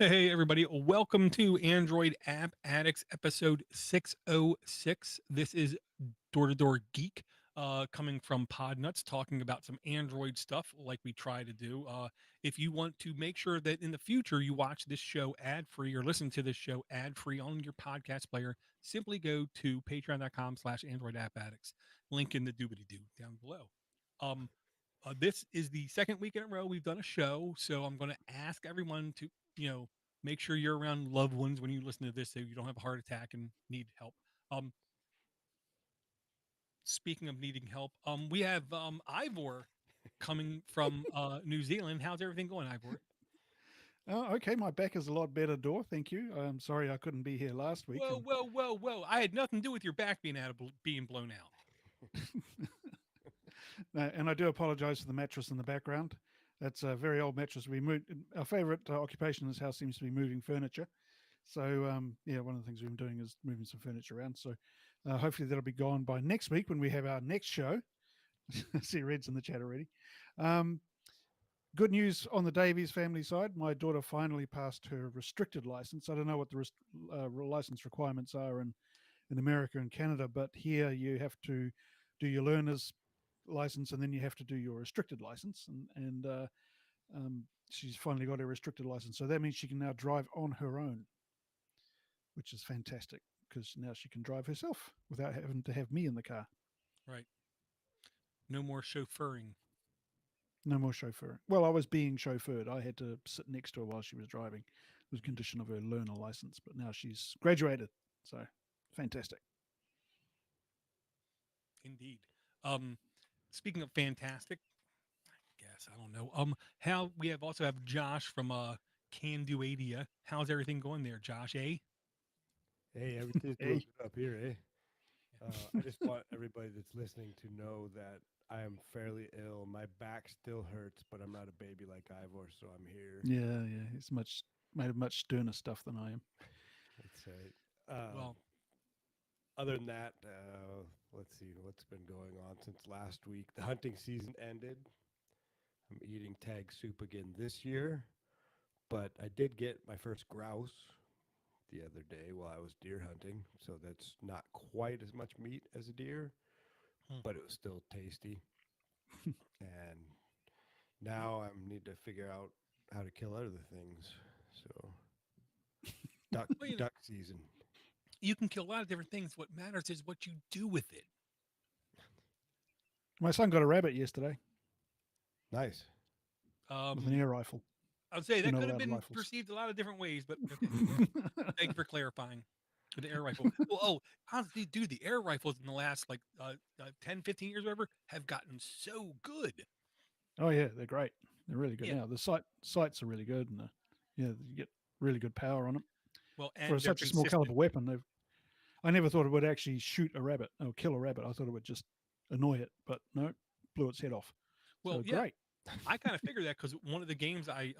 Hey, everybody. Welcome to Android App Addicts episode 606. This is DoorToDoorGeek coming from Podnutz, talking about some Android stuff like we try to do. If you want to make sure that in the future you watch this show ad free or listen to this show ad free on your podcast player, simply go to patreon.com/Android App Addicts. Link in the doobity doo down below. This is the second week in a row we've done a show, so I'm going to ask everyone to, make sure you're around loved ones when you listen to this, so you don't have a heart attack and need help. Um, Speaking of needing help, we have Ivor coming from New Zealand. How's everything going, Ivor? Oh, okay. My back is a lot better, Door. Thank you. I'm sorry I couldn't be here last week. Whoa, whoa, whoa, whoa! I had nothing to do with your back being blown out. And I do apologize for the mattress in the background. That's a very old mattress. We moved. Our favorite occupation in this house seems to be moving furniture. So, yeah, one of the things we've been doing is moving some furniture around. So, hopefully that'll be gone by next week when we have our next show. I see Red's in the chat already. Um, Good news on the Davies family side. My daughter finally passed her restricted license. I don't know what the license requirements are in America and Canada, but here you have to do your learner's license and then you have to do your restricted license. And she's finally got her restricted license. So that means she can now drive on her own, which is fantastic because now she can drive herself without having to have me in the car. Right. No more chauffeuring. No more chauffeuring. Well, I was being chauffeured. I had to sit next to her while she was driving. It was a condition of her learner license, but now she's graduated. So fantastic. Indeed. Speaking of fantastic, guess I don't know. How we also have Josh from Can Do Adia. How's everything going there, Josh? Hey, everything's doing Hey. good up here, eh? I just want everybody that's listening to know that I am fairly ill. My back still hurts, but I'm not a baby like Ivor, so I'm here. Yeah. He's made of much sterner stuff than I am. That's right. Well, Other than that, let's see what's been going on since last week. The hunting season ended. I'm eating tag soup again this year, but I did get my first grouse the other day while I was deer hunting, so that's not quite as much meat as a deer, but it was still tasty. And now I need to figure out how to kill other things. So duck well, you know, duck season. you can kill a lot of different things. What matters is what you do with it. My son got a rabbit yesterday Nice. with an Um, air rifle. I'd say We're that not could have allowed been rifles. perceived a lot of different ways, but okay. Thank you for clarifying. With the air rifle. Well, honestly, dude, the air rifles in the last 10, 15 years, whatever, have gotten so good. Oh yeah, they're great. They're really good Yeah. now. The sights are really good, and yeah, you get really good power on them Well, for and they're such a small consistent. caliber weapon. I never thought it would actually shoot a rabbit or kill a rabbit. I thought it would just annoy it, but no, blew its head off. Well, So yeah, great. I kind of figured that because one of the games I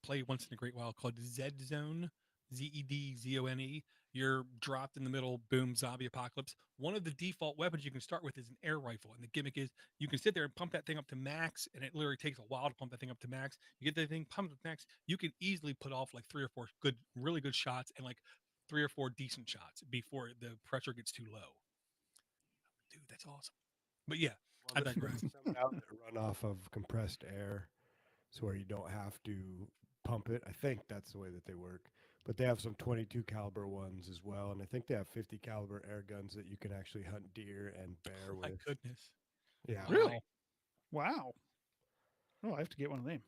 play once in a great while called Zed Zone, Zedzone. You're dropped in the middle, boom, zombie apocalypse. One of the default weapons you can start with is an air rifle, and the gimmick is you can sit there and pump that thing up to max, and it literally takes a while to pump that thing up to max. You get that thing pumped up to max, you can easily put off like three or four good, really good shots, and like three or four decent shots before the pressure gets too low. Dude, that's awesome. But yeah, Well, I there's digress. some now that run off of compressed air, so where you don't have to pump it. I think that's the way that they work. But they have some 22 caliber ones as well, and I think they have 50 caliber air guns that you can actually hunt deer and bear My with. goodness. Yeah. Wow. Really? Wow. Oh, I have to get one of them.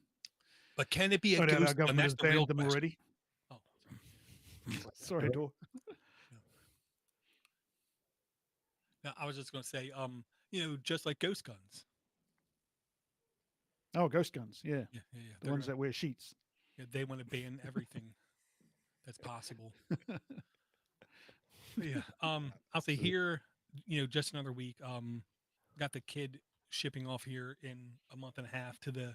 But can it be a No doubt our ghost gun? government That's has the real banned them question. already. Oh, sorry. Sorry, Door. No. No, I was just going to say, just like ghost guns. Oh, ghost guns. Yeah, Yeah. the ones that wear sheets. They want to ban everything that's possible. But yeah. I'll say here, just another week. Got the kid shipping off here in a month and a half to the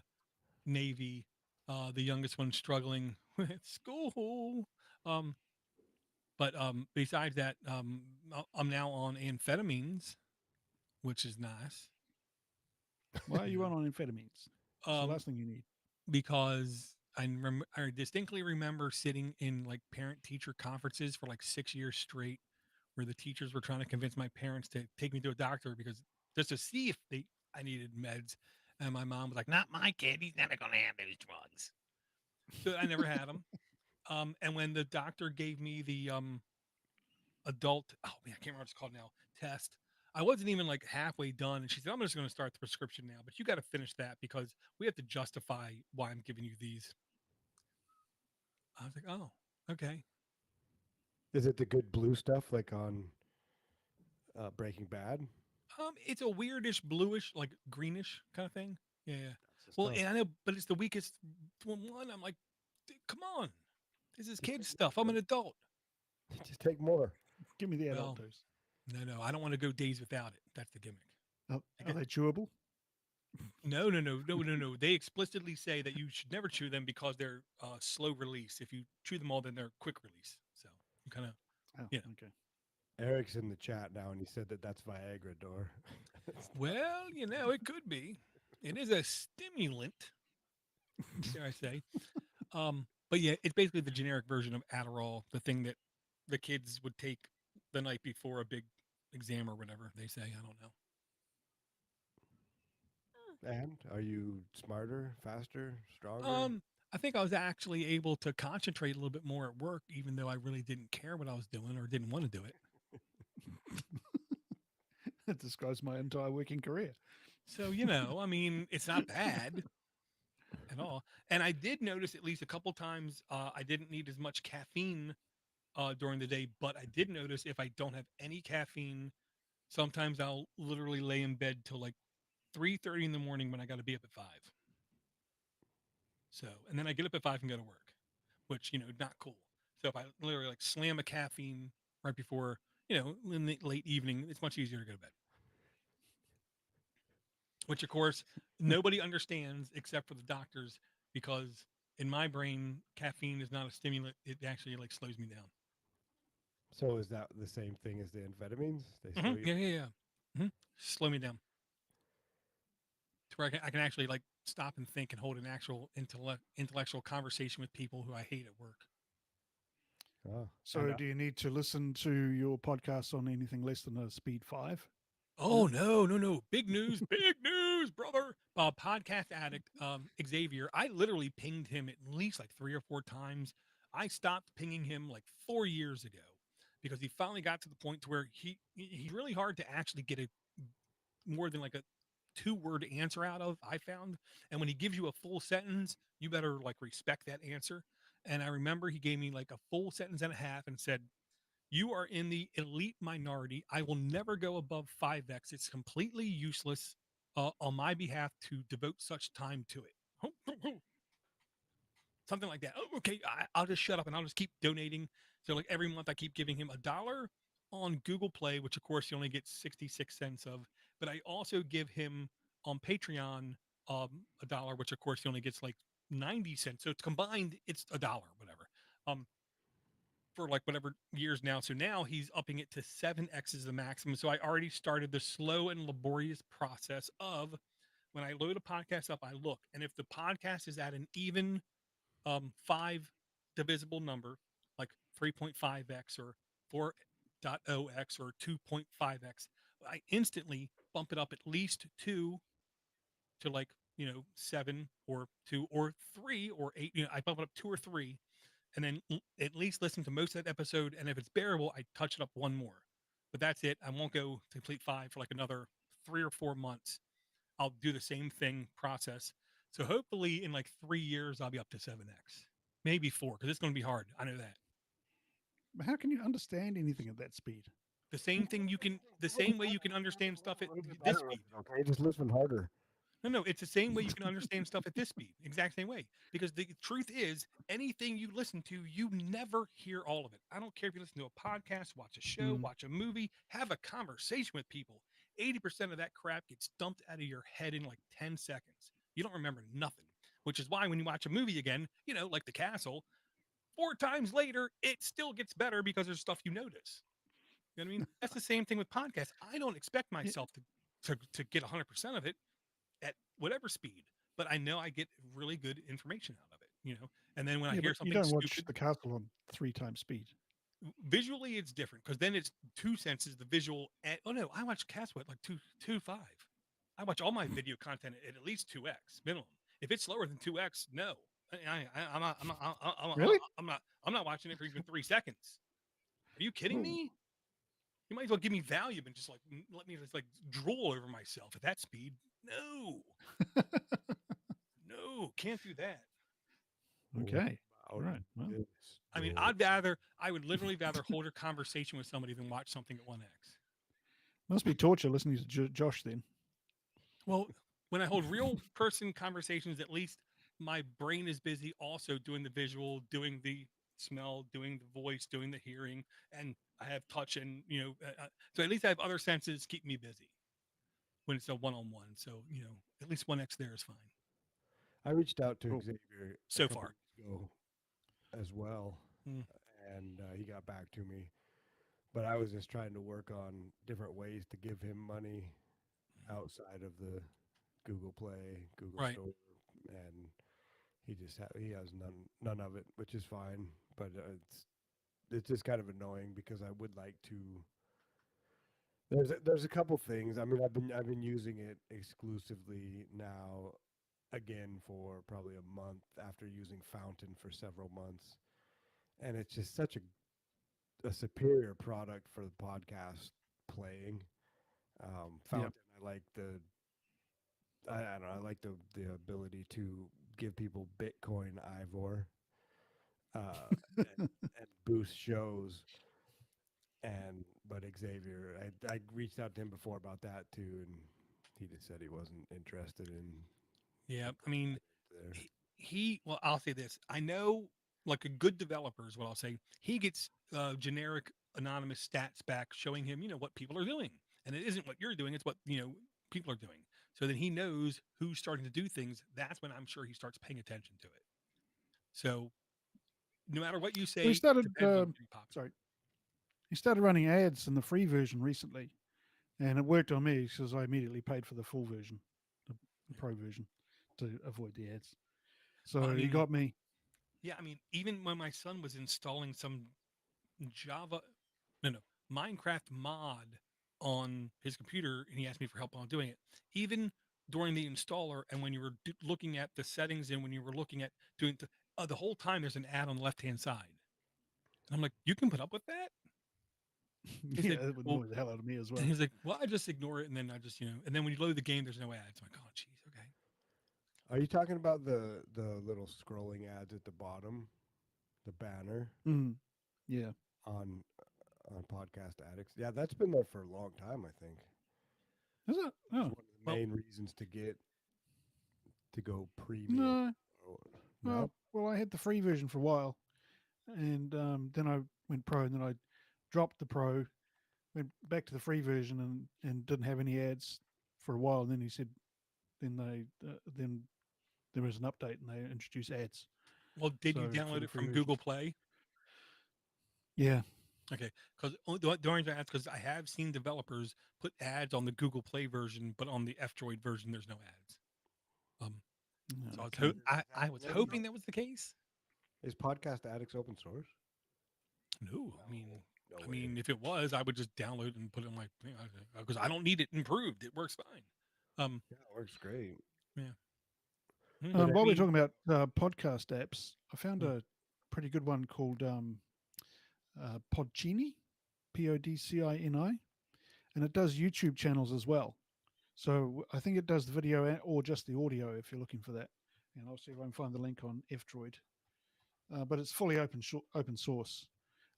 Navy. The youngest one struggling with school. Um, but besides that, I'm now on amphetamines, which is nice. Why are You you know, on amphetamines? It's the um, last thing you need. because I distinctly remember sitting in like parent teacher conferences for like 6 years straight, where the teachers were trying to convince my parents to take me to a doctor because just to see if I needed meds, and my mom was like, "Not my kid. He's never gonna have those drugs." So I never had them. And when the doctor gave me the adult, oh man, I can't remember what it's called now, test. I wasn't even like halfway done, and she said, "I'm just going to start the prescription now, but you got to finish that because we have to justify why I'm giving you these." I was like, "Oh, okay." Is it the good blue stuff like on Breaking Bad? It's a weirdish bluish, like greenish kind of thing. Yeah. Yeah. That's the Well, stuff. and I know, but it's the weakest one. I'm like, come on, this is Just kid take stuff. I'm more. an adult. Just take more. Give me the adult Well, dose. no, I don't want to go days without it. That's the gimmick. I Are get, they chewable? no. They explicitly say that you should never chew them because they're slow release. If you chew them all, then they're quick release. So you kind of, Oh, you know. okay. Eric's in the chat now, and he said that that's Viagra door. Well, it could be. It is a stimulant, dare I say. But yeah, it's basically the generic version of Adderall, the thing that the kids would take the night before a big exam or whatever they say. I don't know. And are you smarter, faster, stronger? Um, I think I was actually able to concentrate a little bit more at work, even though I really didn't care what I was doing or didn't want to do it. That describes my entire working career. So, I mean, it's not bad at all. And I did notice at least a couple times I didn't need as much caffeine during the day, but I did notice if I don't have any caffeine, sometimes I'll literally lay in bed till like 3:30 in the morning when I got to be up at 5. So, and then I get up at 5 and go to work, which, not cool. So if I literally like slam a caffeine right before, in the late evening, it's much easier to go to bed. Which of course nobody understands except for the doctors, because in my brain, caffeine is not a stimulant. It actually like slows me down. So is that the same thing as the amphetamines? They slow you. Yeah. Slow me down to where I can actually like stop and think and hold an actual intellectual conversation with people who I hate at work. Oh, So, do you need to listen to your podcast on anything less than a speed 5? Oh no! Big news, brother! Podcast addict, Xavier. I literally pinged him at least like 3 or 4 times. I stopped pinging him like 4 years ago because he finally got to the point to where he's really hard to actually get a more than like a 2-word answer out of. I found, and when he gives you a full sentence, you better like respect that answer. And I remember he gave me like a full sentence and a half and said, "You are in the elite minority. I will never go above 5x. It's completely useless on my behalf to devote such time to it." Something like that. Oh, okay, I'll just shut up and I'll just keep donating. So like every month I keep giving him $1 on Google Play, which of course he only gets 66 cents of. But I also give him on Patreon $1, which of course he only gets like 90 cents. So it's combined, it's $1, whatever. Um, for like whatever years now. So now he's upping it to 7x is the maximum. So I already started the slow and laborious process of when I load a podcast up, I look, and if the podcast is at an even 5 divisible number, like 3.5x or 4.0x or 2.5x, I instantly bump it up at least 2 to like, 7 or 2 or 3 or 8. I bump it up 2 or 3 and then at least listen to most of that episode. And if it's bearable, I touch it up one more. But that's it. I won't go to complete 5 for like another 3 or 4 months. I'll do the same thing process. So hopefully in like 3 years, I'll be up to 7x, maybe 4, because it's going to be hard. I know that. How can you understand anything at that speed? The same way you can understand stuff at this speed. Okay, just listen harder. No, it's the same way you can understand stuff at this speed. Exact same way. Because the truth is, anything you listen to, you never hear all of it. I don't care if you listen to a podcast, watch a show, watch a movie, have a conversation with people. 80% of that crap gets dumped out of your head in like 10 seconds. You don't remember nothing, which is why when you watch a movie again, like The Castle, 4 times later, it still gets better because there's stuff you notice. You know what I mean? That's the same thing with podcasts. I don't expect myself to get 100% of it at whatever speed, but I know I get really good information out of it. And then when I Yeah, hear but you something don't watch stupid, the castle on 3 times speed. visually it's different because then it's two senses, the visual. Oh no, I watch Castwell at like 2.5. I watch all my video content at least 2x minimum. If it's slower than 2x, no. I'm not. Really? I'm not watching it for even 3 seconds. Are you kidding Oh, me? You might as well give me value and just like let me just like drool over myself at that speed. No, no, can't do that. What okay. All about right. Well, this, I mean, George? I would literally rather hold a conversation with somebody than watch something at 1x. must be torture listening to Josh then. Well, when I hold real person conversations, at least my brain is busy also doing the visual, doing the smell, doing the voice, doing the hearing, and I have touch and, so at least I have other senses keep me busy when it's a one-on-one. So, at least 1x there is fine I reached out to Cool. Xavier a so couple far. weeks ago as well, Mm. and he got back to me. But I was just trying to work on different ways to give him money outside of the Google Play, Google Right. Store, and he has none of it, which is fine. But it's just kind of annoying because I would like to. There's a couple things. I mean, I've been using it exclusively now, again for probably a month after using Fountain for several months, and it's just such a superior product for the podcast playing. Yep. Fountain, I don't know, I like the ability to give people Bitcoin Ivor, and boost shows. But Xavier, I reached out to him before about that too, and he just said he wasn't interested in Yeah. I mean, there. well, I'll say this. I know like a good developer is what I'll say. He gets generic anonymous stats back showing him, what people are doing. And it isn't what you're doing, it's what, people are doing. So then he knows who's starting to do things. That's when I'm sure he starts paying attention to it. So no matter what you We say, it started. depends on getting popular. Sorry, he started running ads in the free version recently, and it worked on me because I immediately paid for the full version, the pro version, to avoid the ads. Well, So I he mean, got me. yeah, I mean, even when my son was installing some Java, no, Minecraft mod on his computer, and he asked me for help on doing it. Even during the installer, and when you were looking at the settings, and when you were looking at doing the whole time, there's an ad on the left hand side. And I'm like, you can put up with that? He Yeah, said, it would well, annoy the hell out of me as and well. he's like, well, I just ignore it, and then I just, and then when you load the game, there's no ads. I'm like, oh, geez, okay. Are you talking about the little scrolling ads at the bottom, the banner Mm, yeah. on Podcast Addicts? Yeah, that's been there for a long time. I think Is it? it's Oh one of the Well, main reasons to go premium. no. Or, Oh no, well, I had the free version for a while, and then I went pro, and then I dropped the pro, went back to the free version, and didn't have any ads for a while. And then he said, then there was an update, and they introduced ads. well, did you So for download the it free from version, Google Play? yeah, Okay, because the orange ads, because I have seen developers put ads on the Google Play version, but on the F-Droid version, there's no ads. Um, so okay. I was hoping that was the case. is Podcast Addicts open source? No, No I way. mean, if it was, I would just download it and put it on my because I don't need it improved. It works fine. Yeah, it works great. Yeah. But I While we're mean, talking about podcast apps, I found mm, a pretty good one called Podcini, Podcini, and it does YouTube channels as well. So I think it does the video or just the audio if you're looking for that. And I'll see if I can find the link on F-Droid. But it's fully open source.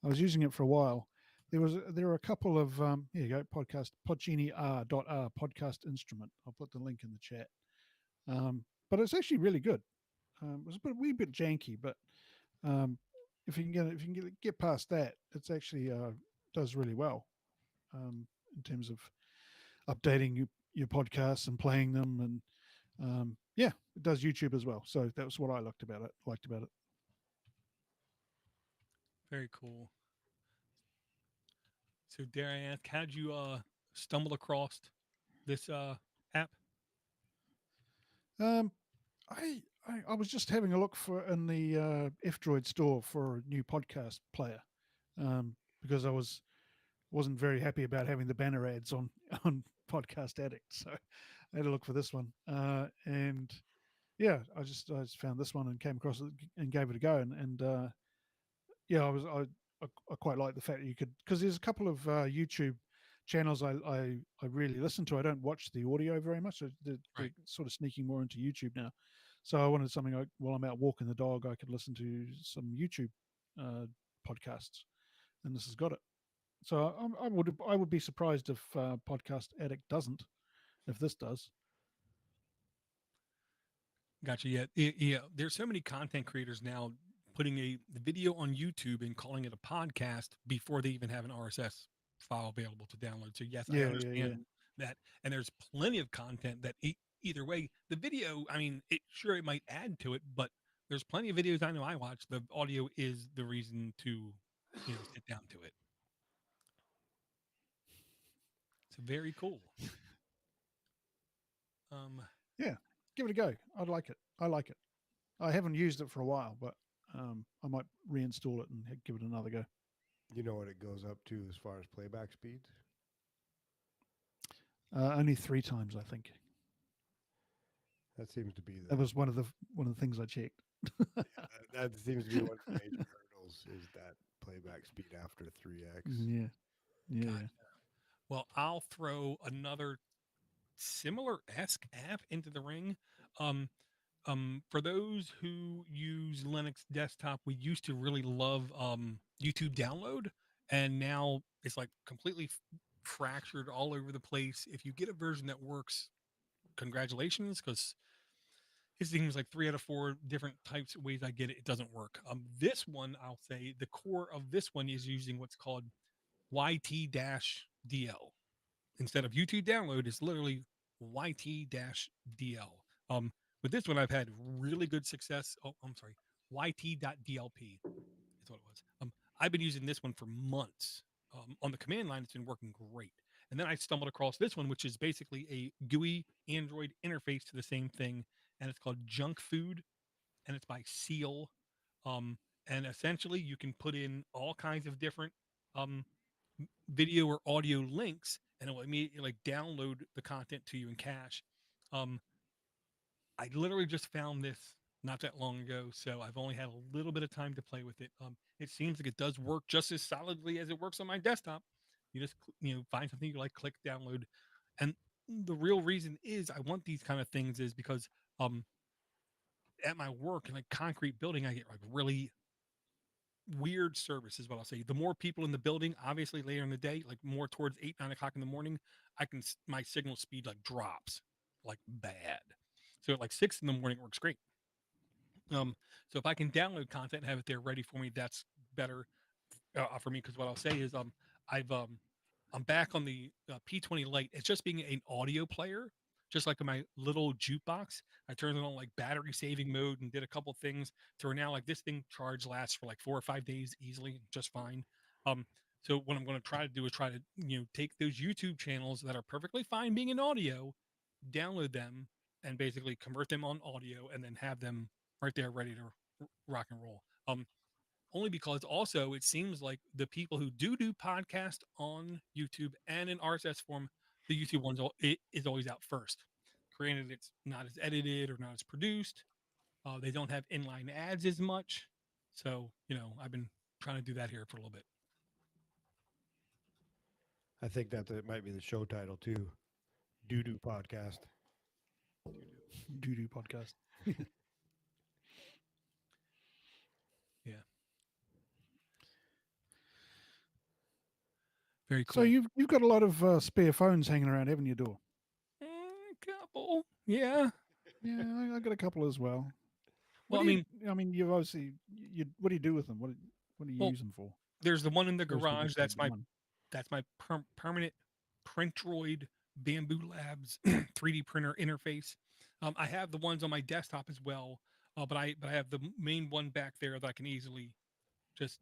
I was using it for a while. There are a couple of here you go, podcast Podcini R.R podcast instrument. I'll put the link in the chat. But it's actually really good. It was a wee bit janky, but um, if you can get past that, it's actually does really well in terms of updating your podcasts and playing them, and yeah, it does YouTube as well. So that was what I liked about it. very cool. So dare I ask, how'd you stumble across this app? Um, I I was just having a look for in the F-Droid store for a new podcast player, because wasn't very happy about having the banner ads on on Podcast Addict, so I had to look for this one. And yeah, I just found this one and came across it and gave it a go, and yeah, I quite like the fact that you could, because there's a couple of YouTube channels I really listen to. I don't watch the audio very much. They're Right. sort of sneaking more into YouTube now. So I wanted something while I'm out walking the dog, I could listen to some YouTube uh, podcasts, and this has got it. So I would be surprised if Podcast Addict doesn't, if this does. Gotcha. Yeah, yeah. There's so many content creators now putting a the video on YouTube and calling it a podcast before they even have an RSS file available to download. So yes, I Yeah, yeah, understand yeah. that, and there's plenty of content that either way, the video. I mean, it might add to it, but there's plenty of videos I know I watch. The audio is the reason to, sit down to it. So very cool. Um, Yeah, give it a go. I'd like it. I like it. I haven't used it for a while, but I might reinstall it and give it another go. You know what it goes up to as far as playback speeds? Only 3 times, I think. That seems to be That the was one of the things I checked. that seems to be one of the major hurdles is that playback speed after 3x. Yeah, yeah, God. yeah. Well, I'll throw another similar esque app into the ring. Um, for those who use Linux desktop, we used to really love YouTube download, and now it's like completely fractured all over the place. If you get a version that works, congratulations, because it seems like 3 out of 4 different types of ways I get it, it doesn't work. This one, I'll say the core of this one is using what's called YT-DL instead of YouTube download. It's literally YT-DL. With this one, I've had really good success. Oh, I'm sorry, YT.DLP is what it was. I've been using this one for months. On the command line, it's been working great. And then I stumbled across this one, which is basically a GUI Android interface to the same thing, and it's called Junk Food, and it's by Seal. Um, and essentially, you can put in all kinds of different um, video or audio links, and it will immediately like download the content to you in cache. Um, I literally just found this not that long ago, so I've only had a little bit of time to play with it. It seems like it does work just as solidly as it works on my desktop. You just find something you like, click download, and the real reason is I want these kind of things is because um at my work in a concrete building I get like really weird service is what I'll say. The more people in the building, obviously later in the day, like more towards 8, 9 o'clock in the morning, my signal speed like drops like bad. So at like 6 in the morning, it works great. So if I can download content and have it there ready for me, that's better for me. Because what I'll say is, I've I'm back on the P20 Lite. It's just being an audio player, just like in my little jukebox. I turned it on like battery saving mode and did a couple things to where now like this thing charge lasts for like 4 or 5 days easily, just fine. Um, so what I'm going to try to do is try to take those YouTube channels that are perfectly fine being in audio, download them, and basically convert them on audio, and then have them right there ready to rock and roll. Only because also it seems like the people who do podcast on YouTube and in RSS form, the YouTube ones it is always out first. Granted, it's not as edited or not as produced. They don't have inline ads as much. So, I've been trying to do that here for a little bit. I think that it might be the show title too. Doo Doo Podcast. Doo-doo podcast. Yeah. Very cool. So you've got a lot of spare phones hanging around, haven't you, Door? Couple. Yeah. Yeah, I got a couple as well. Well, I mean, you've obviously, what do you do with them? What do you well, use them for? there's the one in the Most people garage. just take the one. That's my permanent Printroid Bamboo Labs 3D printer interface. I have the ones on my desktop as well, but I have the main one back there that I can easily just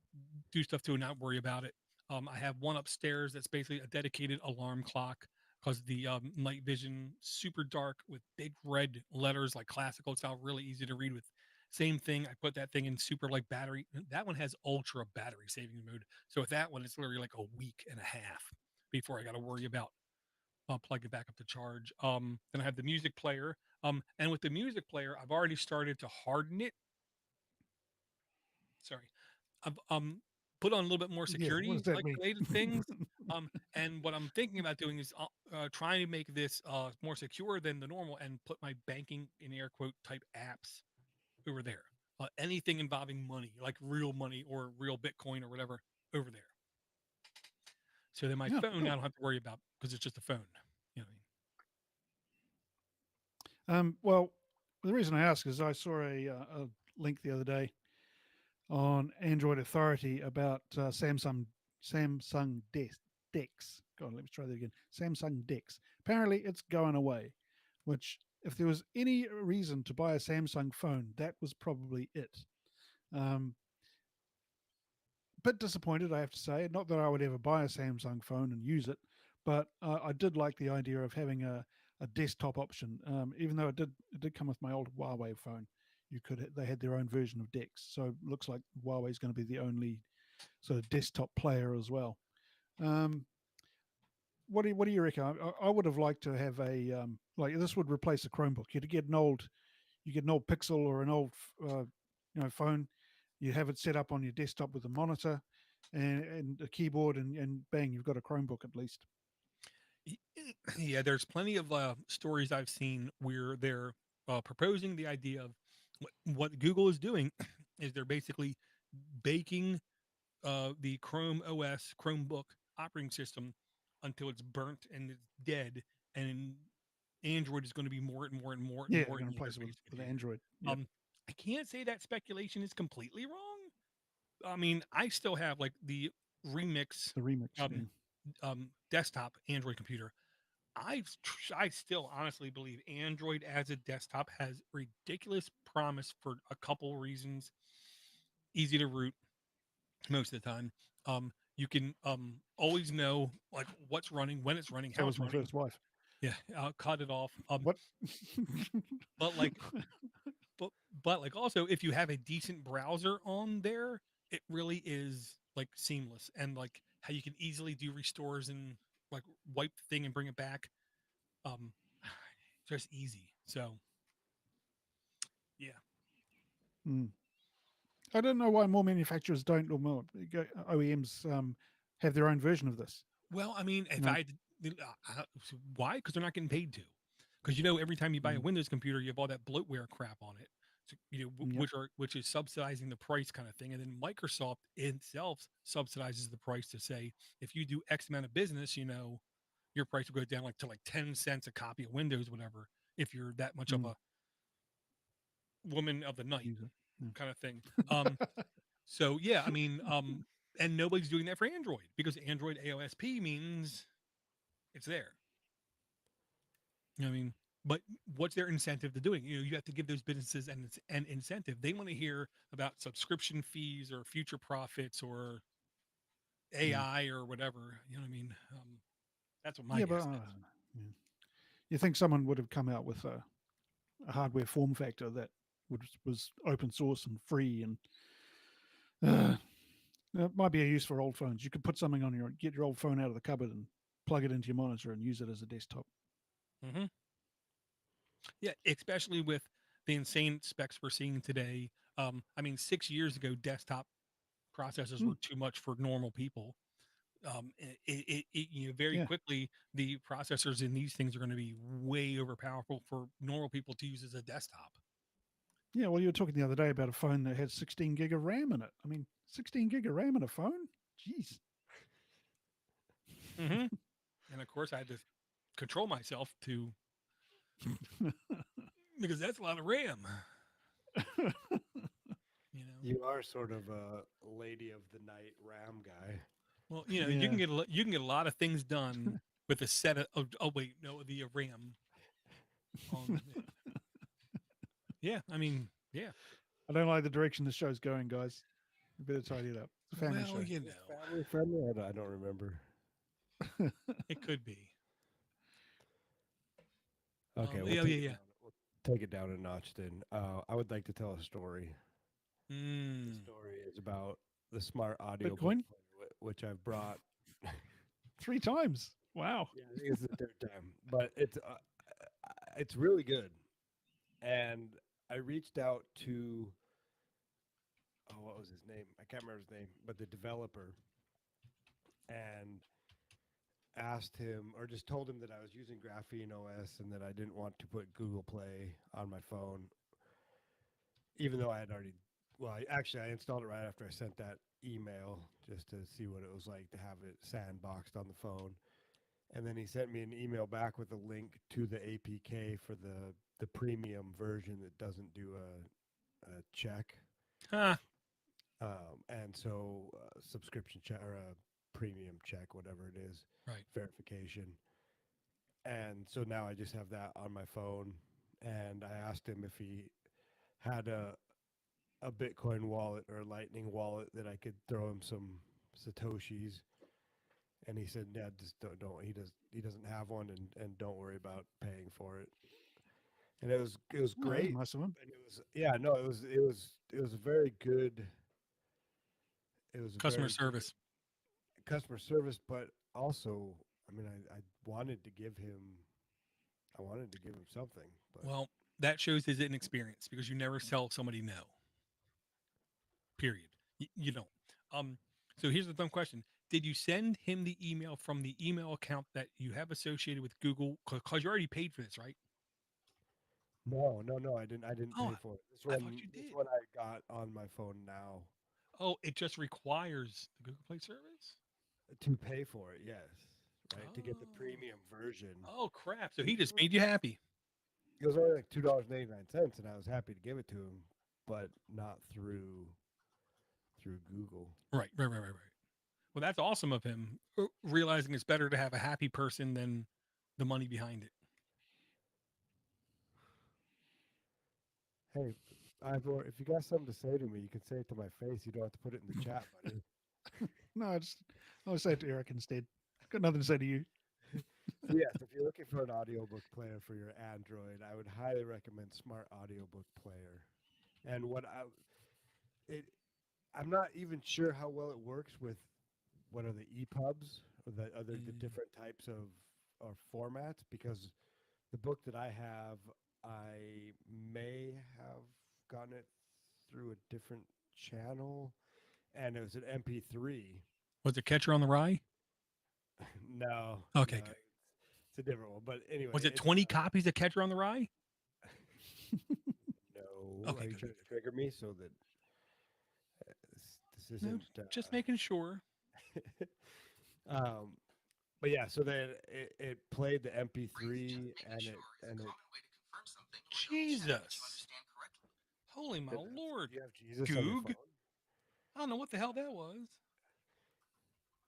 do stuff to and not worry about it. I have one upstairs that's basically a dedicated alarm clock. because the night vision super dark with big red letters like classical style, really easy to read. With same thing, I put that thing in super like battery. That one has ultra battery saving mode. So with that one, it's literally like a week and a half before I got to worry about plug it back up to charge. Then I have the music player. And with the music player, I've already started to harden it. Sorry, I've put on a little bit more Yeah, what does security that like mean? related things. And what I'm thinking about doing is trying to make this more secure than the normal, and put my banking in air quote type apps over there. Anything involving money, like real money or real Bitcoin or whatever, over there. So then my Yeah, phone I cool. don't have to worry about because it's just a phone. You know what Well, the reason I ask is I saw a link the other day on Android Authority about Samsung Dex. God, let me try that again. Samsung Dex. Apparently, it's going away. Which, if there was any reason to buy a Samsung phone, that was probably it. Um, bit disappointed, I have to say. Not that I would ever buy a Samsung phone and use it, but I did like the idea of having a desktop option. Even though it did come with my old Huawei phone, they had their own version of Dex. So it looks like Huawei is going to be the only sort of desktop player as well. Um, what do you reckon? I would have liked to have like this would replace a Chromebook. You get an old Pixel or an old phone. You have it set up on your desktop with a monitor and a keyboard, and bang, you've got a Chromebook at least. Yeah, there's plenty of stories I've seen where they're proposing the idea of what Google is doing is they're basically baking the Chrome OS Chromebook operating system until it's burnt and it's dead, and Android is going to be more and more and more and Yeah, more they're in going the to replace it interface with with you. Android. Yep. Um, I can't say that speculation is completely wrong. I mean, I still have like the Remix The remix. Yeah. um, desktop Android computer. I still honestly believe Android as a desktop has ridiculous promise for a couple reasons. Easy to root most of the time. You can always know like what's running, when it's running, So how was it's my running. first wife. Yeah, cut it off. What? But like, but but like also if you have a decent browser on there, it really is like seamless, and like how you can easily do restores and like wipe the thing and bring it back. Um, just easy. So yeah. Mm. I don't know why more manufacturers don't, or more OEMs have their own version of this. Well, I mean, if No. I so why? Because they're not getting paid to. Because every time you buy a Mm. Windows computer, you have all that bloatware crap on it. So, Yep. which is subsidizing the price kind of thing, and then Microsoft itself subsidizes the price to say if you do X amount of business, your price will go down like to like 10 cents a copy of Windows, whatever. If you're that much of Mm. a woman of the night User. Yeah. kind of thing. Um, so yeah, I mean, and nobody's doing that for Android because Android AOSP means it's there. You know what I mean? But what's their incentive to doing? You have to give those businesses an incentive. They want to hear about subscription fees or future profits or Mm. AI or whatever. You know what I mean? That's what my Yeah, but guess is. yeah. You think someone would have come out with a hardware form factor that was open source and free, and uh, it might be a use for old phones. You could put something on get your old phone out of the cupboard and plug it into your monitor and use it as a desktop. Hmm. Yeah, especially with the insane specs we're seeing today. I mean, 6 years ago, desktop processors Mm. were too much for normal people. Very Yeah, quickly the processors in these things are going to be way overpowerful for normal people to use as a desktop. yeah. Well, you were talking the other day about a phone that had 16 gig of RAM in it. I mean, 16 gig of RAM in a phone? Jeez. Hmm. And of course, I had to control myself to because that's a lot of RAM. You know. You are sort of a lady of the night RAM guy. Well, you Yeah. can get a lot of things done with a set of oh wait no the RAM on. Yeah, I mean yeah. I don't like the direction the show's going, guys. We better tidy it up. It's a family Well, show. Is it family friendly? I don't remember. it could be. Okay, we'll Yeah, take yeah, it yeah. down. We'll take it down a notch then. I would like to tell a story. The Mm. story is about the smart audiobook Bitcoin player, which I've brought. 3 times. Wow. Yeah, I think it's the third time, but it's really good. And I reached out to what was his name? I can't remember his name, but the developer, and asked him or just told him that I was using Graphene OS and that I didn't want to put Google Play on my phone, even though I had already. Well, I installed it right after I sent that email just to see what it was like to have it sandboxed on the phone. And then he sent me an email back with a link to the APK for the premium version that doesn't do a check. Huh. And so subscription check or a premium check, whatever it is, Right. verification. And so now I just have that on my phone. And I asked him if he had a Bitcoin wallet or a Lightning wallet that I could throw him some Satoshis. And he said, "Yeah, just don't. He doesn't have one, and don't worry about paying for it." And it was Oh, that was great. nice of him. And it was a very good. It was a Customer very good service. customer service, but also, I mean, I wanted to give him, I wanted to give him something, but Well, that shows his inexperience because you never sell somebody no. Period. You don't. Um. So here's the dumb question: did you send him the email from the email account that you have associated with Google? Because you already paid for this, right? no, I didn't Oh, pay for it. This I thought one, you this did. one I got on my phone now Oh, it just requires the Google Play service. to pay for it. Yes, right, to get the Oh. premium version. Oh crap! So he just made you happy. It was only like $2.89, and I was happy to give it to him, but not through Google. Right. Well, that's awesome of him realizing it's better to have a happy person than the money behind it. Hey, Ivor, if you got something to say to me, you can say it to my face. You don't have to put it in the chat, buddy. No, I'll say it to Eric instead. Got nothing to say to you. So yes, if you're looking for an audiobook player for your Android, I would highly recommend Smart Audiobook Player. And it, I'm not even sure how well it works with what are the EPUBs or the Mm. different types of or formats, because the book that I have, I may have gotten it through a different channel, and it was an MP3. Was it Catcher on the Rye? No, Okay, no, good. it's a different one. But anyway, Was it it's 20 copies of Catcher on the Rye? no. Okay, Are you good, trying good, to trigger me so that this good. No, isn't? just making sure. Um, but yeah, so then it played the MP3 and it. Jesus. Holy my lord. You have Jesus on your Goog. phone. I don't know what the hell that was.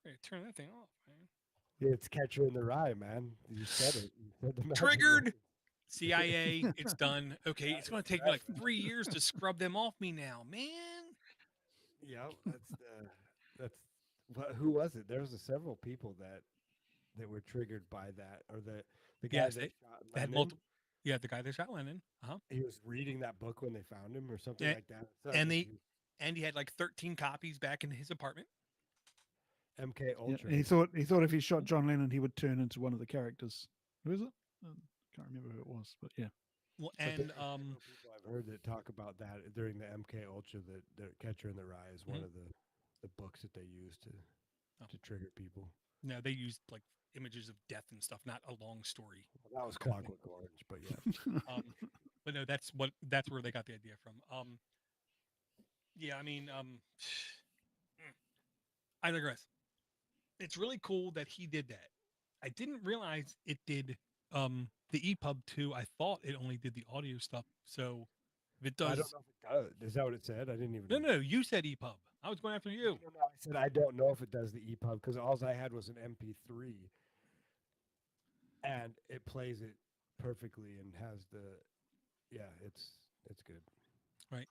Hey, turn that thing off, man. Yeah, it's Catcher in the Rye, man. You said it. You said the magic Triggered. word. CIA, it's done. Okay, it's going to take me like Right, 3 years to scrub them off me now, man. yeah, that's. But who was it? There was several people that were triggered by that, or the guy Yes, that they shot had Lennon. multiple. Yeah, the guy that shot Lennon. Uh-huh. He was reading that book when they found him, or something And, like that. So and like they and he had like 13 copies back in his apartment. MK Yeah, Ultra. he thought if he shot John Lennon, he would turn into one of the characters. Who is it? Can't remember who it was, but yeah. Well, But and there's several people I've heard that talk about that during the MK Ultra. That the Catcher in the Rye is one of the books that they use to trigger people. no, they used like images of death and stuff, not a long story. Well, that was Clockwork Orange, but yeah. But no, that's where they got the idea from. Yeah, I mean, I digress. It's really cool that he did that. I didn't realize it did the EPUB too. I thought it only did the audio stuff. So if it I don't does, know if it does. Is that what it said? I didn't even. no, you said EPUB. I was going after you. No, I said I don't know if it does the EPUB because all I had was an MP3, and it plays it perfectly and has the. Yeah, it's good. Right.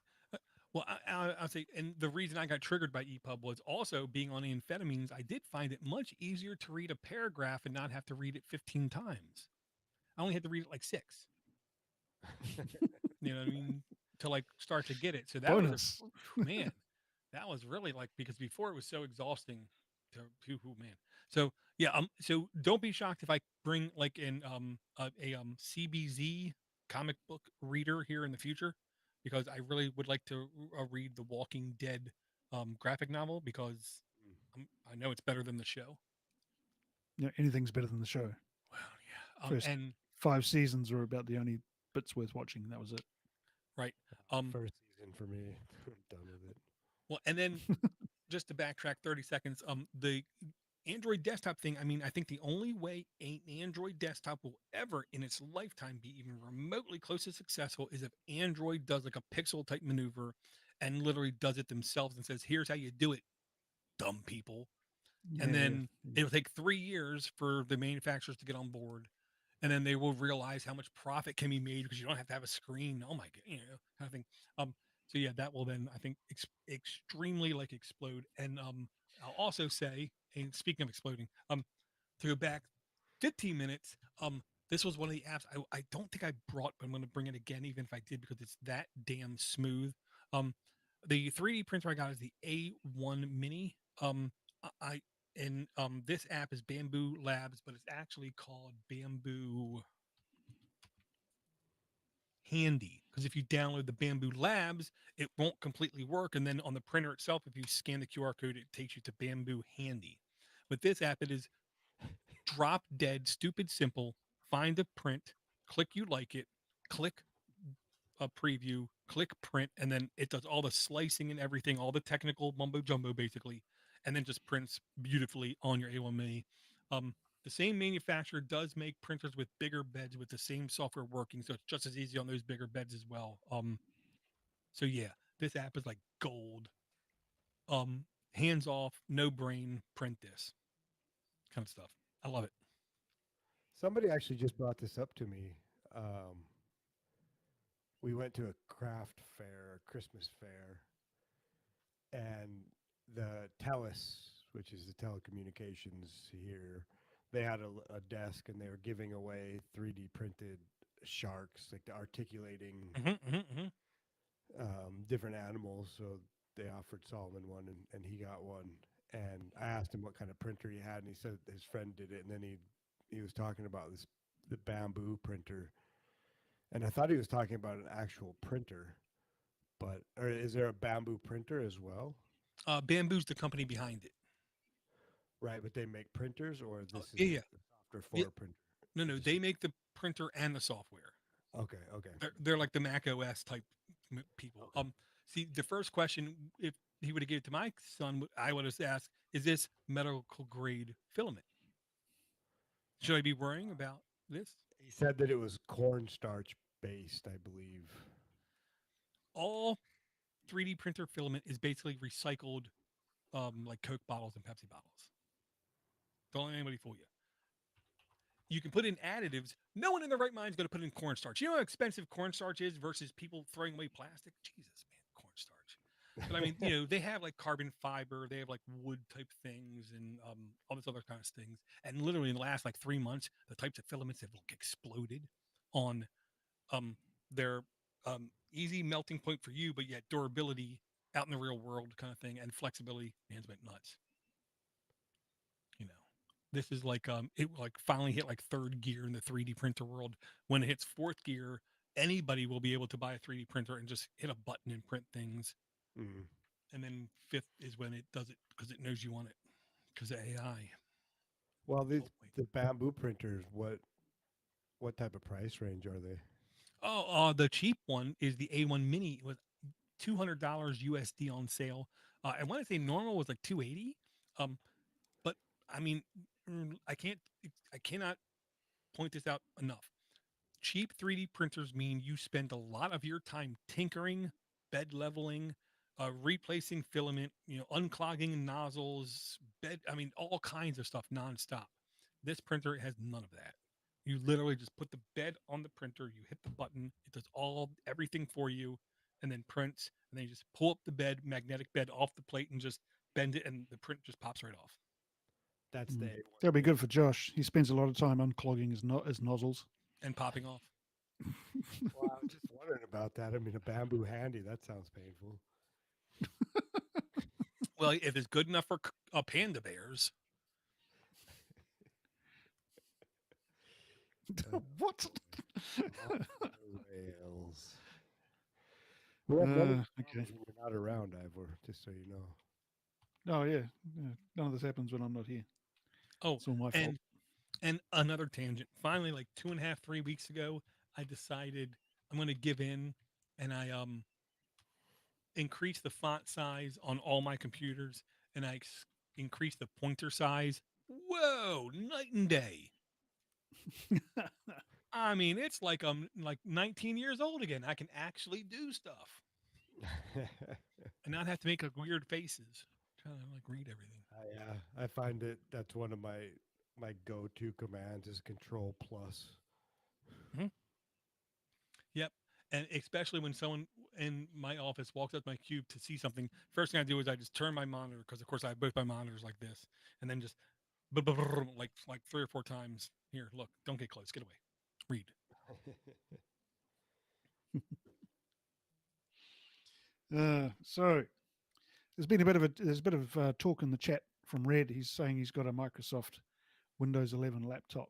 Well, I'll say, and the reason I got triggered by EPUB was also being on amphetamines. I did find it much easier to read a paragraph and not have to read it 15 times. I only had to read it like 6. You know what I mean? To like start to get it. So that was Bonus. man, that was really like because before it was so exhausting to man. So yeah, so don't be shocked if I bring like a CBZ comic book reader here in the future because I really would like to read the Walking Dead graphic novel because I know it's better than the show. Yeah, anything's better than the show. Well, yeah. First And 5 seasons were about the only bits worth watching. That was it. right. First season for me. I'm done with it. Well, and then just to backtrack 30 seconds, the Android desktop thing, I mean, I think the only way an Android desktop will ever in its lifetime be even remotely close to successful is if Android does like a pixel type maneuver and literally does it themselves and says, here's how you do it, dumb people. And Yeah. then it'll take 3 years for the manufacturers to get on board. And then they will realize how much profit can be made because you don't have to have a screen. Oh my god, kind of thing. So yeah, that will then I think extremely like explode. And I'll also say, and speaking of exploding, to go back 15 minutes, this was one of the apps I don't think I brought, but I'm going to bring it again, even if I did, because it's that damn smooth. Um, the 3D printer I got is the A1 Mini. I and this app is Bamboo Labs, but it's actually called Bamboo Handy because if you download the Bamboo Labs, it won't completely work, and then on the printer itself, if you scan the QR code, it takes you to Bamboo Handy. With this app, it is drop dead, stupid simple. Find a print, click you like it, click a preview, click print, and then it does all the slicing and everything, all the technical mumbo jumbo basically, and then just prints beautifully on your A1 Mini. Um, the same manufacturer does make printers with bigger beds with the same software working, so it's just as easy on those bigger beds as well. So yeah, this app is like gold. Um, Hands off, no brain, print this kind of stuff. I love it. Somebody actually just brought this up to me. We went to a craft fair, a Christmas fair, and the TELUS, which is the telecommunications here, they had a desk and they were giving away 3D printed sharks, like the articulating different animals. So they offered Solomon one, and he got one. And I asked him what kind of printer he had, and he said his friend did it. And then he was talking about the bamboo printer, and I thought he was talking about an actual printer. But or is there a bamboo printer as well? Bamboo's the company behind it. Right, but they make printers, or this is Yeah, yeah. the software for Yeah. a printer. No, they make the printer and the software. Okay, okay. They're like the Mac OS type people. Okay. See, the first question, if he would have given it to my son, I would have asked, "Is this medical grade filament? Should I be worrying about this?" He said that it was cornstarch based, I believe. All 3D printer filament is basically recycled, like Coke bottles and Pepsi bottles. Don't let anybody fool you. You can put in additives. No one in their right mind is going to put in cornstarch. You know how expensive cornstarch is versus people throwing away plastic? Jesus, man, cornstarch. But I mean, they have like carbon fiber, they have like wood type things and all this other kind of things. And literally in the last like 3 months, the types of filaments have like exploded on um, their easy melting point for you, but yet durability out in the real world kind of thing and flexibility. Man's went nuts. You know, this is like it like finally hit like third gear in the 3D printer world. When it hits fourth gear, anybody will be able to buy a 3D printer and just hit a button and print things. Mm. And then fifth is when it does it because it knows you want it because of AI. Well, Oh, the bamboo printers, what type of price range are they? The cheap one is the A1 Mini. It was $200 USD on sale. I want to say normal was like 280. But I mean, I cannot point this out enough. Cheap 3D printers mean you spend a lot of your time tinkering, bed leveling, replacing filament, unclogging nozzles, all kinds of stuff nonstop. This printer has none of that. You literally just put the bed on the printer, you hit the button, it does everything for you, and then prints, and then you just pull up the magnetic bed off the plate and just bend it, and the print just pops right off. That's the That'll be good for Josh. He spends a lot of time unclogging his nozzles. and popping off. Well, I was just wondering about that. I mean, a bamboo handy, that sounds painful. Well, if it's good enough for panda bears, Uh, What? off the rails. We have none of these Okay. problems when you're not around, Ivor, just so you know. Oh yeah. Yeah. None of this happens when I'm not here. oh, It's all my fault. and another tangent. Finally, like 2.5, 3 weeks ago, I decided I'm going to give in, and I increased the font size on all my computers, and I increased the pointer size. Whoa, night and day. I mean, it's like I'm like 19 years old again. I can actually do stuff and not have to make like weird faces trying to like read everything. I find it that's one of my go-to commands is Control Plus. Mhm. Yep. And especially when someone in my office walks up my cube to see something, first thing I do is I just turn my monitor because, of course, I have both my monitors like this, and then just like 3 or 4 times. Here, look, don't get close, get away, read. So there's a bit of talk in the chat from Red. He's saying he's got a Microsoft Windows 11 laptop,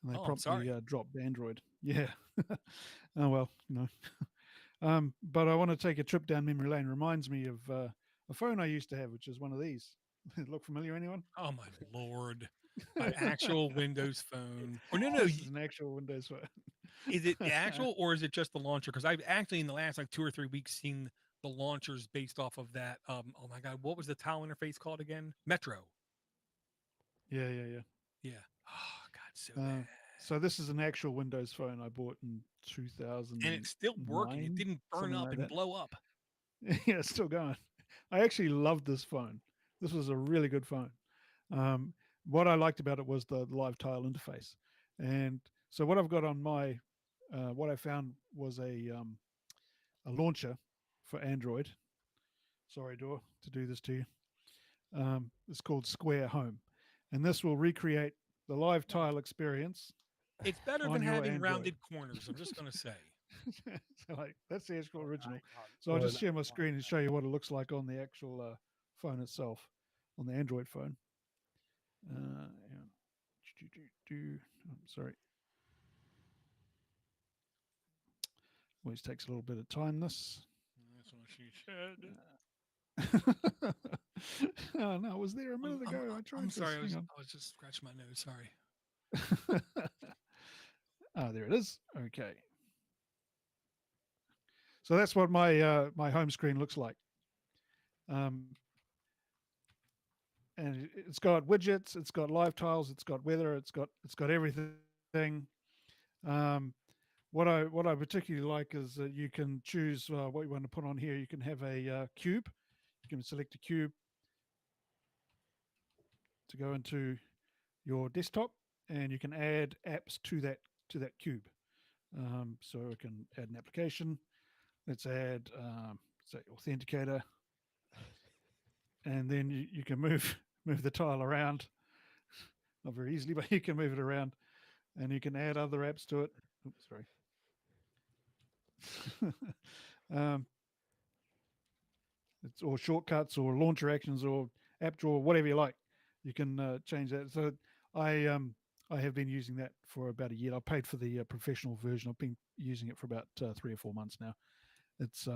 and they Oh, I'm promptly sorry. dropped Android. Yeah. Oh well, but I want to take a trip down memory lane. Reminds me of a phone I used to have, which is one of these. Look familiar, anyone? Oh my lord, an actual Windows phone? Or no, This is an actual Windows is it the phone. actual or is it just the launcher? Because I've actually in the last like 2 or 3 weeks seen the launchers based off of that. Oh my god, what was the tile interface called again? Metro. Yeah. Yeah. Oh god, so bad. Uh, so this is an actual Windows phone I bought in And it's still working. It 2009, didn't burn something up like and that. blow up. Yeah, it's still going. I actually loved this phone. This was a really good phone. Um, what I liked about it was the live tile interface. And so what I've got on what I found was a launcher for Android. Sorry, Door, to do this to you. It's called Square Home, and this will recreate the live Well, tile experience it's better on than your having Android. rounded corners. I'm just gonna say. So like that's the actual Or an original. icon. So I'll Or an just share my icon. screen and show you what it looks like on the actual phone itself, on the Android phone. Yeah. I'm sorry. Always takes a little bit of time. This. That's what she said. Oh no, it was there a minute ago. I I'm tried this. sorry. Hang on. I was just scratching my nose. Sorry. Ah, there it is. Okay. So that's what my home screen looks like. Um, and it's got widgets, it's got live tiles, it's got weather, it's got everything. Um, what I particularly like is that you can choose what you want to put on here. You can have a cube. You can select a cube to go into your desktop, and you can add apps to that cube. So we can add an application. Let's add say authenticator, and then you can move move the tile around. Not very easily, but you can move it around, and you can add other apps to it. Oops, sorry. um, it's or shortcuts or launcher actions or app drawer, whatever you like. You can change that. So I have been using that for about a year. I paid for the professional version. I've been using it for about 3 or 4 months now. It's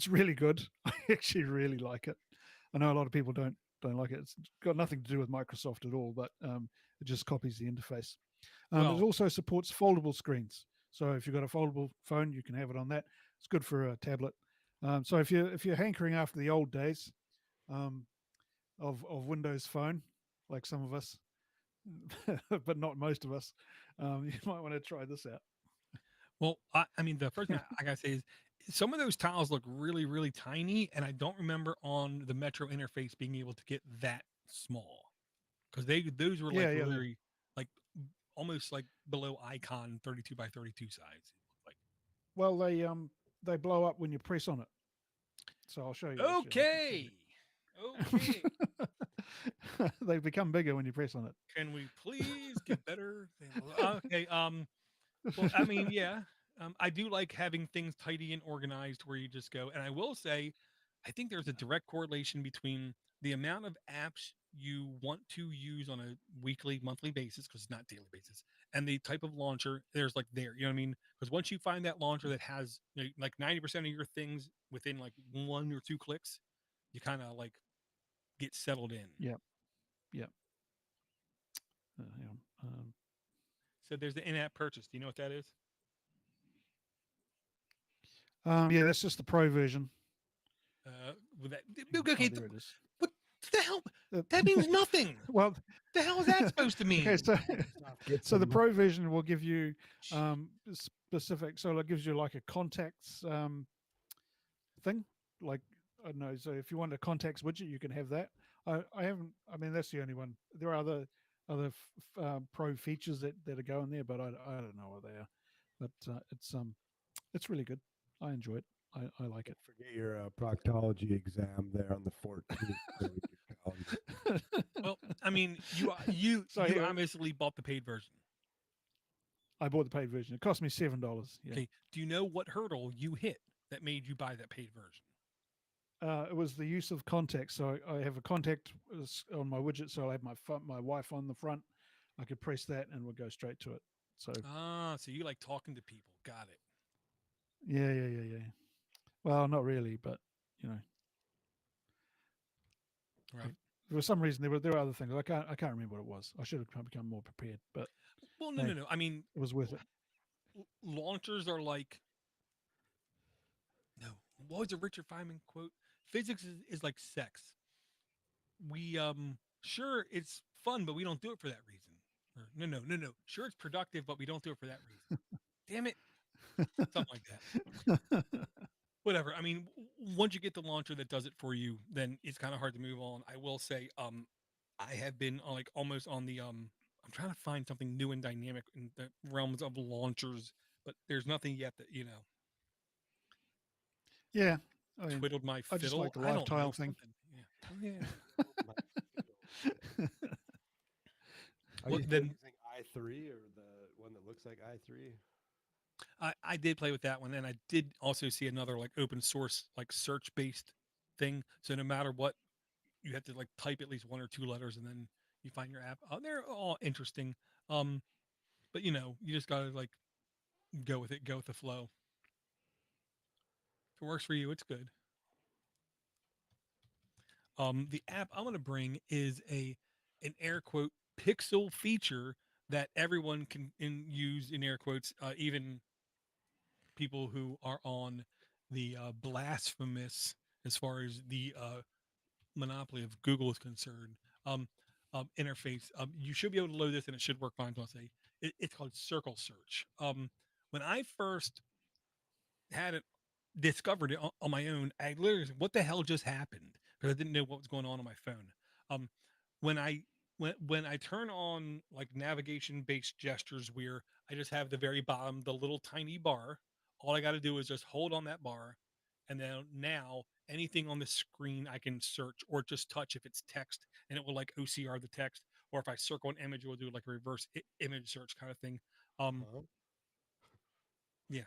really good. I actually really like it. I know a lot of people don't like it. It's got nothing to do with Microsoft at all, but it just copies the interface. It Well, also supports foldable screens. So if you've got a foldable phone, you can have it on that. It's good for a tablet. So if you're hankering after the old days um, of Windows Phone, like some of us, but not most of us, you might want to try this out. I mean, the first thing I gotta say is some of those tiles look really, really tiny, and I don't remember on the Metro interface being able to get that small because those were like Yeah, yeah. literally like almost like below icon 32 by 32 size. It Well, they blow up when you press on it. So I'll show you. looked like. Actually, Okay, okay. they become bigger when you press on it. Can we please get better? Okay. Well, I mean, yeah, I do like having things tidy and organized where you just go. And I will say, I think there's a direct correlation between the amount of apps you want to use on a weekly, monthly basis, because it's not daily basis, and the type of launcher there's like there. You know what I mean? Because once you find that launcher that has like 90% of your things within like 1 or 2 clicks, you kind of like get settled in. Yep. Yep. Yeah. So there's the in-app purchase. Do you know what that is? Yeah, that's just the pro version. With that, Oh, okay, there it is. what the hell? Uh, That means nothing. well, The hell is that supposed to mean? okay, so Get so the some pro version will give you specific. So it gives you like a contacts thing, like I don't know. So if you want a contacts widget, you can have that. I haven't. I mean, that's the only one. There are other pro features that are going there, but I don't know what they are. But it's really good. I enjoy it. I like Don't forget your proctology exam there on the 14th. So we can call you. it. Well, I mean, you So you here- obviously bought the paid version. I bought the paid version. It cost me $7. Yeah. Okay. Do you know what hurdle you hit that made you buy that paid version? It was the use of contacts. So I have a contact on my widget. So I have my wife on the front. I could press that and we'll go straight to it. So So you like talking to people. Got it. yeah. Well, not really, but you know, Right. for some reason there were other things. I can't remember what it was. I should have become more prepared, but Well, no, hey, no, no. I mean, it was worth it. launchers are like no. What was a Richard Feynman quote? Physics is like sex. We sure it's fun, but we don't do it for that reason. Or, no. Sure it's productive, but we don't do it for that reason. Damn it. Something like that. Whatever. I mean, once you get the launcher that does it for you, then it's kind of hard to move on. I will say, I have been like almost on the I'm trying to find something new and dynamic in the realms of launchers, but there's nothing yet that, Yeah, I mean, twiddled my I just fiddle. like the I live don't know tile thing. something. Yeah. Oh, yeah. Are Well, you still then using i3 or the one that looks like i3? I did play with that one, and I did also see another like open source like search based thing. So no matter what, you have to like type at least 1 or 2 letters, and then you find your app. They're all interesting, um, but you just gotta like go with it, go with the flow. If it works for you, it's good. The app I'm gonna bring is an air quote pixel feature that everyone can use in air quotes, even people who are on the blasphemous as far as the monopoly of Google is concerned. Interface. You should be able to load this and it should work fine. So I'll say it's called Circle Search. When I first had it discovered it on my own, I literally said, "What the hell just happened?" Because I didn't know what was going on my phone. Um, when I when I turn on like navigation based gestures, where I just have the very bottom, the little tiny bar. All I got to do is just hold on that bar, and then now anything on the screen I can search or just touch if it's text, and it will like OCR the text. Or if I circle an image, it will do like a reverse image search kind of thing. Um, Huh? yeah.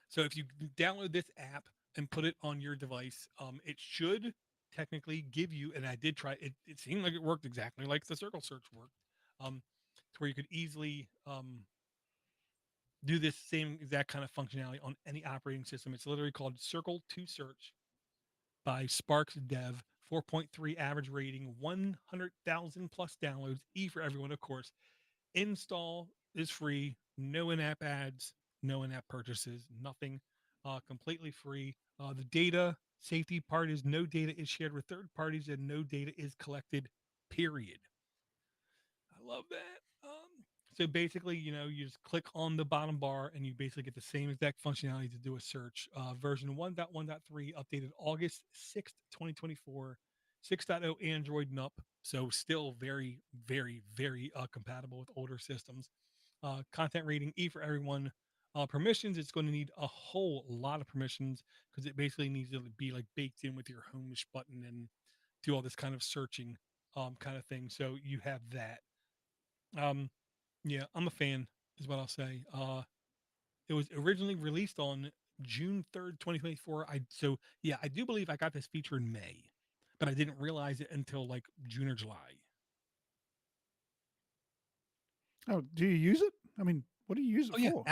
So if you download this app and put it on your device, it should technically give you, and I did try it, it seemed like it worked exactly like the circle search worked. To where you could easily do this same exact kind of functionality on any operating system. It's literally called Circle to Search by Sparks Dev. 4.3 average rating, 100,000 plus downloads, E for everyone, of course. Install is free, no in-app ads, no in-app purchases, nothing, completely free. The data safety part is no data is shared with third parties and no data is collected, period. I love that. So basically, you just click on the bottom bar and you basically get the same exact functionality to do a search. Version 1.1.3 updated August 6th, 2024. 6.0 Android and up. So still very, very, very compatible with older systems. Content rating E for everyone. Permissions, it's going to need a whole lot of permissions because it basically needs to be like baked in with your home button and do all this kind of searching kind of thing. So you have that. Um, yeah, I'm a fan, is what I'll say. It was originally released on June 3rd, 2024. I do believe I got this feature in May, but I didn't realize it until like June or July. Oh, do you use it? I mean, what do you use Oh it yeah, for?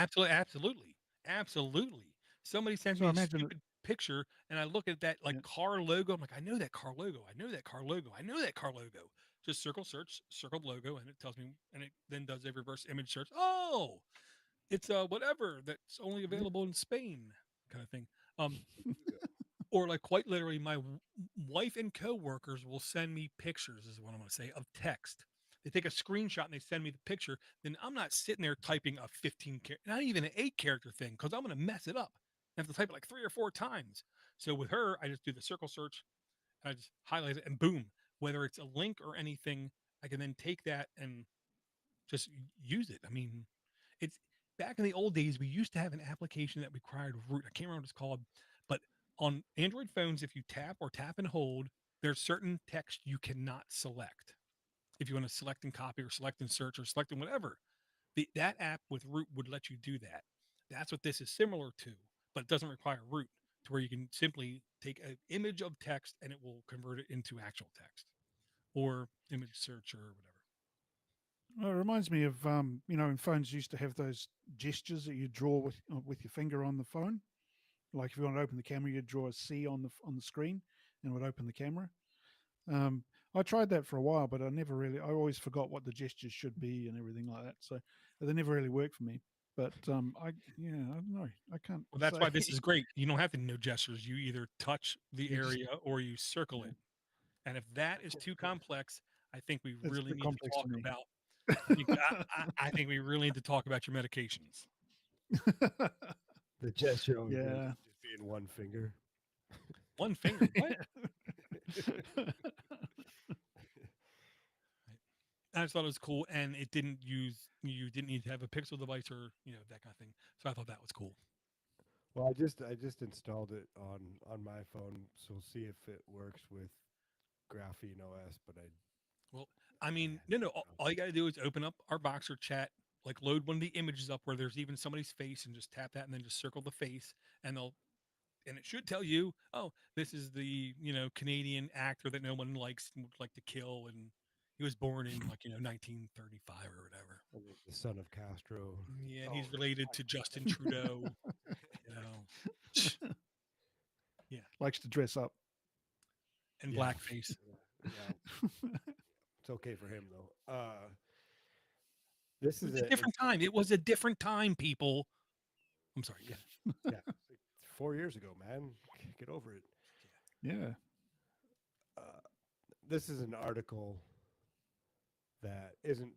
absolutely. Somebody sends So me I a imagine it. stupid picture, and I look at that like Yeah. car logo. I'm like, I know that car logo. I know that car logo. I know that car logo. Just circle search, circled logo, and it tells me, and it then does a reverse image search. Oh, it's whatever that's only available in Spain, kind of thing. Um, or like quite literally, my wife and coworkers will send me pictures, is what I'm going to say, of text. They take a screenshot and they send me the picture. Then I'm not sitting there typing a 15 character, not even an 8 character thing, because I'm going to mess it up. I have to type it like 3 or 4 times. So with her, I just do the circle search and I just highlight it and boom, whether it's a link or anything, I can then take that and just use it. I mean, it's back in the old days, we used to have an application that required root. I can't remember what it's called, but on Android phones, if you tap and hold, there's certain text you cannot select. If you want to select and copy or select and search or select and whatever, that app with root would let you do that. That's what this is similar to, but it doesn't require root to where you can simply take an image of text and it will convert it into actual text or image search or whatever. Well, it reminds me of when phones used to have those gestures that you draw with your finger on the phone. Like if you want to open the camera, you'd draw a C on the screen, and it would open the camera. Um, I tried that for a while, but I never really. I always forgot what the gestures should be and everything like that. So they never really worked for me. But I don't know. I can't Well, that's say. why this is great. You don't have to know gestures. You either touch the You just area or you circle yeah, it. And if that is too complex, I think we it's a really bit need to complex talk for me. about. I think I think we really need to talk about your medications. The gesture only really Yeah. just being one finger. One finger. What? I just thought it was cool, and it didn't use you didn't need to have a Pixel device or that kind of thing. So I thought that was cool. Well, I just installed it on my phone, so we'll see if it works with Graphene OS. But Well, I I mean, no, don't know. all you got to do is open up our Boxer chat, like load one of the images up where there's even somebody's face, and just tap that, and then just circle the face, and it should tell you, oh, this is the Canadian actor that no one likes and would like to kill, and he was born in like 1935 or whatever. And the son of Castro. Yeah, and Oh, he's related to Justin Trudeau. You know, yeah, Likes to dress up. and yeah. blackface. Well, it's okay for him though. This It is was a a different it's time. It was a different time, people. I'm sorry. yeah, yeah. It's like 4 years ago, man. Get over it. Yeah. Uh, this is an article that isn't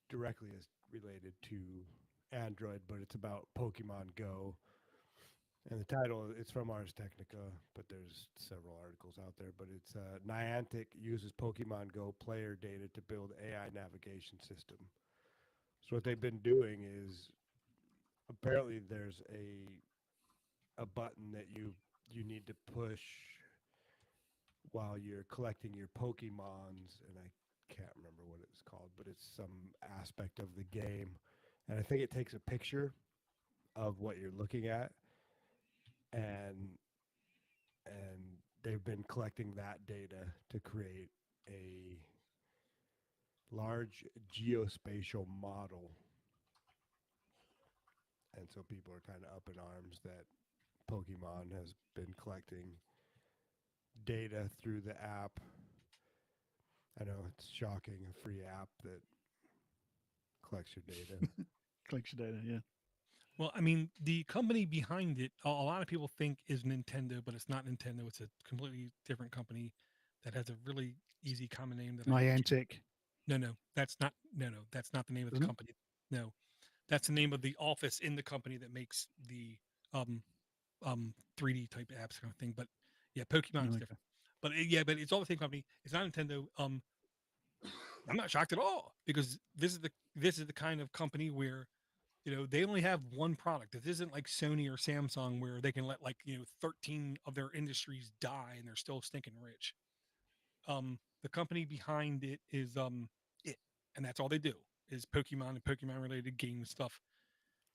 directly as related to Android, but it's about Pokemon Go. And the title it's from Ars Technica, but there's several articles out there. But it's Niantic uses Pokemon Go player data to build AI navigation system. So what they've been doing is apparently there's a button that you need to push while you're collecting your Pokemons, and I can't remember what it's called, but it's some aspect of the game, and I think it takes a picture of what you're looking at, and they've been collecting that data to create a large geospatial model, and so people are kind of up in arms that Pokemon has been collecting data through the app. I know it's shocking, a free app that collects your data. Collects your data. Yeah. Well, I mean, the company behind it, a lot of people think is Nintendo, but it's not Nintendo. It's a completely different company that has a really easy common name that I can't. Niantic, No, that's not. No, that's not the name of the isn't it? company. No, that's the name of the office in the company that makes the um 3D type apps kind of thing. But yeah, Pokemon is Oh, different. But yeah, but it's all the same company. It's not Nintendo. I'm not shocked at all because this is the kind of company where they only have one product. This isn't like Sony or Samsung where they can let 13 of their industries die and they're still stinking rich. The company behind it is it, and that's all they do is Pokemon and Pokemon related game stuff.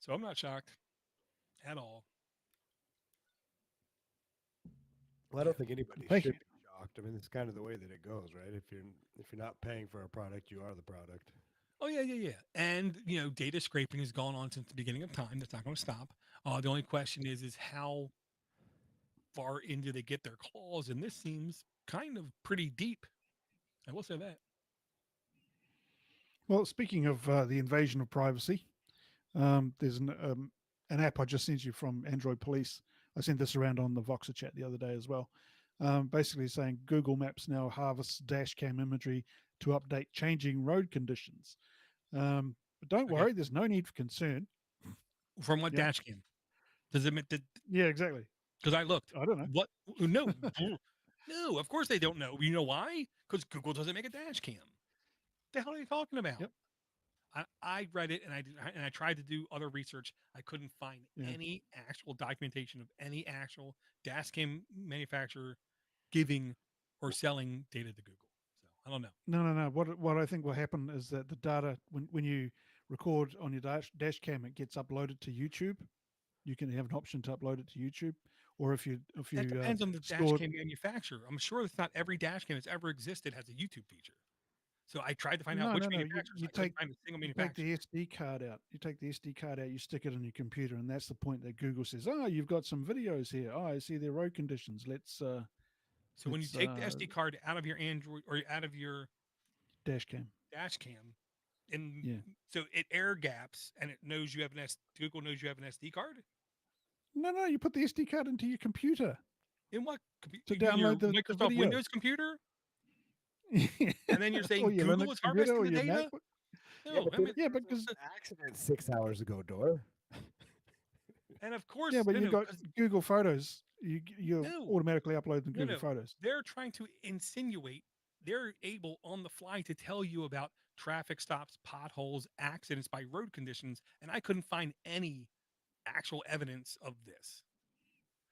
So I'm not shocked. at all. Well, I Yeah. don't think anybody Thank should you. be shocked. I mean, it's kind of the way that it goes, right? If you're not paying for a product, you are the product. Oh yeah, yeah, yeah. And data scraping has gone on since the beginning of time. That's not going to stop. The only question is how far into they get their claws, and this seems kind of pretty deep. I will say that. Well, speaking of the invasion of privacy, there's an app I just sent you from Android Police. I sent this around on the Voxer chat the other day as well. Basically saying Google Maps now harvests dash cam imagery to update changing road conditions. But don't Okay. worry, there's no need for concern. From what Yep. dash cam? Does it? Yeah, exactly. Because I looked. I don't know. What? No, no. Of course they don't know. You know why? Because Google doesn't make a dash cam. The hell are you talking about? Yep. I read it and I tried to do other research. I couldn't find Yeah. any actual documentation of any actual dash cam manufacturer giving or selling data to Google. So I don't know. No. What I think will happen is that the data when you record on your dash cam, it gets uploaded to YouTube. You can have an option to upload it to YouTube, or if you That depends on the dash stored. cam manufacturer. I'm sure it's not every dash cam that's ever existed has a YouTube feature. So I tried to find out which No. manufacturers. I couldn't find a single You take manufacturer. the SD card out. You take the SD card out. You stick it on your computer, and that's the point that Google says, "Oh, you've got some videos here. Oh, I see their road conditions. So when you Let's take the SD card out of your Android or out of your dash cam." dash cam, and Yeah. so it air gaps and it knows you have an Google knows you have an SD card. No. You put the SD card into your computer In what to you mean your download the Microsoft video. Windows computer? And then you're or saying your Google Linux is computer harvesting or the your data? MacBook. Yeah, No, but I mean, Yeah, because accident 6 hours ago, Door. and of course, yeah, but no, you no, got 'cause Google Photos. You no, automatically upload them no, Google no. Photos. They're trying to insinuate they're able on the fly to tell you about traffic stops, potholes, accidents by road conditions, and I couldn't find any actual evidence of this.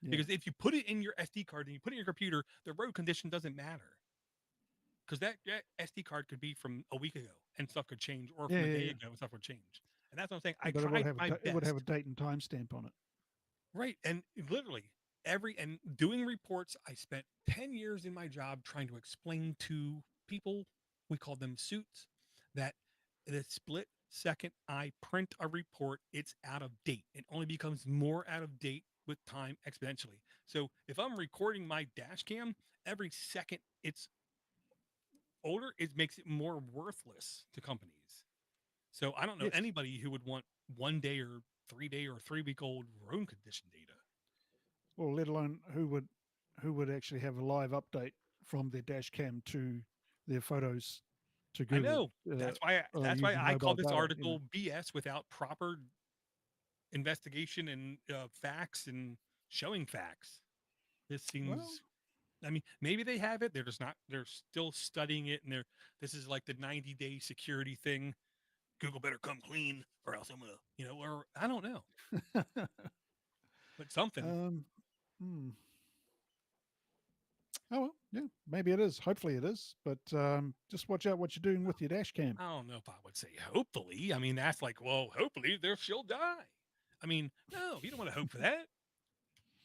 Yeah. Because if you put it in your SD card and you put it in your computer, the road condition doesn't matter. Because that SD card could be from a week ago and stuff could change, or from a day Yeah. ago and stuff would change. And that's what I'm saying. I But it would tried have my it would have a best. date and time stamp on it. Right. And literally and doing reports, I spent 10 years in my job trying to explain to people, we call them suits, that the split second I print a report, it's out of date. It only becomes more out of date with time exponentially. So if I'm recording my dash cam, every second it's older, it makes it more worthless to companies. So I don't know Yes. anybody who would want 1 day or 3 day or 3 week old road condition data. Or let alone who would actually have a live update from their dash cam to their photos to I Google. know. That's why Using I call mobile this data. article BS without proper investigation and facts and showing facts. This Well, seems. I mean, maybe they have it. They're just not. They're still studying it, and This is like the 90-day security thing. Google better come clean, or else I'm gonna, or I don't know, but something. hmm. Oh well, yeah, maybe it is. Hopefully it is. But just watch out what you're doing with your dash cam. I don't know if I would say hopefully. I mean, that's like, well, hopefully she'll die. I mean, no, you don't want to hope for that.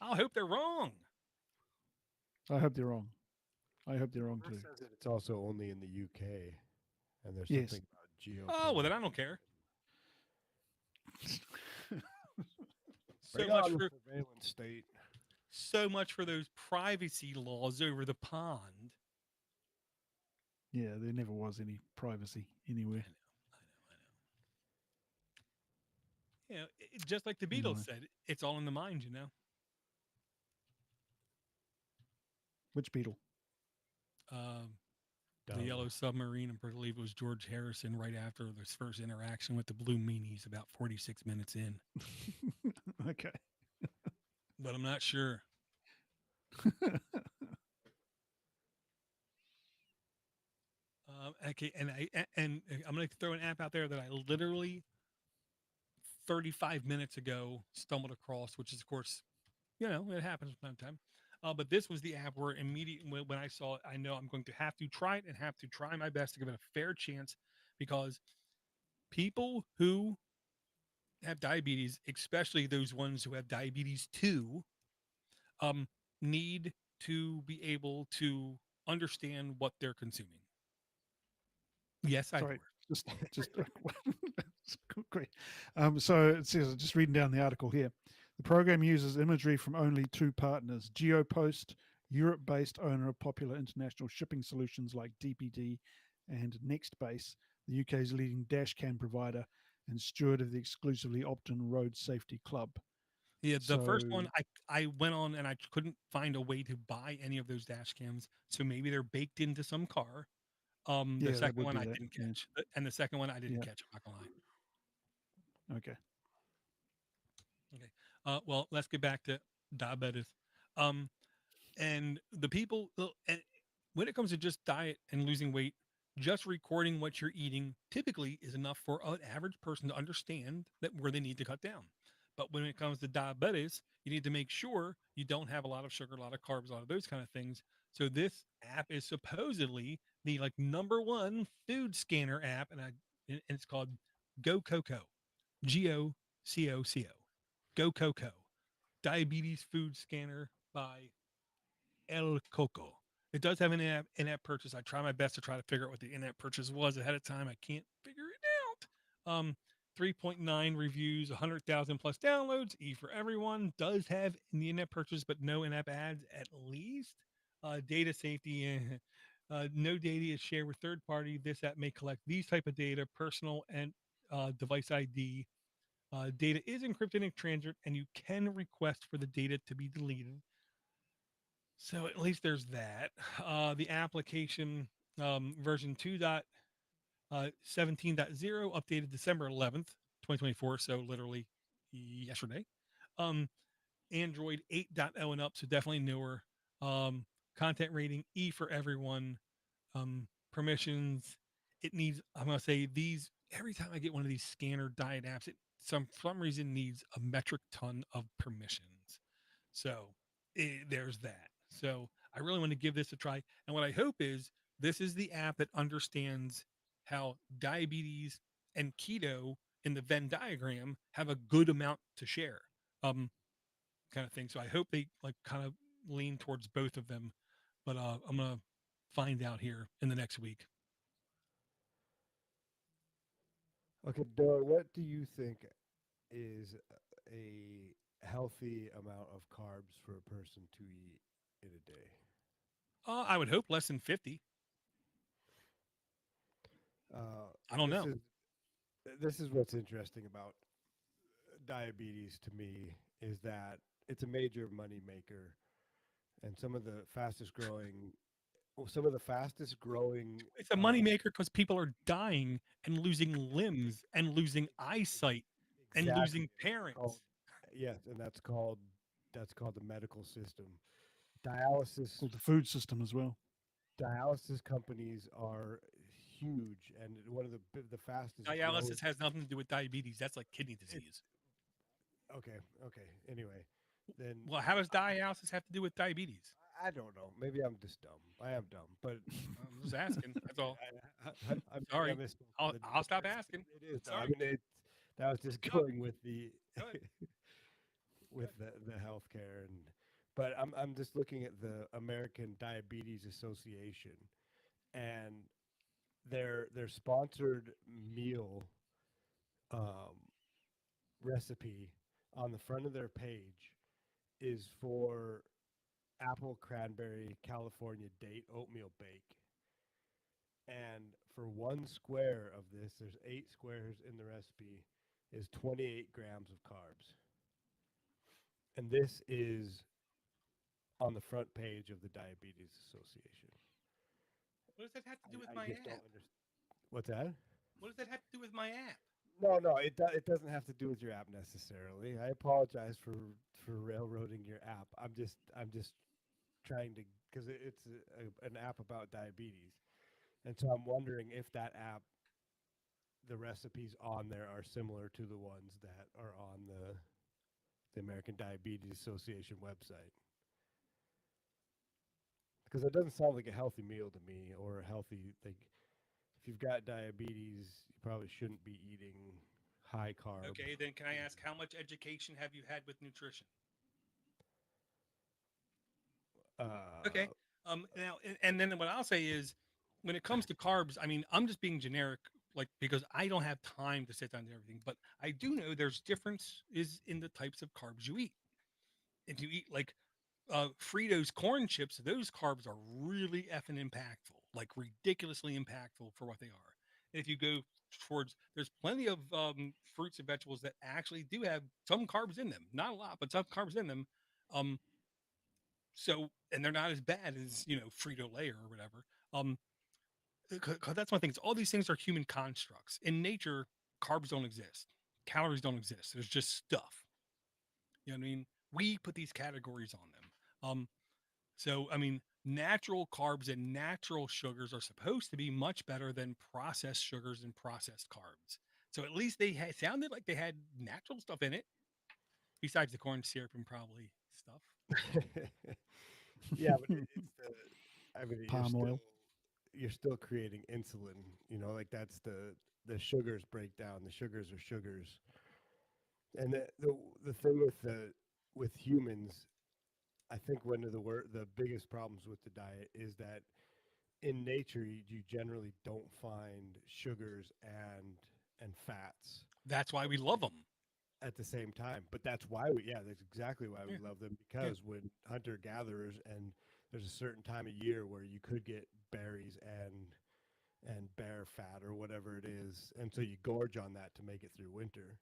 I'll hope they're wrong. I hope they're wrong. I hope they're wrong Door too. says that it's also only in the UK, and there's Yes. something about geo. Oh, well, then I don't care. So Bring much on the for surveillance state. so much for those privacy laws over the pond. Yeah, there never was any privacy anywhere. I know. Just like the Beatles said, it's all in the mind, Which Beetle? The Yellow Submarine, I believe it was George Harrison right after this first interaction with the Blue Meanies about 46 minutes in. Okay. But I'm not sure. Okay, and I'm going to throw an app out there that I literally 35 minutes ago stumbled across, which is, of course, it happens from time to time. But this was the app where immediately when I saw it, I know I'm going to have to try it and have to try my best to give it a fair chance, because people who have diabetes, especially those ones who have diabetes 2, um, need to be able to understand what they're consuming. Yes, I Sorry, do. just great. So it says, just reading down the article here, the program uses imagery from only two partners: GeoPost, Europe-based owner of popular international shipping solutions like DPD, and Nextbase, the UK's leading dash cam provider and steward of the exclusively Opton Road Safety Club. Yeah, the first So one I went on and I couldn't find a way to buy any of those dash cams, so maybe they're baked into some car. The yeah, that second would one be I that. didn't Yeah, catch, and the second one I didn't yeah. catch. I'm not gonna lie. Okay. Okay. Well, let's get back to diabetes. Um, and the people, and when it comes to just diet and losing weight, just recording what you're eating typically is enough for an average person to understand that where they need to cut down. But when it comes to diabetes, you need to make sure you don't have a lot of sugar, a lot of carbs, a lot of those kind of things. So this app is supposedly the like number one food scanner app, and it's called Go Coco, GoCoco, Go Coco, diabetes food scanner by El Coco. It does have an in-app purchase. I try my best to try to figure out what the in-app purchase was ahead of time. I can't figure it out. 3.9 reviews, 100,000 plus downloads. E for everyone does have in the in-app purchase, but no in-app ads at least. Data safety. No data is shared with third party. This app may collect these type of data, personal and device ID. Data is encrypted and transferred, and you can request for the data to be deleted. So at least there's that. The application version 2.17.0 updated December 11th, 2024. So literally yesterday. Um, Android 8.0 and up. So definitely newer. Content rating E for everyone. Permissions. It needs, I'm going to say these, every time I get one of these scanner diet apps, it for some reason needs a metric ton of permissions. So there's that. So I really want to give this a try. And what I hope is this is the app that understands how diabetes and keto in the Venn diagram have a good amount to share, kind of thing. So I hope they like kind of lean towards both of them. But I'm gonna find out here in the next week. Okay, Doug, what do you think is a healthy amount of carbs for a person to eat in a day? I would hope less than 50. Uh, I don't this know. is this is what's interesting about diabetes to me is that it's a major money maker, and some of the fastest growing. It's a moneymaker because people are dying and losing limbs and losing eyesight and Exactly, losing and that's called parents. yes, and that's called the medical system. Dialysis Called the food system as well. dialysis companies are huge, and one of the fastest growing. Dialysis has nothing to do with diabetes. That's like kidney It, disease. okay, okay. Anyway, then Well, how does dialysis have to do with diabetes? I don't know. Maybe I'm just dumb. I am dumb, but I'm just asking. That's all. maybe I Sorry. missed I'll the I'll stop details. asking. It is though. I Sorry. mean, that was just No, going with the go ahead. with the healthcare and. But I'm just looking at the American Diabetes Association, and their sponsored meal um, recipe on the front of their page is for apple cranberry California date oatmeal bake. And for 1 square of this, there's 8 squares in the recipe, is 28 grams of carbs. And this is on the front page of the Diabetes Association. What does that have to do with I my just don't app? understand. What's that? What does that have to do with my app? No, no, it doesn't have to do with your app necessarily. I apologize for railroading your app. I'm just trying to because it's an app about diabetes, and so I'm wondering if that app, the recipes on there are similar to the ones that are on the American Diabetes Association website. Because it doesn't sound like a healthy meal to me, or a healthy like. If you've got diabetes, you probably shouldn't be eating high carb. Okay, then can I ask how much education have you had with nutrition? Okay. Uh, Now, and then what I'll say is, when it comes to carbs, I mean, I'm just being generic, like because I don't have time to sit down and do everything. But I do know there's difference is in the types of carbs you eat. If you eat like Fritos corn chips, those carbs are really effing impactful, like ridiculously impactful for what they are. If you go towards, there's plenty of fruits and vegetables that actually do have some carbs in them, not a lot, but some carbs in them. Um, so, and they're not as bad as Frito Lay or whatever. Um, 'Cause that's one thing. Is all these things are human constructs. In nature, carbs don't exist. Calories don't exist. There's just stuff. You know what I mean? We put these categories on them. So, I mean, natural carbs and natural sugars are supposed to be much better than processed sugars and processed carbs. So at least they sounded like they had natural stuff in it, besides the corn syrup and probably stuff. yeah, but it's the. I mean, Palm oil. you're still creating insulin. Like that's the sugars break down. The sugars are sugars, and the thing with humans, I think one of the biggest problems with the diet is that in nature you generally don't find sugars and fats That's why we love them. at the same time. But that's exactly why we Yeah. love them, Yeah. because when hunter gatherers, and there's a certain time of year where you could get berries and bear fat or whatever it is, and so you gorge on that to make it through winter.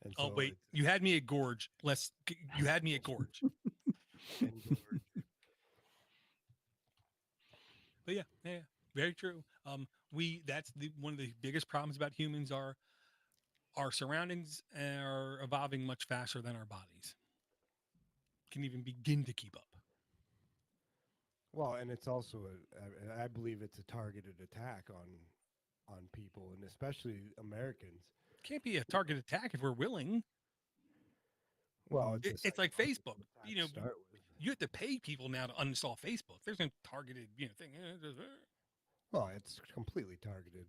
And Oh, so wait. You had me at gorge. You had me at gorge. and gorge. But yeah, very true. That's one of the biggest problems about humans are our surroundings are evolving much faster than our bodies can even begin to keep up. Well, and it's also I believe it's a targeted attack on people, and especially Americans. Can't be a target attack if we're willing. Well, it's a It's like psychological Facebook. attack to start with. You have to pay people now to uninstall Facebook. There's no targeted thing. Well, it's completely targeted.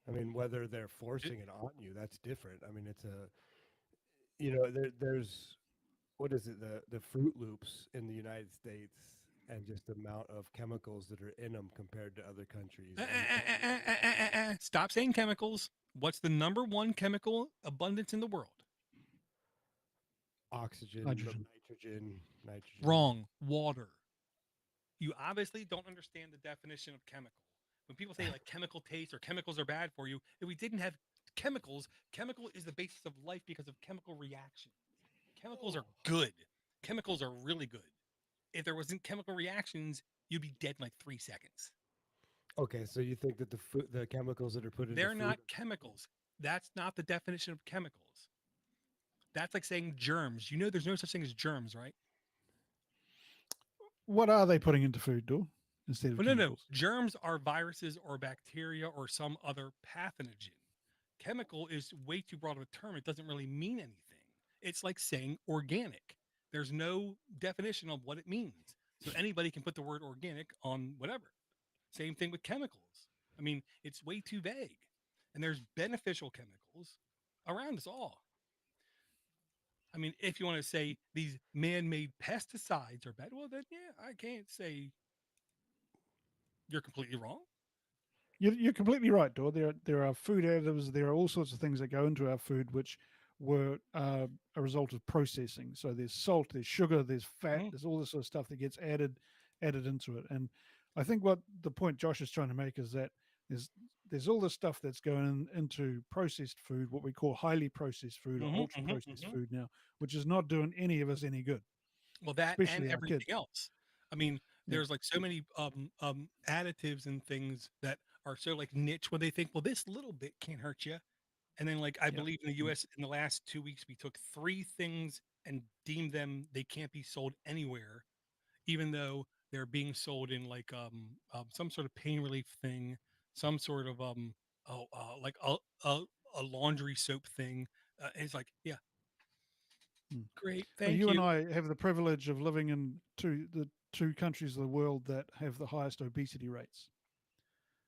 I mean, whether they're forcing it on you, that's different. I mean, it's a there's what is it, the Fruit Loops in the United States, and just the amount of chemicals that are in them compared to other countries. Stop saying chemicals. What's the number one chemical abundance in the world? Oxygen, Nitrogen. nitrogen. Wrong. Water. You obviously don't understand the definition of chemical. When people say like chemical taste or chemicals are bad for you, if we didn't have chemicals, chemical is the basis of life because of chemical reaction. Chemicals are good. Chemicals are really good. If there wasn't chemical reactions, you'd be dead in like 3 seconds. Okay, so you think that the chemicals that are put into They're food not chemicals. That's not the definition of chemicals. That's like saying germs. You know there's no such thing as germs, right? What are they putting into food, though, instead of Well, no. chemicals? Germs are viruses or bacteria or some other pathogen. Chemical is way too broad of a term. It doesn't really mean anything. It's like saying organic. There's no definition of what it means. So anybody can put the word organic on whatever. Same thing with chemicals. I mean, it's way too vague. And there's beneficial chemicals around us all. I mean, if you want to say these man-made pesticides are bad, well, then yeah, I can't say you're completely wrong. You're completely right, Dor. There are food additives. There are all sorts of things that go into our food which were a result of processing. So there's salt, there's sugar, there's fat, Mhm. there's all this sort of stuff that gets added into it. And I think what the point Josh is trying to make is that there's all this stuff that's going into processed food, what we call highly processed food or ultra processed food now, which is not doing any of us any good, Well, that and especially our everything kids. else. I mean, Yeah, there's like so many additives and things that are so like niche when they think, well, this little bit can't hurt you. And then like I yeah. believe in the US in the last 2 weeks, we took 3 things and deemed them they can't be sold anywhere, even though they're being sold in like some sort of pain relief thing, some sort of like a laundry soap thing. It's like, yeah, Mm. great, Well, thank you and you. I have the privilege of living in the two countries of the world that have the highest obesity rates.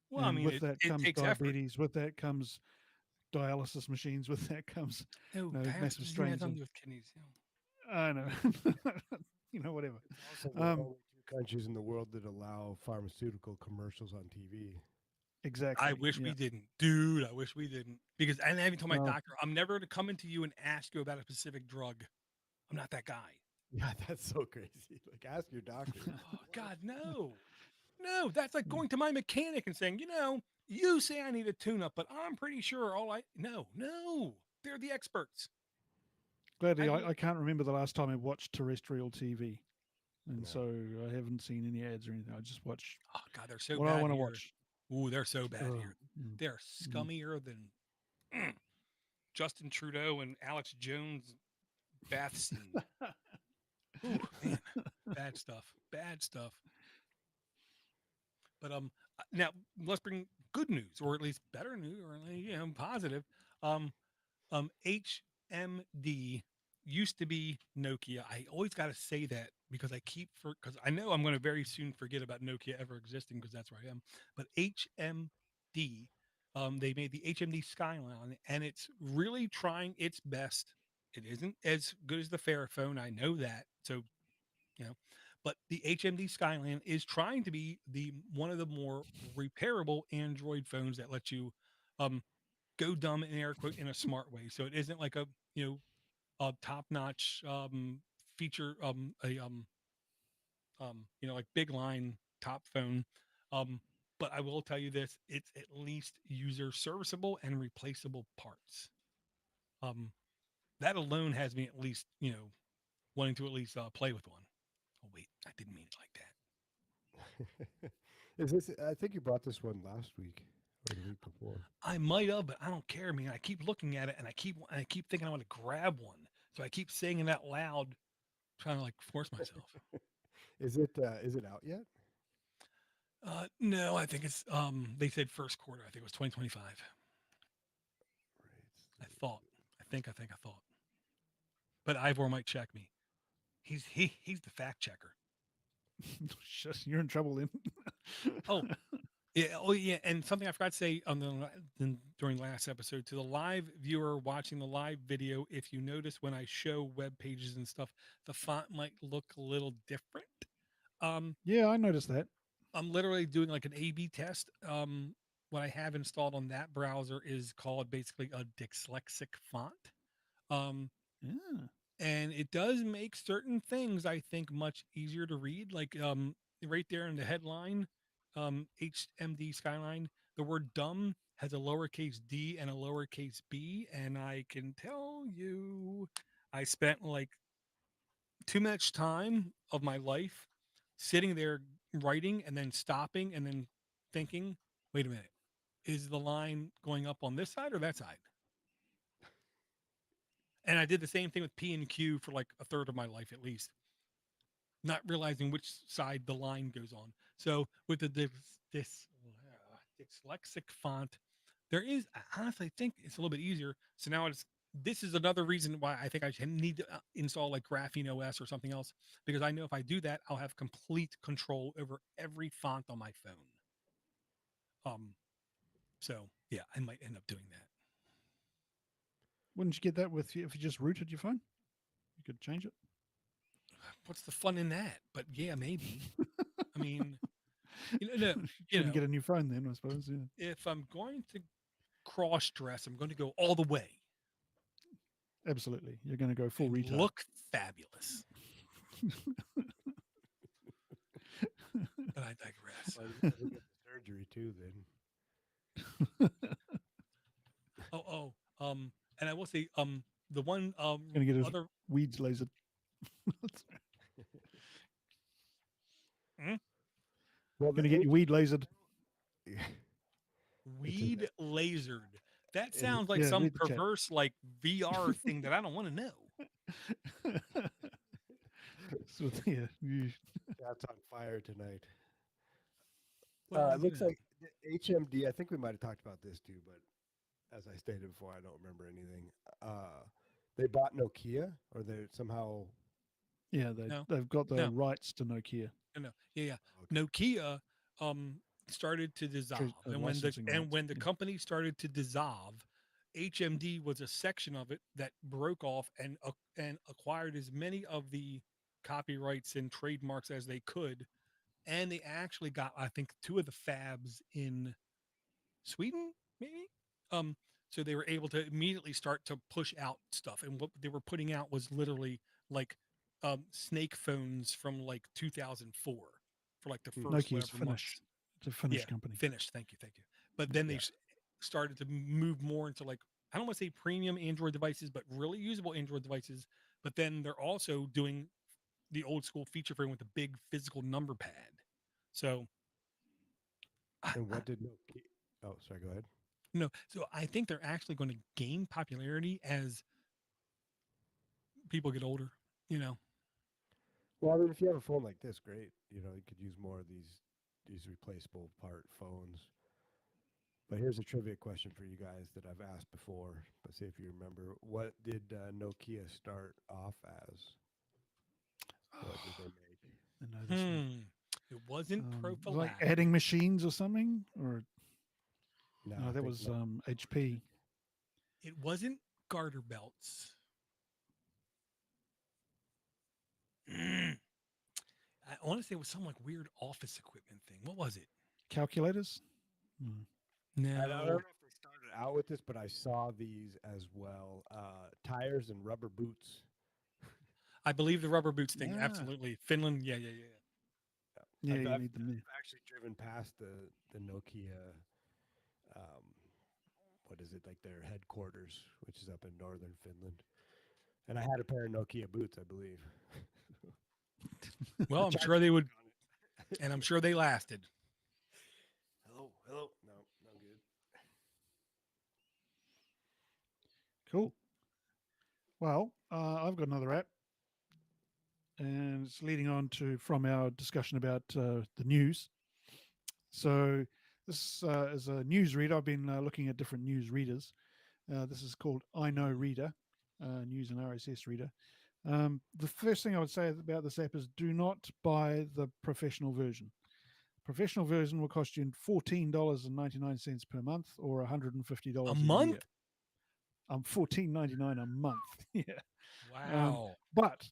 Well, I And mean, with that it comes takes effort. diabetes. With that comes dialysis machines with that comes No, massive dialysis has strains nothing to on. do with kidneys. I know, whatever. It's also the Um, only two countries in the world that allow pharmaceutical commercials on TV. I exactly. wish Yeah. we didn't, dude. I wish we didn't, because I even told my Well, doctor, I'm never going to come into you and ask you about a specific drug. I'm not that guy. Yeah, that's so crazy. Like, ask your doctor. Oh God, no, no. That's like going to my mechanic and saying, you say I need a tune-up, but I'm pretty sure no, they're the experts. gladly, I I can't remember the last time I watched terrestrial TV, and No. so I haven't seen any ads or anything. I just watch Oh God, they're so what I bad want to here. watch. Ooh, they're so bad Oh, here. mm, They're mm. scummier than Justin Trudeau and Alex Jones bath scene. Ooh, man, bad stuff. Bad stuff. But now let's bring good news, or at least better news, or positive. Um, HMD used to be Nokia. I always got to say that because because I know I'm going to very soon forget about Nokia ever existing because that's where I am. But HMD, they made the HMD Skyline, and it's really trying its best. It isn't as good as the Fairphone. I know that. So you know, but the HMD Skyline is trying to be the one of the more repairable Android phones that lets you um go dumb in air quote in a smart way. So it isn't like a top notch feature like big line top phone. Um but I will tell you this, it's at least user serviceable and replaceable parts. Um that alone has me at least, wanting to at least play with one. Oh wait, I didn't mean it like that. Is this? I think you brought this one last week or the week before. I might have, but I don't care, man. I keep looking at it and I keep thinking I want to grab one. So I keep saying it out loud, trying to like force myself. Is it? Is it out yet? No, I think it's they said first quarter. I think it was 2025. I Right. thought. I thought. But Ivor might check me. He's the fact checker. You're in trouble then. Oh, yeah. Oh, yeah. And something I forgot to say during last episode to the live viewer watching the live video, if you notice when I show web pages and stuff, the font might look a little different. Yeah, I noticed that. I'm literally doing like an A/B test. What I have installed on that browser is called basically a dyslexic font. Um, Yeah. and it does make certain things I think much easier to read. Like right there in the headline, HMD Skyline, the word dumb has a lowercase d and a lowercase b, and I can tell you, I spent like too much time of my life sitting there writing and then stopping and then thinking, wait a minute, is the line going up on this side or that side? And I did the same thing with P and Q for like a third of my life at least, not realizing which side the line goes on. So with this dyslexic font, there is, I honestly think it's a little bit easier. So now this is another reason why I think I need to install like Graphene OS or something else, because I know if I do that, I'll have complete control over every font on my phone. So yeah, I might end up doing that. Wouldn't you get that if you just rooted your phone? You could change it. What's the fun in that? But yeah, maybe. I mean, no, Shouldn't get a new phone then, I suppose. Yeah. if I'm going to cross dress, I'm going to go all the way Absolutely. You're going to go full and retard. look fabulous. But I digress. Well, you get the surgery too, then. And I will say, the one Going to get his other weeds lasered. Well, Going to get your weed lasered. weed lasered. That It- sounds like Yeah, some read the chat. perverse like VR thing that I don't want to know. So, yeah, That's on fire tonight. Well, It looks like the HMD. I think we might have talked about this too, but as I stated before, I don't remember anything. They bought Nokia, or they're somehow. yeah, No. they've got the No. rights to Nokia. No. Yeah. Okay. Nokia started to dissolve, and licensing rights, when the yeah. company started to dissolve, HMD was a section of it that broke off and acquired as many of the copyrights and trademarks as they could, and they actually got, I think, two of the fabs in Sweden, maybe. Um, so they were able to immediately start to push out stuff, and what they were putting out was literally like snake phones from like 2004 for like the first Nokia's whatever Finnish. months. It's a Finnish Yeah, company. finished. Thank you. But then Yeah. started to move more into like, I don't want to say premium Android devices, but really usable Android devices. But then they're also doing the old school feature phone with the big physical number pad. So, And what did Nokia? Oh, sorry. Go ahead. no, so I think they're actually going to gain popularity as people get older. You know, Well, I mean, if you have a phone like this, great. You could use more of these replaceable part phones. But here's a trivia question for you guys that I've asked before. But see if you remember. What did Nokia start off as? What did they make? I know this one. it wasn't Like prophylactic. adding machines or something, or No, no, I that think was no. HP. It wasn't garter belts. Mm. I want to say it was some like weird office equipment thing. What was it? Calculators. Hmm. I don't know No, if they started out with this, but I saw these as well. Tires and rubber boots. I believe the rubber boots thing. Ah, Absolutely, Finland. Yeah. yeah, I've, you I've, need them there. I've actually driven past the Nokia. Um, what is it, like their headquarters, which is up in northern Finland. And I had a pair of Nokia boots, I believe. Well, I I'm tried sure to they work would, on it. and I'm sure they lasted. Hello, hello. No, no good. Cool. Well, I've got another app, and it's leading on to from our discussion about the news. So this is a news reader. I've been looking at different news readers. This is called I Know Reader, news and RSS reader. The first thing I would say about this app is do not buy the professional version. Professional version will cost you $14.99 per month or A $150 a year. month? $14.99 a month. Yeah. Wow. But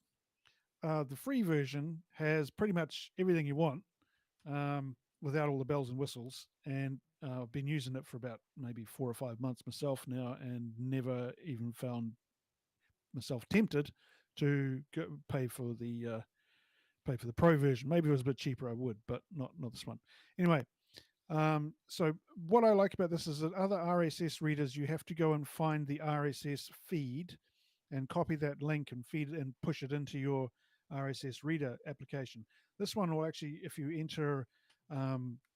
the free version has pretty much everything you want without all the bells and whistles. And I've been using it for about maybe 4 or 5 months myself now and never even found myself tempted to pay for the pro version. Maybe if it was a bit cheaper, I would, but not this one. Anyway, so what I like about this is that other RSS readers, you have to go and find the RSS feed and copy that link and feed it and push it into your RSS reader application. This one will actually, if you enter,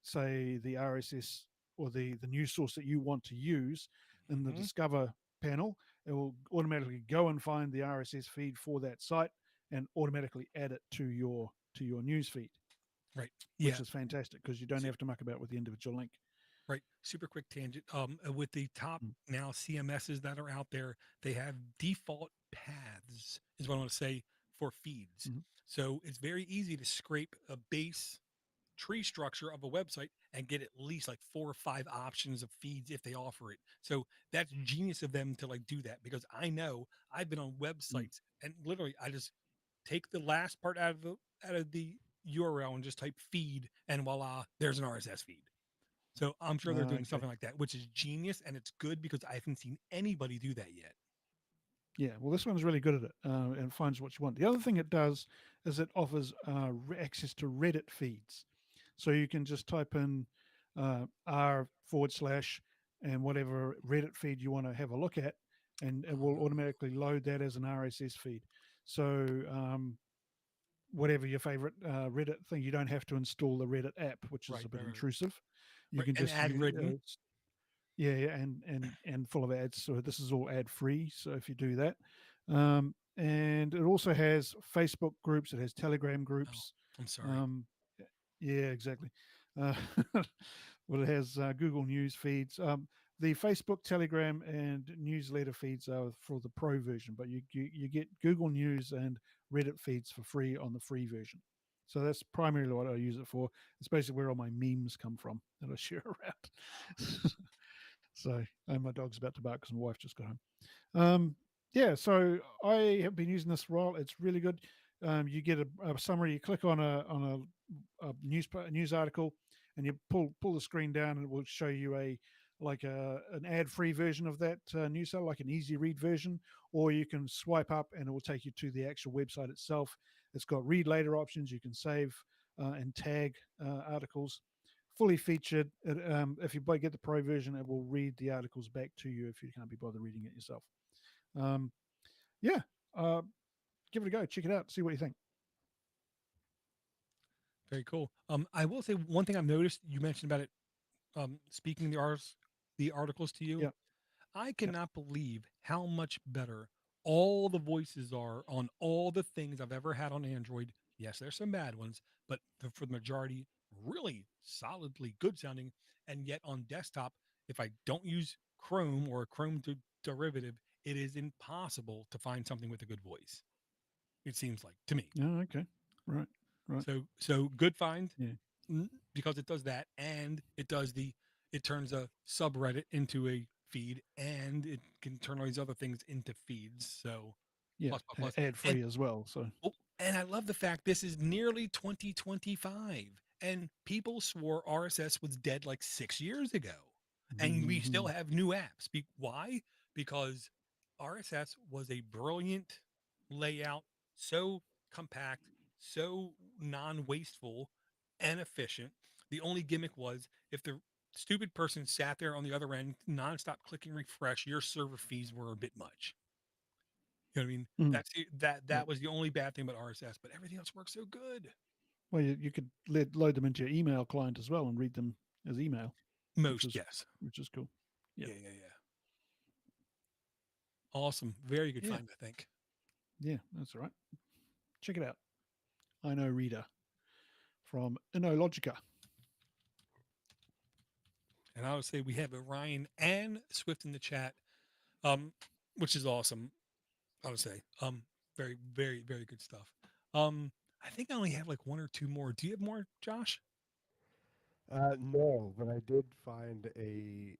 say, the RSS or the news source that you want to use in the Mhm. Discover panel, it will automatically go and find the RSS feed for that site and automatically add it to your news feed, Right. which Yeah. is fantastic because you don't have to muck about with the individual link. Right. Super quick tangent. With the top Mm. now CMSs that are out there, they have default paths, is what I want to say, for feeds. Mhm. So it's very easy to scrape a base tree structure of a website and get at least like 4 or 5 options of feeds if they offer it. So that's genius of them to like do that, because I know I've been on Mm. websites and literally I just take the last part out of the URL and just type feed, and voila, there's an RSS feed. So I'm sure they're doing Okay. something like that, which is genius, and it's good because I haven't seen anybody do that yet. Yeah, well, this one's really good at it and finds what you want. The other thing it does is it offers access to Reddit feeds. So you can just type in r/ and whatever Reddit feed you want to have a look at, and it will automatically load that as an RSS feed. So whatever your favorite Reddit thing, you don't have to install the Reddit app, which is Right, a bit right, right, intrusive. You right. can And just ad use ridden. yeah, and full of ads. So this is all ad free. So if you do that, and it also has Facebook groups. It has Telegram Oh, groups. I'm sorry. Um, yeah, exactly. Uh, well, it has Google News feeds. The Facebook, Telegram, and newsletter feeds are for the pro version, but you get Google News and Reddit feeds for free on the free version. So that's primarily what I use it for. It's basically where all my memes come from that I share around. So, and my dog's about to bark because my wife just got home. Yeah, so I have been using this for a while. It's really good. You get a summary. You click on a news article, and you pull the screen down, and it will show you an ad free version of that news article, like an easy read version, or you can swipe up, and it will take you to the actual website itself. It's got read later options. You can save and tag articles. Fully featured. If you get the pro version, it will read the articles back to you if you can't be bothered reading it yourself. Um, yeah, uh, give it a go. Check it out. See what you think. Very cool. I will say one thing I've noticed. You mentioned about it. Speaking the articles to you. Yeah, I yeah. cannot believe how much better all the voices are on all the things I've ever had on Android. Yes, there's some bad ones, but for the majority, really solidly good sounding. And yet on desktop, if I don't use Chrome or a Chrome derivative, it is impossible to find something with a good voice. It seems like to me. Oh, okay. Right, right. So good find Yeah, because it does that, and it turns a subreddit into a feed, and it can turn all these other things into feeds. So yeah. plus plus plus. Ad And free as well. So oh, and I love the fact this is nearly 2025, and people swore RSS was dead like 6 years ago, and we still mhm. have new apps. Why? Because RSS was a brilliant layout, so compact, so non-wasteful and efficient. The only gimmick was if the stupid person sat there on the other end nonstop clicking refresh, your server fees were a bit much. You know what I mean? Mm, That's yep. that was the only bad thing about RSS, but everything else works so good. Well, you could load them into your email client as well and read them as email, which Most, was yes. cool. Yeah, Yeah. Awesome. Very good yeah, find, I think. yeah. That's all right. Check it out. I know Reader from InnoLogica. And I would say we have Ryan and Swift in the chat, um, which is awesome. I would say, very, very, very good stuff. I think I only have like one or two more. Do you have more, Josh? No, but I did find I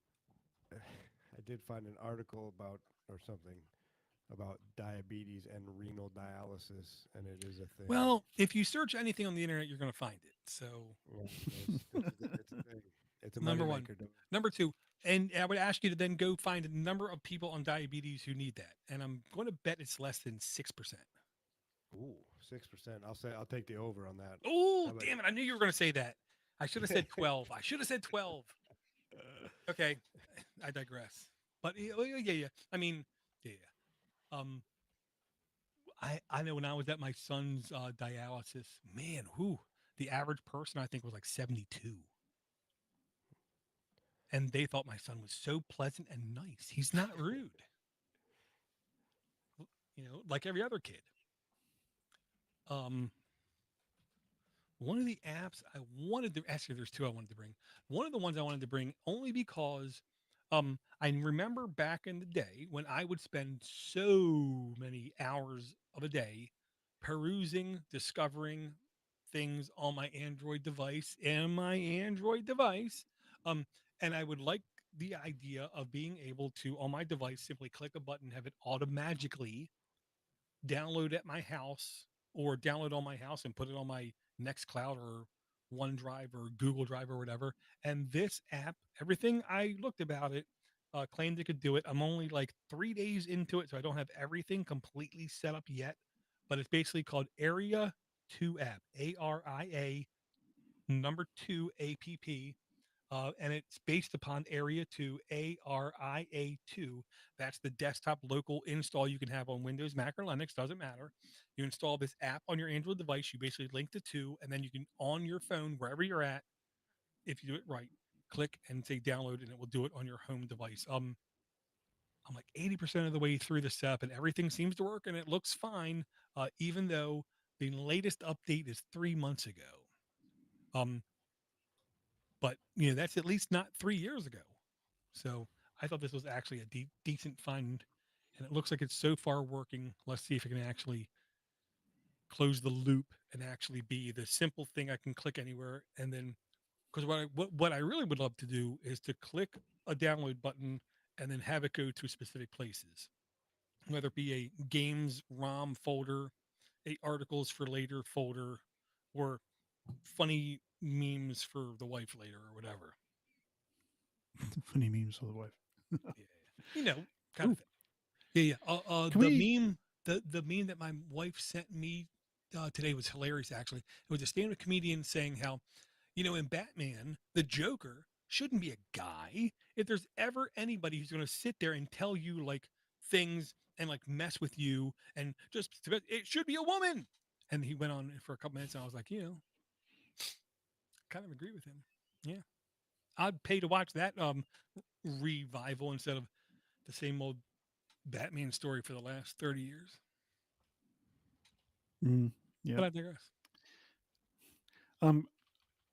did find an article about or something about diabetes and renal dialysis, and it is a thing. Well, if you search anything on the internet, you're going to find it. So Yeah, it's a thing. It's a number one, moneymaker. number two, and I would ask you to then go find a number of people on diabetes who need that. And I'm going to bet it's less than 6%. Ooh, 6%. I'll take the over on that. Oh, How about damn it. I knew you were going to say that. I should have said 12. I should have said 12. Okay. I digress. But yeah. I mean, yeah. Um, I know when I was at my son's dialysis, man, who the average person I think was like 72. And they thought my son was so pleasant and nice. He's not rude, like every other kid. Um, One of the apps I wanted to actually, there's two I wanted to bring. One of the ones I wanted to bring only because I remember back in the day when I would spend so many hours of a day perusing, discovering things on my Android device and my Android device. Um, and I would like the idea of being able to, on my device, simply click a button, have it automatically download at my house or download on my house and put it on my Nextcloud or OneDrive or Google Drive or whatever. And this app, everything I looked about it, claimed it could do it. I'm only like 3 days into it, so I don't have everything completely set up yet. But it's basically called Area 2 app, ARIA number 2 APP, and it's based upon Area 2, ARIA2. That's the desktop local install you can have on Windows, Mac, or Linux, doesn't matter. You install this app on your Android device, you basically link the two, and then you can, on your phone, wherever you're at, if you do it right, click and say download, and it will do it on your home device. I'm like 80% of the way through the step, and everything seems to work, and it looks fine, even though the latest update is 3 months ago. Um, but that's at least not 3 years ago. So I thought this was actually a decent find, and it looks like it's so far working. Let's see if it can actually close the loop and actually be the simple thing I can click anywhere. And then, because what I really would love to do is to click a download button and then have it go to specific places, whether it be a games ROM folder, a articles for later folder, or funny memes for the wife later or whatever. Funny memes for the wife. Yeah, kind of Ooh, thing. Yeah, yeah. can The we? meme, the meme that my wife sent me today was hilarious. Actually, it was a stand-up comedian saying how, in Batman, the Joker shouldn't be a guy. If there's ever anybody who's going to sit there and tell you like things and like mess with you and just it should be a woman. And he went on for a couple minutes, and I was like, kind of agree with him. Yeah, I'd pay to watch that revival instead of the same old Batman story for the last 30 years. Mm, yeah. But I digress. Um,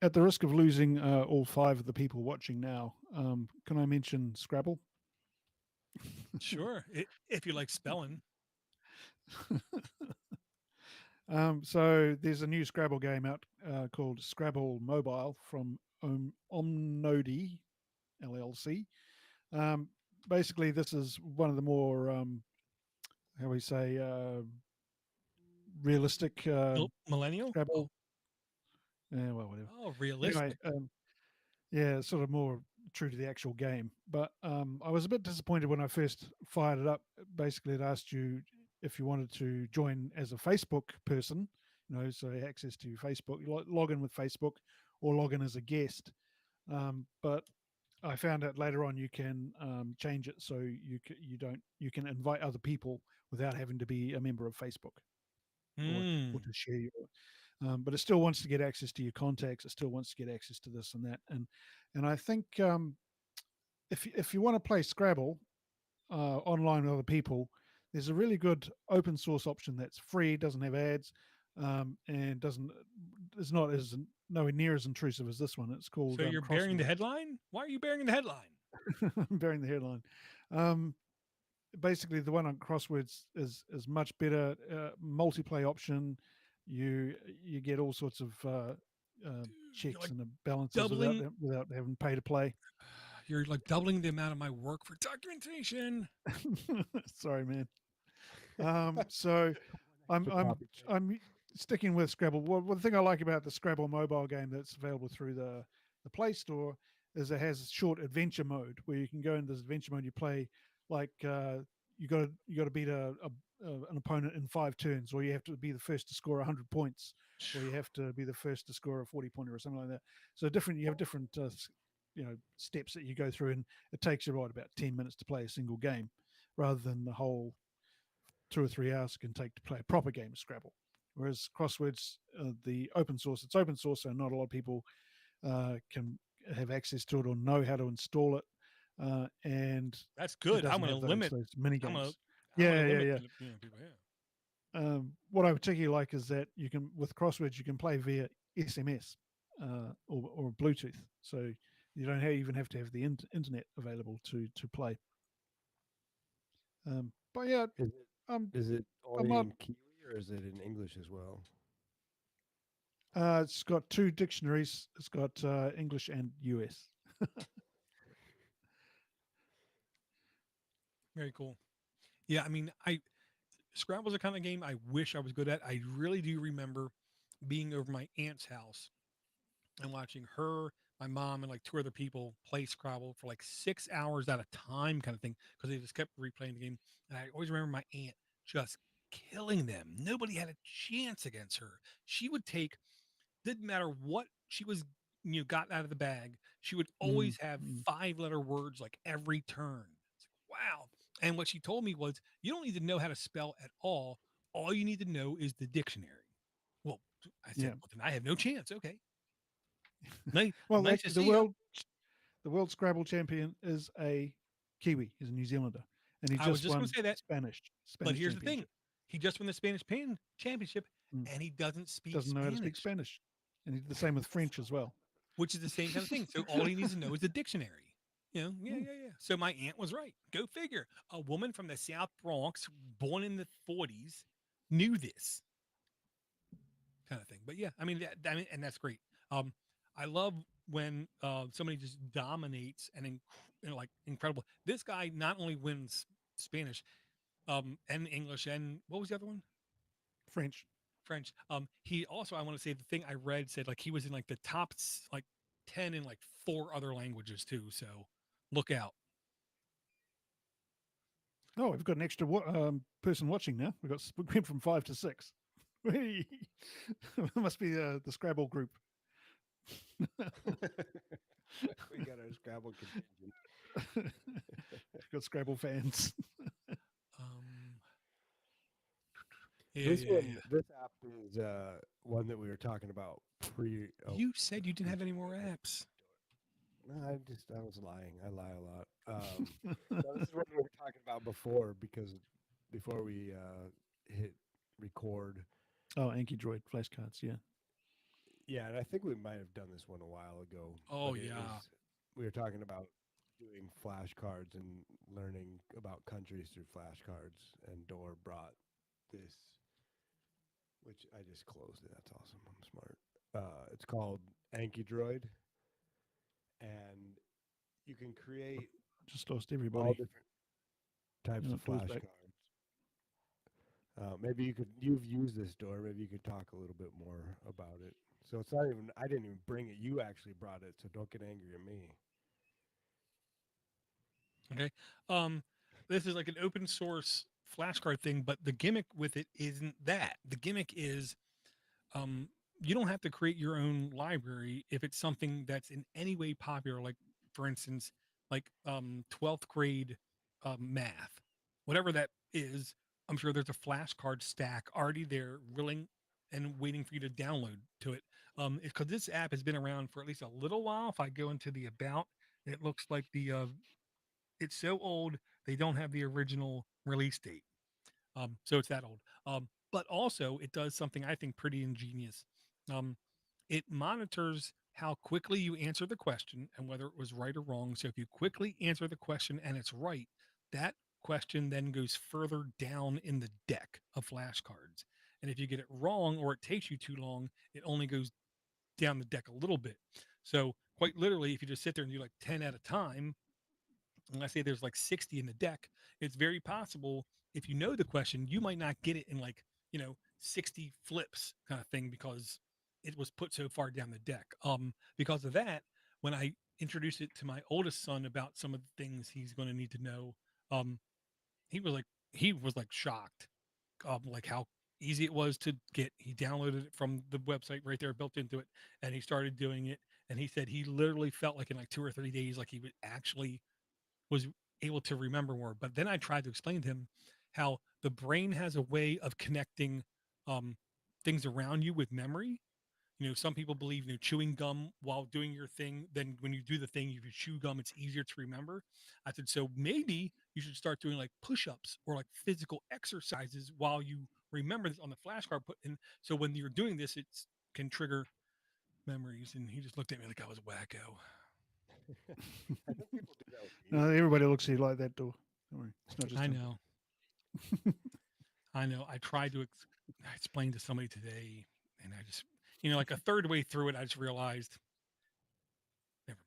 at the risk of losing all five of the people watching now, can I mention Scrabble? Sure. If you like spelling. So there's a new Scrabble game out called Scrabble Mobile from Omnody LLC. Um, Basically, this is one of the more how we say realistic Millennial? Scrabble. Yeah, well, whatever. Oh, Anyway, realistic. yeah, sort of more true to the actual game. But I was a bit disappointed when I first fired it up. Basically, it asked you if you wanted to join as a Facebook person, so access to Facebook, you log in with Facebook, or log in as a guest. But I found out later on you can change it so you can invite other people without having to be a member of Facebook or Hmm. to share your but it still wants to get access to your contacts. It still wants to get access to this and that. And I think if you want to play Scrabble online with other people, there's a really good open source option that's free, doesn't have ads, and doesn't is not as nowhere near as intrusive as this one. It's called So you're bearing the Crosswords. headline? Why are you bearing the headline? I'm bearing the headline. Um, Basically, the one on Crosswords is much better. Multiplayer option. You get all sorts of You're checks like and balances doubling without having to pay to play. you're like doubling the amount of my work for documentation. Sorry, man. So I'm Extra I'm copy paste. I'm sticking with Scrabble. One thing I like about the Scrabble mobile game that's available through the Play Store is it has a short adventure mode where you can go into this adventure mode. You play like you got to beat an opponent in 5 turns, or you have to be the first to score 100 points, or you have to be the first to score a 40 pointer or something like that. So different you have different steps that you go through, and it takes you right about 10 minutes to play a single game, rather than the whole 2 or 3 hours it can take to play a proper game of Scrabble. Whereas Crosswords, the open source, it's open source, so not a lot of people can have access to it or know how to install it, and That's it good. doesn't have those mini I'm gonna games. I'm gonna Yeah, yeah, limit yeah. the people. Yeah. What I particularly like is that you can, with Crosswords, you can play via SMS or Bluetooth, so you don't even have to have the internet available to play. But yeah, Is it I'm is it I'm only not. in Kiwi or is it in English as well? It's got two dictionaries. It's got English and US. Very cool. Yeah, I mean, I Scrabble's a kind of game I wish I was good at. I really do remember being over my aunt's house and watching her, my mom, and like two other people play Scrabble for like 6 hours at a time, kind of thing, because they just kept replaying the game. And I always remember my aunt just killing them. Nobody had a chance against her. She would take, didn't matter what she was, got out of the bag, she would Mm, always have mm, 5 letter words like every turn. It's like, wow. And what she told me was, you don't need to know how to spell at all. All you need to know is the dictionary. Well, I said, yeah. well, then I have no chance. Okay. Nice, Well, nice to actually, see you. the world Scrabble champion is a Kiwi. He's a New Zealander, and he I was just just going won to say that, but Spanish here's the thing: championship. he just won the Spanish Championship, Mm. and he doesn't speak Doesn't know how to speak Spanish, Spanish, and the same with French as well. which is the same kind of thing. So all he needs to know is the dictionary. Yeah, Mm, yeah, yeah. So my aunt was right. Go figure. A woman from the South Bronx, born in the 40s, knew this kind of thing. But yeah, I mean, I mean, and that's great. I love when somebody just dominates and like incredible. This guy not only wins Spanish, and English, and what was the other one? French. French. He also, I want to say, the thing I read said like he was in like the top like 10 in like 4 other languages too. So look out. Oh, we've got an extra person watching now. We went from 5 to 6. It must be the Scrabble group. We got our Scrabble contingent. We've got Scrabble fans. Um, This app is one that we were talking about pre. Oh, You said you didn't have any more apps. no, I was lying. I lie a lot. No, this is what we were talking about before before we hit record. Oh, Anki Droid flashcards. Yeah. Yeah, and I think we might have done this one a while ago. Oh, but yeah. We were talking about doing flashcards and learning about countries through flashcards, and Door brought this, which I just closed it. That's awesome. I'm smart. It's called Anki Droid, and you can create Just lost all everybody. different types Yeah, of Door's back. flashcards. Maybe you've used this, Door. Maybe you could talk a little bit more about it. So it's not even, I didn't even bring it. You actually brought it, so don't get angry at me. Okay. This is like an open source flashcard thing, but the gimmick with it isn't that. The gimmick is um, you don't have to create your own library if it's something that's in any way popular, like for instance, like 12th grade math, whatever that is. I'm sure there's a flashcard stack already there, willing and waiting for you to download to it. Because this app has been around for at least a little while. If I go into the about, it looks like it's so old they don't have the original release date. So it's that old. But also, it does something I think pretty ingenious. Um, it monitors how quickly you answer the question and whether it was right or wrong. So if you quickly answer the question and it's right, that question then goes further down in the deck of flashcards. And if you get it wrong or it takes you too long, it only goes down the deck a little bit. So quite literally, if you just sit there and do like 10 at a time, and I say there's like 60 in the deck, it's very possible if you know the question, you might not get it in like, 60 flips kind of thing because it was put so far down the deck. Because of that, when I introduced it to my oldest son about some of the things he's going to need to know, um, he was like, shocked, like how easy it was to get. He downloaded it from the website right there, built into it, and he started doing it. And he said he literally felt like in like 2 or 3 days, like he would actually was able to remember more. But then I tried to explain to him how the brain has a way of connecting um, things around you with memory. Some people believe chewing gum while doing your thing. Then when you do the thing, if you chew gum, it's easier to remember. I said, so maybe you should start doing like push-ups or like physical exercises while you remember this on the flashcard. Put in so when you're doing this, it can trigger memories. And he just looked at me like I was wacko. I think people do that with Everybody looks at you like that, Door. Don't worry. It's not just I him. know. I know. I tried to explain to somebody today, and I just, like a third way through it, I just realized, never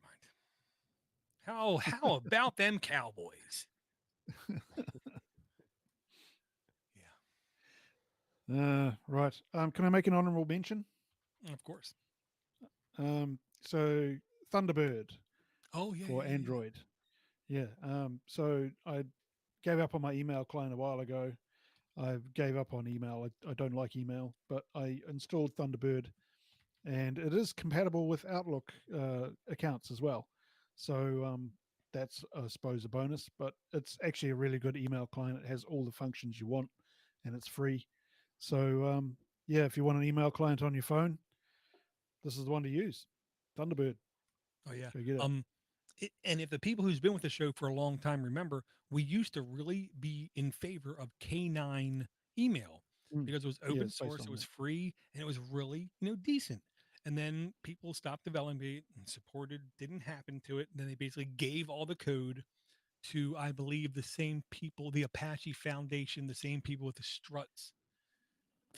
mind. How about them Cowboys? Yeah, Right. Can I make an honorable mention? of course. So Thunderbird Oh yeah, for yeah, yeah. Android. Yeah. So I gave up on my email client a while ago. I gave up on email. I don't like email, but I installed Thunderbird, and it is compatible with Outlook accounts as well. So that's, I suppose, a bonus. But it's actually a really good email client. It has all the functions you want, and it's free. So yeah, if you want an email client on your phone, this is the one to use. Thunderbird. Oh yeah. Go get it. And if the people who's been with the show for a long time remember, we used to really be in favor of K9 email because it was Yeah, open it's based source, it on was that. free, and it was really, decent. And then people stopped developing it and supported, didn't happen to it. And then they basically gave all the code to, I believe, the same people, the Apache Foundation, the same people with the struts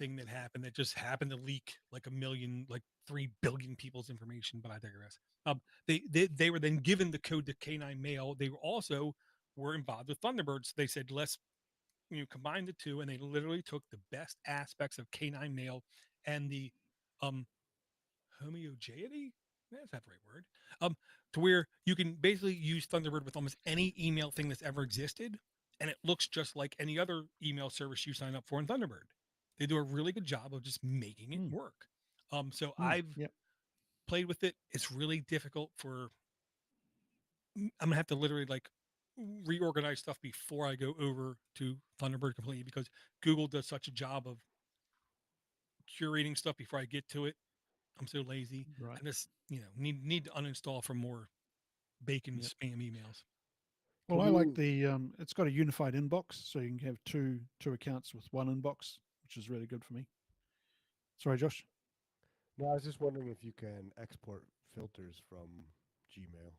thing that happened that just happened to leak like 3 billion people's information, but I digress. They were then given the code to K9 Mail. They were also were involved with Thunderbird. So they said, let's combine the two, and they literally took the best aspects of K9 Mail and the um homogeneity. That's not the right word. To where you can basically use Thunderbird with almost any email thing that's ever existed, and it looks just like any other email service you sign up for in Thunderbird. They do a really good job of just making it work. So I've Yep. played with it. It's really difficult for. I'm gonna have to literally like reorganize stuff before I go over to Thunderbird completely because Google does such a job of curating stuff before I get to it. I'm so lazy. Right. I just, need to uninstall from more bacon Yep. spam emails. Well, Can I like you- the it's got a unified inbox, so you can have two accounts with one inbox, which is really good for me. Sorry, Josh. No, I was just wondering if you can export filters from Gmail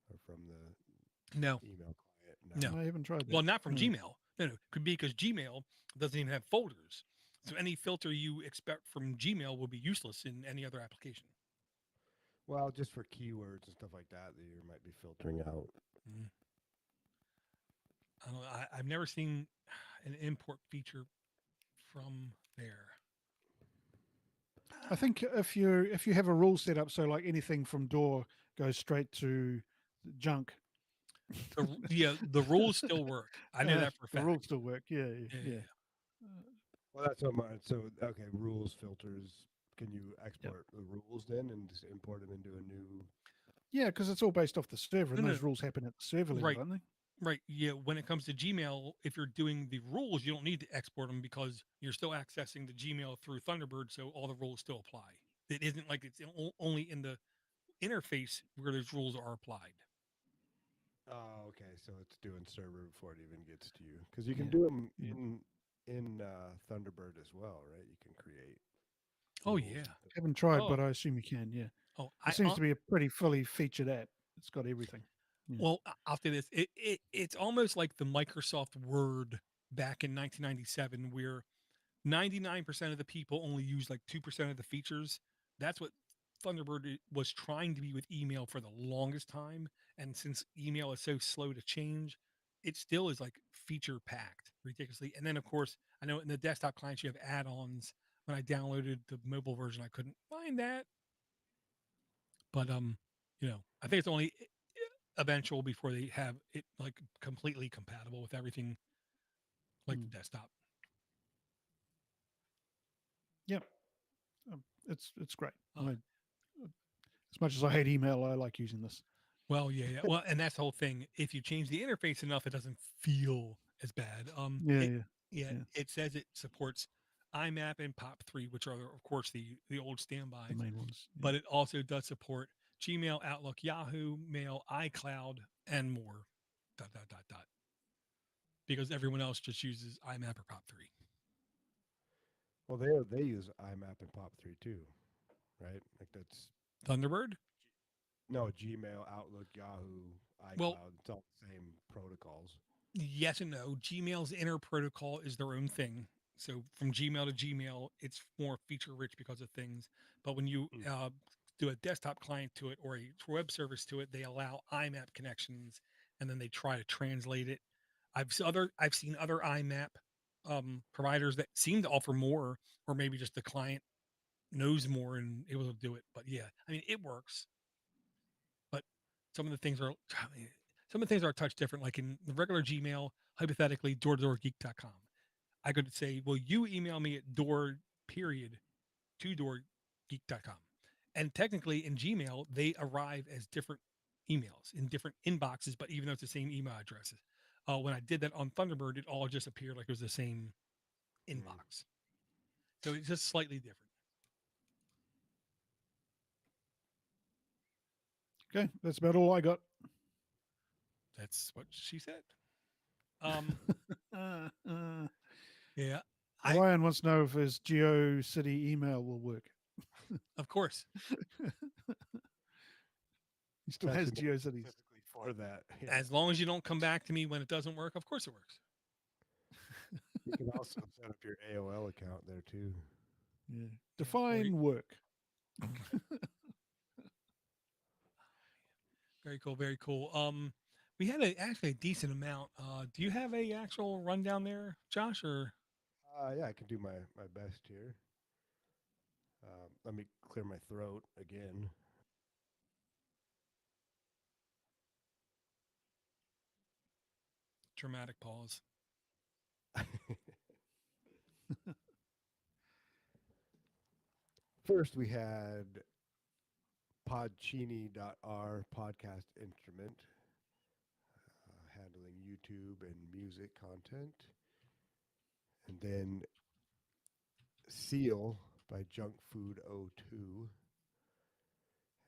or from the No, email client. no. I haven't tried that. Well, not from No. Gmail. No, could be because Gmail doesn't even have folders. So any filter you expect from Gmail will be useless in any other application. Well, just for keywords and stuff like that that you might be filtering out. Mm. I don't know. I've never seen an import feature from there. I think if you have a rule set up, so like anything from door goes straight to junk. The rules still work. I know that for a The fact. rules still work. Yeah. Yeah. Well, that's what mine. So, okay, rules, filters. Can you export the rules then and just import them into a new? Yeah, because it's all based off the server, and No, those rules happen at the server level, Right. don't they? Right. Yeah. When it comes to Gmail, if you're doing the rules, you don't need to export them because you're still accessing the Gmail through Thunderbird. So all the rules still apply. It isn't like it's only in the interface where those rules are applied. Oh, okay. So it's doing server before it even gets to you, because you can Yeah. do them Yeah. in Thunderbird as well, right? You can create. Oh, rules yeah. and stuff. Haven't tried, Oh. but I assume you can. Yeah, Oh, it seems to be a pretty fully featured app. It's got everything. Yeah. Well, I'll say this. It's almost like the Microsoft Word back in 1997, where 99% of the people only use like 2% of the features. That's what Thunderbird was trying to be with email for the longest time. And since email is so slow to change, it still is like feature packed ridiculously. And then, of course, I know in the desktop clients, you have add ons. When I downloaded the mobile version, I couldn't find that. But, I think it's only eventual before they have it like completely compatible with everything like the desktop. Yep, it's great. Oh. As much as I hate email, I like using this. Well, yeah. Well, and that's the whole thing. If you change the interface enough, it doesn't feel as bad. Yeah. It says it supports IMAP and POP3, which are of course the old The standbys, main ones. Yeah. but it also does support Gmail, Outlook, Yahoo, Mail, iCloud, and more. ... Because everyone else just uses IMAP or POP3. Well, they use IMAP and POP3 too, right? Like that's Thunderbird? no Gmail, Outlook, Yahoo, iCloud. Well- It's all the same protocols. Yes and no. Gmail's inner protocol is their own thing. So from Gmail to Gmail, it's more feature rich because of things. But when you do a desktop client to it or a web service to it, they allow IMAP connections, and then they try to translate it. I've seen other IMAP providers that seem to offer more, or maybe just the client knows more and able to do it. But yeah, I mean, it works. But some of the things are a touch different. Like in the regular Gmail, hypothetically, DoorToDoorGeek.com. I could say, well, you email me at door period to DoorGeek.com. And technically in Gmail, they arrive as different emails in different inboxes, but even though it's the same email addresses. When I did that on Thunderbird, it all just appeared like it was the same inbox. So it's just slightly different. Okay, that's about all I got. That's what she said. Yeah. Ryan wants to know if his GeoCity email will work. Of course. He still It's has actually made GeoCities. specifically for that. Yeah. As long as you don't come back to me when it doesn't work, of course it works. You can also set up your AOL account there too. Yeah. Yeah, or Define work. very cool, very cool. We had actually a decent amount. Do you have a actual rundown there, Josh? Or Yeah, I can do my best here. Let me clear my throat again. dramatic pause? First, we had Podchini.r podcast instrument, handling YouTube and music content. And then Seal by Junk Food 02.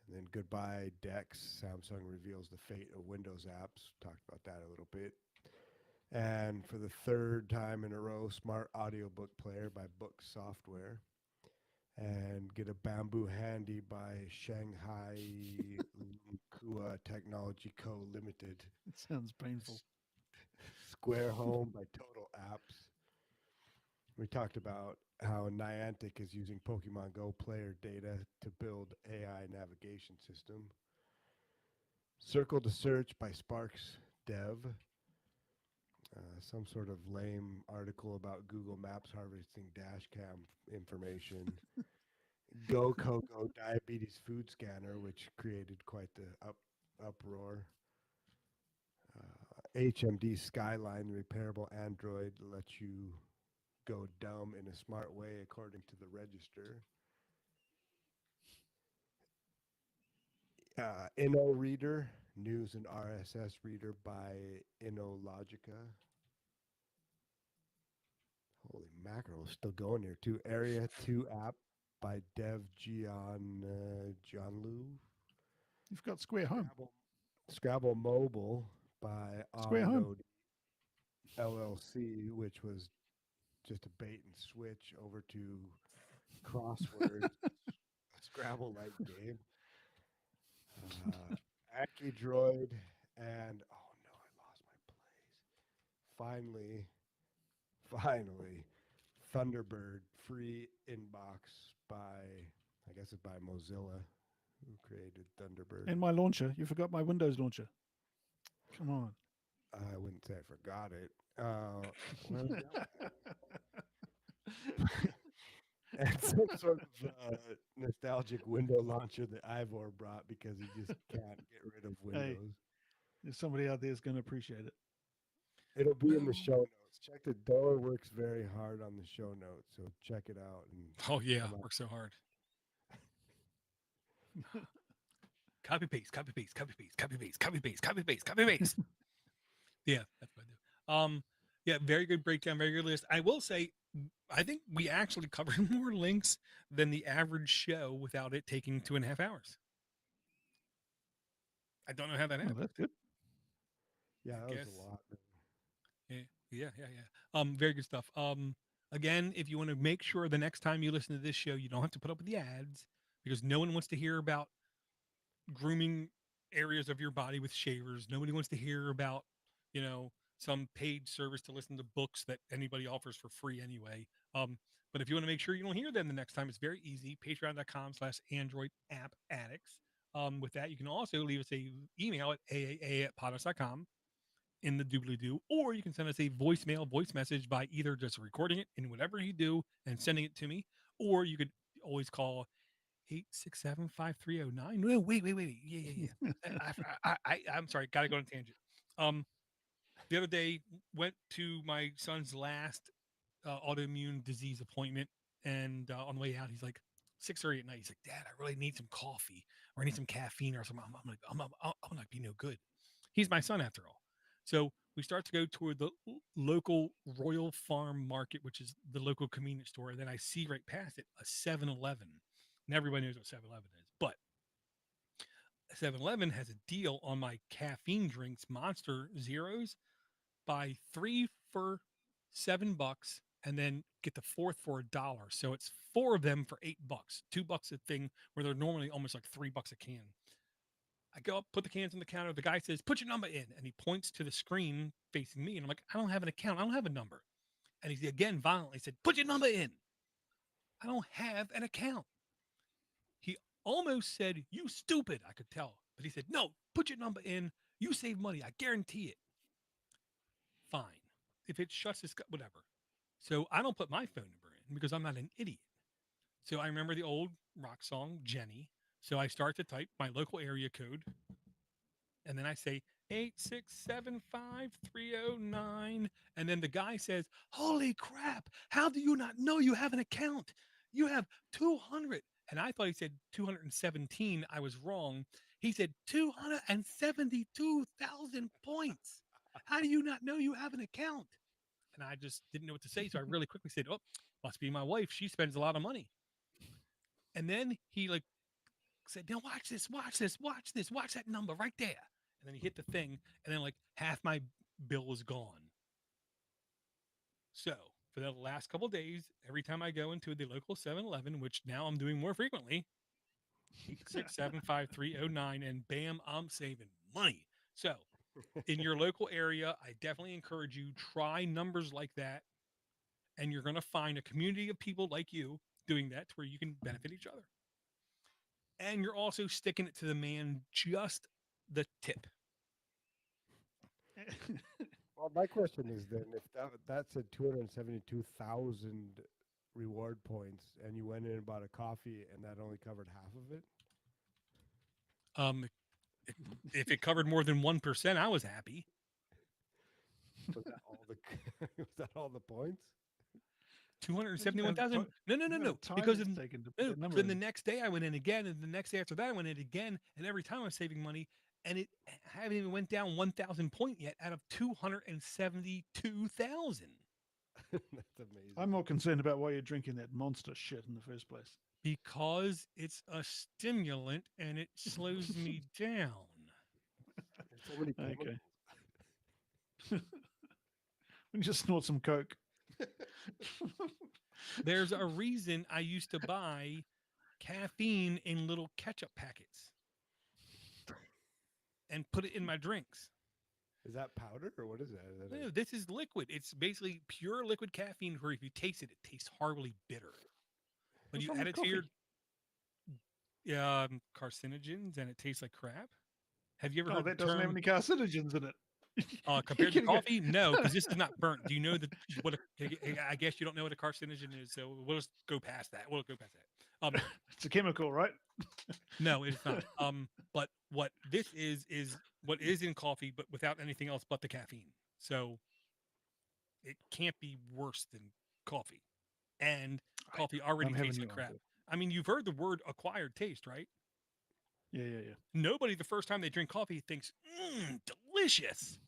And then Goodbye Dex. Samsung reveals the fate of Windows apps. Talked about that a little bit. And for the third time in a row, Smart Audiobook Player by Book Software. And Get a Bamboo Handy by Shanghai Kua Technology Co. Limited. It sounds painful. Square Home by Total Apps. We talked about how Niantic is using Pokemon Go player data to build AI navigation system. Circle to Search by Sparks Dev. Some sort of lame article about Google Maps harvesting dash cam information. Go Coco Diabetes Food Scanner, which created quite the uproar. HMD Skyline, repairable Android, lets you go dumb in a smart way, according to the Register. Inno Reader, news and RSS reader by InnoLogica. Holy mackerel, still going here too. Area 2 app by Dev Jianlu. You've got Square Home. Scrabble Mobile by Square Home. Omnode LLC, which was just a bait and switch over to crosswords, a Scrabble-like game. AccuDroid, and oh no, I lost my place. Finally, Thunderbird free inbox by, I guess it's by Mozilla, who created Thunderbird. And my launcher. You forgot my Windows launcher. Come on. I wouldn't say I forgot it. Where was that? And some sort of nostalgic window launcher that Ivor brought because he just can't get rid of Windows. If somebody out there is going to appreciate it. It'll be in the show notes. Check the Door works very hard on the show notes, so check it out. And Oh yeah, works so hard. Copy paste, copy paste, copy paste, copy paste, copy paste, copy paste, copy paste. Yeah, that's what I do. Yeah, very good breakdown, very good list. I will say, I think we actually covered more links than the average show without it taking 2.5 hours. I don't know how that happened. Oh, that's good. Yeah, that was a lot. Yeah. Very good stuff. Again, if you want to make sure the next time you listen to this show, you don't have to put up with the ads because no one wants to hear about grooming areas of your body with shavers. Nobody wants to hear about, some paid service to listen to books that anybody offers for free anyway. But if you want to make sure you don't hear them the next time, it's very easy. Patreon.com/Android App Addicts. With that, you can also leave us a email at aaa@podnutz.com in the doobly-doo, or you can send us a voice message by either just recording it in whatever you do and sending it to me, or you could always call 867-5309. No, wait. Yeah. I'm sorry. Got to go on a tangent. The other day went to my son's last autoimmune disease appointment, and on the way out, he's like 6:30 at night. He's like, "Dad, I really need some coffee, or I need some caffeine, or something." I'm not be no good. He's my son after all. So we start to go toward the local Royal Farm Market, which is the local convenience store, and then I see right past it a 7-Eleven. And everybody knows what 7-Eleven is, but 7-Eleven has a deal on my caffeine drinks, Monster Zeros. Buy 3 for $7 and then get the fourth for $1. So it's 4 of them for $8, $2 a thing, where they're normally almost like $3 a can. I go up, put the cans on the counter. The guy says, "Put your number in." And he points to the screen facing me. And I'm like, "I don't have an account. I don't have a number." And he again violently said, "Put your number in." I don't have an account. He almost said, "You stupid." I could tell. But he said, "No, put your number in. You save money. I guarantee it." Fine. If it shuts this, whatever. So I don't put my phone number in because I'm not an idiot. So I remember the old rock song, Jenny. So I start to type my local area code, and then I say 8675309. And then the guy says, "Holy crap, how do you not know you have an account? You have 200." And I thought he said 217. I was wrong. He said 272,000 points. How do you not know you have an account? And I just didn't know what to say. So I really quickly said, "Oh, must be my wife. She spends a lot of money." And then he like said, "Now watch this, watch this, watch this, watch that number right there." And then he hit the thing, and then like half my bill was gone. So for the last couple of days, every time I go into the local 7-Eleven, which now I'm doing more frequently, 8675309, and bam, I'm saving money. So in your local area, I definitely encourage you, try numbers like that, and you're going to find a community of people like you doing that to where you can benefit each other. And you're also sticking it to the man, just the tip. Well, my question is then, if that's a 272,000 reward points, and you went in and bought a coffee, and that only covered half of it. Um, if it covered more than 1%, I was happy. Was that all the was that all the points? 271,000. No. Because then the next day I went in again, and the next day after that I went in again, and every time I was saving money, and it haven't even went down 1,000 point yet out of 272,000. That's amazing. I'm more concerned about why you're drinking that monster shit in the first place. Because it's a stimulant and it slows me down. There's so many chemicals. Okay. We just snort some Coke. There's a reason I used to buy caffeine in little ketchup packets and put it in my drinks. Is that powder or what is that? No, this is liquid. It's basically pure liquid caffeine where if you taste it, it tastes horribly bitter. But What's you wrong add with it to your carcinogens and it tastes like crap. Have you ever heard that the doesn't have term any carcinogens in it? compared to coffee? No, because this is not burnt. Do you know what? I guess you don't know what a carcinogen is, so we'll just go past that. It's a chemical, right? No, it's not. But what this is what is in coffee, but without anything else but the caffeine. So it can't be worse than coffee. And coffee already tastes like crap. I mean, you've heard the word acquired taste, right? Yeah. Nobody the first time they drink coffee thinks, delicious.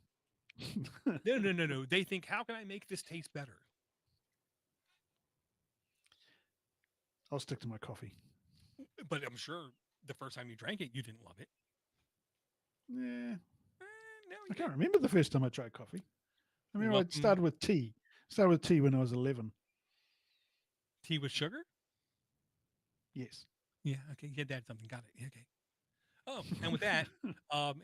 No. They think, how can I make this taste better? I'll stick to my coffee. But I'm sure the first time you drank it, you didn't love it. Yeah. No, I can't remember the first time I tried coffee. I mean, I Welcome. started with tea. Started with tea when I was 11. Tea with sugar? Yes. Yeah, okay. You had that something. Got it. Okay. Oh, and with that,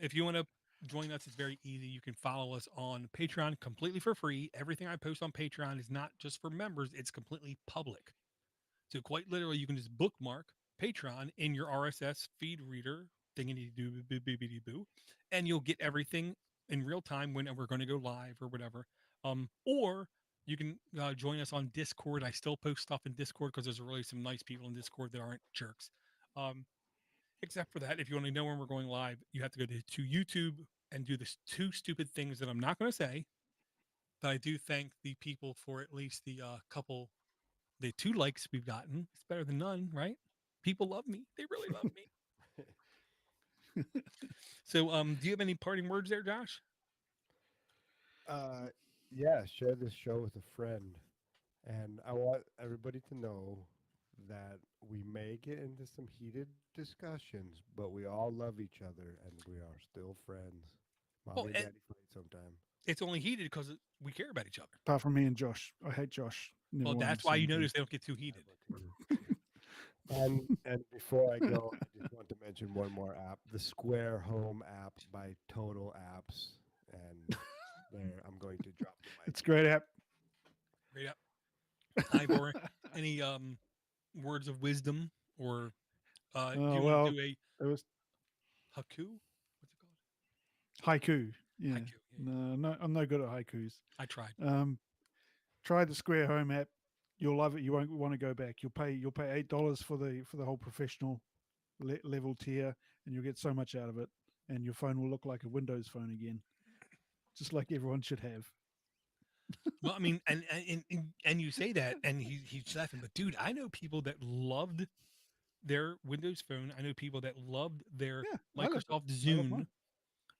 if you want to join us, it's very easy. You can follow us on Patreon completely for free. Everything I post on Patreon is not just for members, it's completely public. So quite literally, you can just bookmark Patreon in your RSS feed reader, thingy-doo-boo-boo-boo, and you'll get everything in real time when we're going to go live or whatever. Or you can join us on Discord. I still post stuff in Discord because there's really some nice people in Discord that aren't jerks. Except for that, if you want to know when we're going live, you have to go to YouTube and do the two stupid things that I'm not going to say. But I do thank the people for at least the the 2 likes we've gotten. It's better than none, right? People love me. They really love me. So, do you have any parting words there, Josh? Yeah, share this show with a friend. And I want everybody to know that we may get into some heated discussions, but we all love each other and we are still friends. Mommy and daddy fight sometimes. It's only heated because we care about each other. Apart from me and Josh. I hate Josh. Well, that's why you notice they don't get too heated. And before I go, I just want to mention one more app, the Square Home app by Total Apps. And there, I'm going to drop the mic. It's a great app. Right up. Ivor, any words of wisdom or do Oh you want to well, do a it was haiku? What's it called? haiku. Yeah. Haiku. Yeah, yeah. No, I'm no good at haikus. I tried. Try the Square Home app. You'll love it. You won't want to go back. You'll pay $8 for the whole professional level tier, and you'll get so much out of it. And your phone will look like a Windows phone again, just like everyone should have. Well, I mean, and you say that, and he's laughing, but dude, I know people that loved their Windows phone. I know people that loved their Yeah, I love it. Microsoft I love mine. Zune,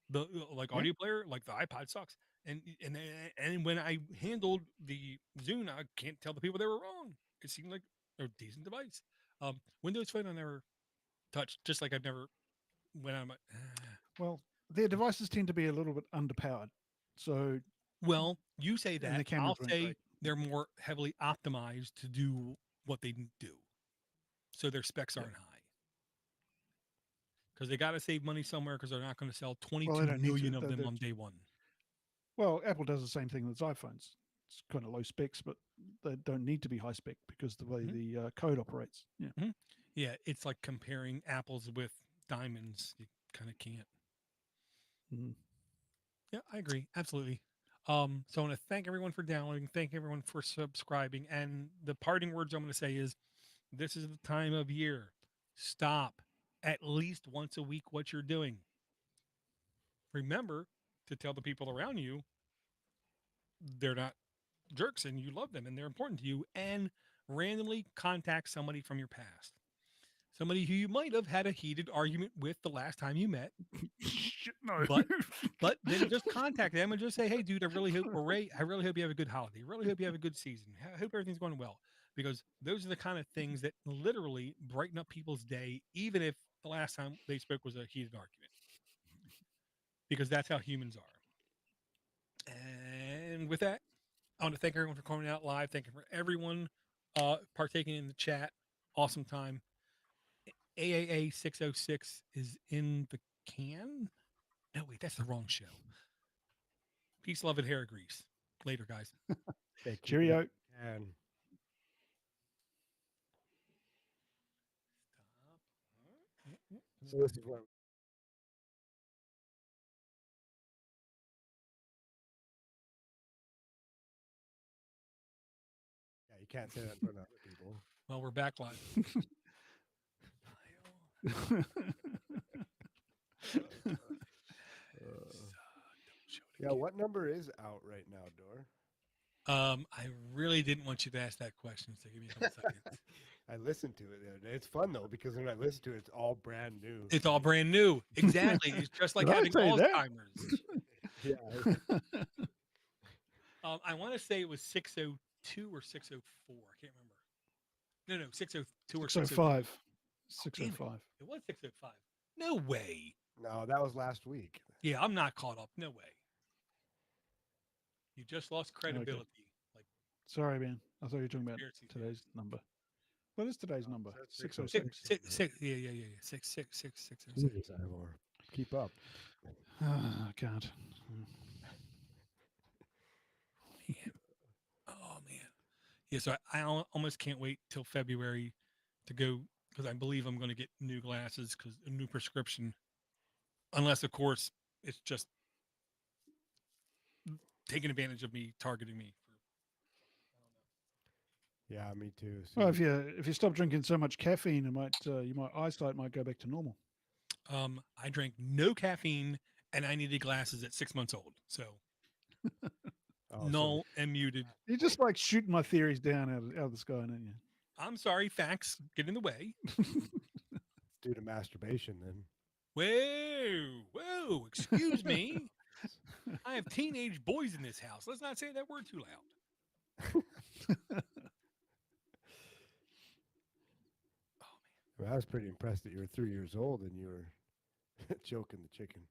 the like Yeah. audio player, like the iPod sucks. And when I handled the Zune, I can't tell the people they were wrong. It seemed like a decent device. Windows phone I never touched, just like I've never when I'm like, Well, their devices tend to be a little bit underpowered, so well, you say and the that. cameras I'll weren't say great. they're more heavily optimized to do what they do, so their specs Yeah. aren't high. Because they got to save money somewhere because they're not going to sell Well, 22 they don't need to. million of them on day one. Well, Apple does the same thing with its iPhones. It's kind of low specs, but they don't need to be high spec because the way Mhm. the code operates. Yeah. Yeah, it's like comparing apples with diamonds. You kind of can't. Mhm. Yeah, I agree. Absolutely. So I want to thank everyone for downloading, thank everyone for subscribing. And the parting words I'm going to say is this is the time of year. Stop at least once a week what you're doing. Remember to tell the people around you they're not jerks and you love them and they're important to you, and randomly contact somebody from your past. Somebody who you might have had a heated argument with the last time you met, Shit, no. but then just contact them and just say, "Hey, dude, I really hope, or Ray, I really hope you have a good holiday. I really hope you have a good season. I hope everything's going well." Because those are the kind of things that literally brighten up people's day, even if the last time they spoke was a heated argument. Because that's how humans are. And with that, I want to thank everyone for coming out live. Thank you for everyone partaking in the chat. Awesome time. AAA 606 is in the can. No, wait, that's the wrong show. Peace, love, and hair grease. Later, guys. Hey, keep it up. Cheerio. And so this is what yeah, you can't say that in front of other people. Well, we're back live. Yeah, what number is out right now, Door? I really didn't want you to ask that question, so give me a couple seconds. I listened to it the other day. It's fun though because when I listen to it, it's all brand new. It's all brand new. Exactly. It's just like Did I having say that? Alzheimer's. Yeah, I want to say it was 602 or 604. I can't remember. No, 602 or 605. 605. 605. It was 605. No way. no, that was last week. Yeah, I'm not caught up. No way. You just lost credibility. Like Sorry, man. I thought you were talking about conspiracy today's theories. number. What is today's number? that's 606. Yeah. 666. Jesus, Ivor. Keep up. Oh, I can't. Oh man. Yeah, so I almost can't wait till February to go because I believe I'm going to get new glasses because a new prescription. Unless, of course, it's just taking advantage of me, targeting me. Yeah, me too. Well, if you stop drinking so much caffeine, your eyesight might go back to normal. I drank no caffeine and I needed glasses at 6 months old. So Oh, null and muted. You're just like shooting my theories down out of the sky, aren't you? I'm sorry, facts get in the way. due to masturbation then. Whoa, excuse me. I have teenage boys in this house. Let's not say that word too loud. Well, I was pretty impressed that you were 3 years old and you were choking the chicken.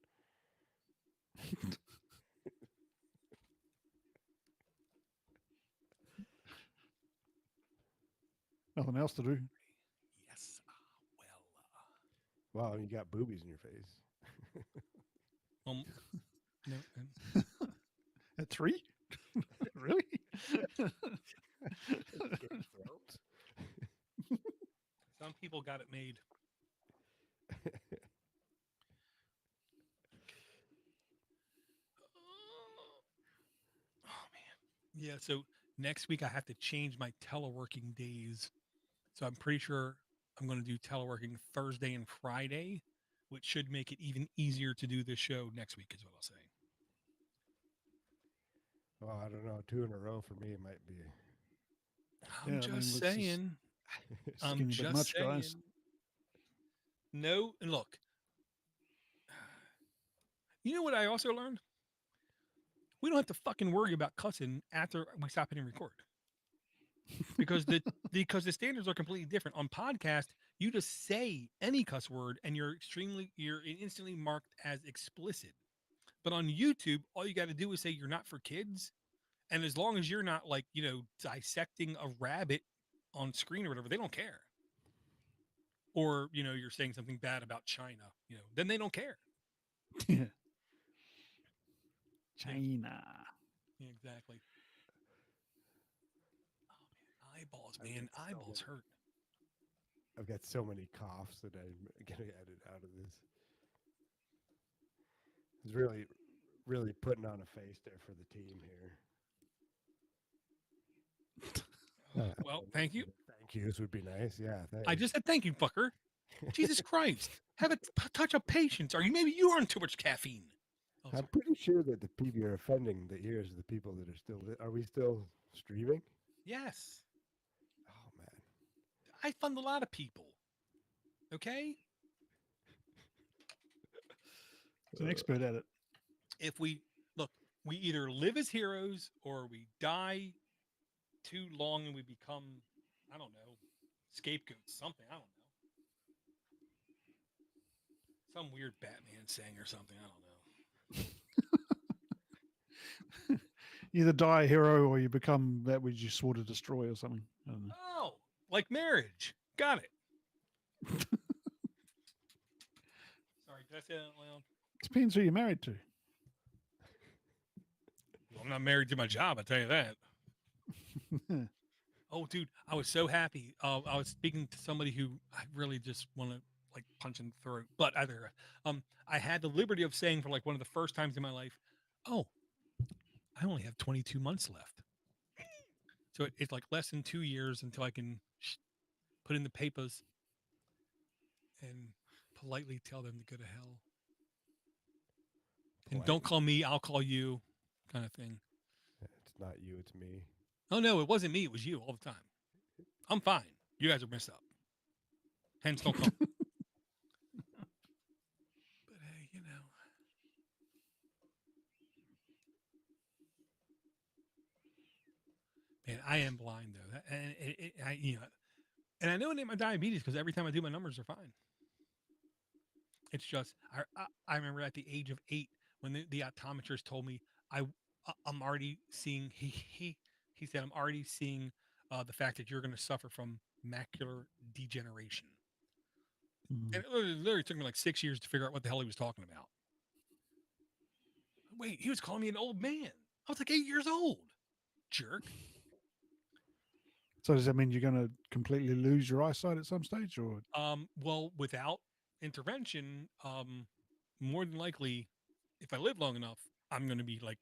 Nothing else to do. Yes. Wow, you got boobies in your face. No. At 3? Really? Game of Thrones. Some people got it made. Oh man. Yeah, so next week I have to change my teleworking days. So I'm pretty sure I'm going to do teleworking Thursday and Friday, which should make it even easier to do this show next week is what I'll say. Well, I don't know. 2 in a row for me might be. I'm Yeah, I just mean, it's just- saying. It's I'm getting a bit just much, saying. guys. No, and look. You know what I also learned? We don't have to fucking worry about cussing after we stop hitting record. Because the standards are completely different. On podcast, you just say any cuss word and you're instantly marked as explicit. But on YouTube, all you got to do is say you're not for kids. And as long as you're not like, dissecting a rabbit on screen or whatever, they don't care. Or, you're saying something bad about China, then they don't care. Yeah. China. Yeah, exactly. Oh man, eyeballs, I've man, got so eyeballs many- hurt. I've got so many coughs that I'm gonna edit out of this. It's really, really putting on a face there for the team here. Well, thank you. Thank yous would be nice. Yeah, thanks. I just said thank you, fucker. Jesus Christ, have a touch of patience. Maybe you are on too much caffeine. Oh, I'm sorry. pretty sure that the people you're offending the ears of the people that are still. Are we still streaming? Yes, Oh man. I fund a lot of people. Okay, He's an expert at it. if we either live as heroes or we die too long and we become, I don't know, scapegoats. Something I don't know. Some weird Batman saying or something. I don't know. You either die a hero or you become that which you swore to destroy or something. I don't know. Oh, like marriage. Got it. Sorry, did I say that out loud? Depends who you're married to. Well, I'm not married to my job, I tell you that. Oh, dude, I was so happy. I was speaking to somebody who I really just want to like punch in the throat. But I had the liberty of saying for like one of the first times in my life, oh, I only have 22 months left. So it's like less than 2 years until I can put in the papers and politely tell them to go to hell. And don't call me, I'll call you, kind of thing. It's not you, it's me. Oh, no, it wasn't me. It was you all the time. I'm fine. You guys are messed up. Hence, don't come. But hey, man, I am blind though, and I know it ain't my diabetes because every time I do, my numbers are fine. It's just I remember at the age of 8 when the optometrist told me I'm already seeing he said I'm already seeing the fact that you're going to suffer from macular degeneration. Mm. And it literally took me like 6 years to figure out what the hell he was talking about. Wait, he was calling me an old man. I was like 8 years old. Jerk. So does that mean you're going to completely lose your eyesight at some stage, or? Well, without intervention, more than likely, if I live long enough, I'm going to be like,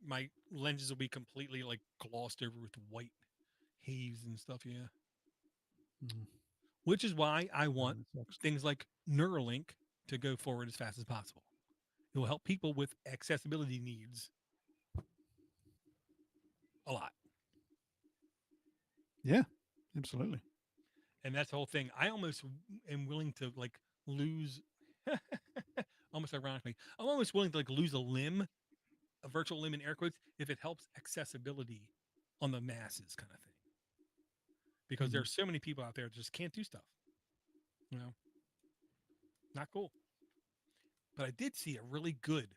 my lenses will be completely like glossed over with white haze and stuff. Yeah. Mm. Which is why I want That sucks. things like Neuralink to go forward as fast as possible. It will help people with accessibility needs a lot. Yeah, absolutely. And that's the whole thing. I almost am willing to like lose, almost ironically, I'm almost willing to like lose a limb, a virtual limb in air quotes, if it helps accessibility on the masses kind of thing. Because there's so many people out there that just can't do stuff. Not cool. But I did see a really good,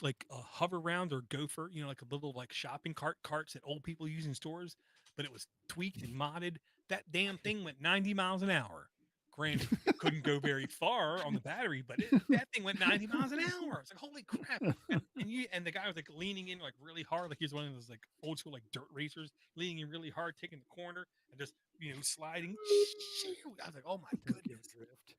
like a hover round or gopher, like a little like shopping carts that old people use in stores, but it was tweaked and modded. That damn thing went 90 miles an hour. Granted, it couldn't go very far on the battery, but that thing went 90 miles an hour. It's like, holy crap. And the guy was like leaning in like really hard. Like he was one of those like old school like dirt racers, leaning in really hard, taking the corner and just, sliding. I was like, oh my goodness. Drift.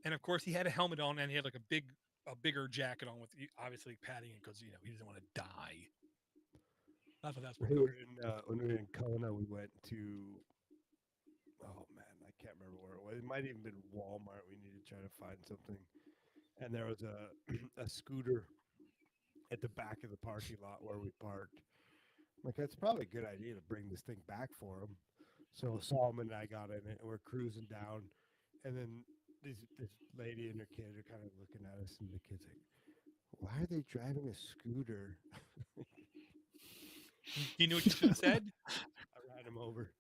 And of course he had a helmet on and he had like a bigger jacket on with obviously padding it because, he doesn't want to die. I thought that's When we were in Kona, we went to, oh man, I can't remember where it was. It might even been Walmart. We needed to try to find something. And there was a a scooter at the back of the parking lot where we parked. I'm like, that's probably a good idea to bring this thing back for him. So Solomon and I got in it and we're cruising down. And then this lady and her kid are kind of looking at us and the kid's like, why are they driving a scooter? you know what you should have said? I ran him over.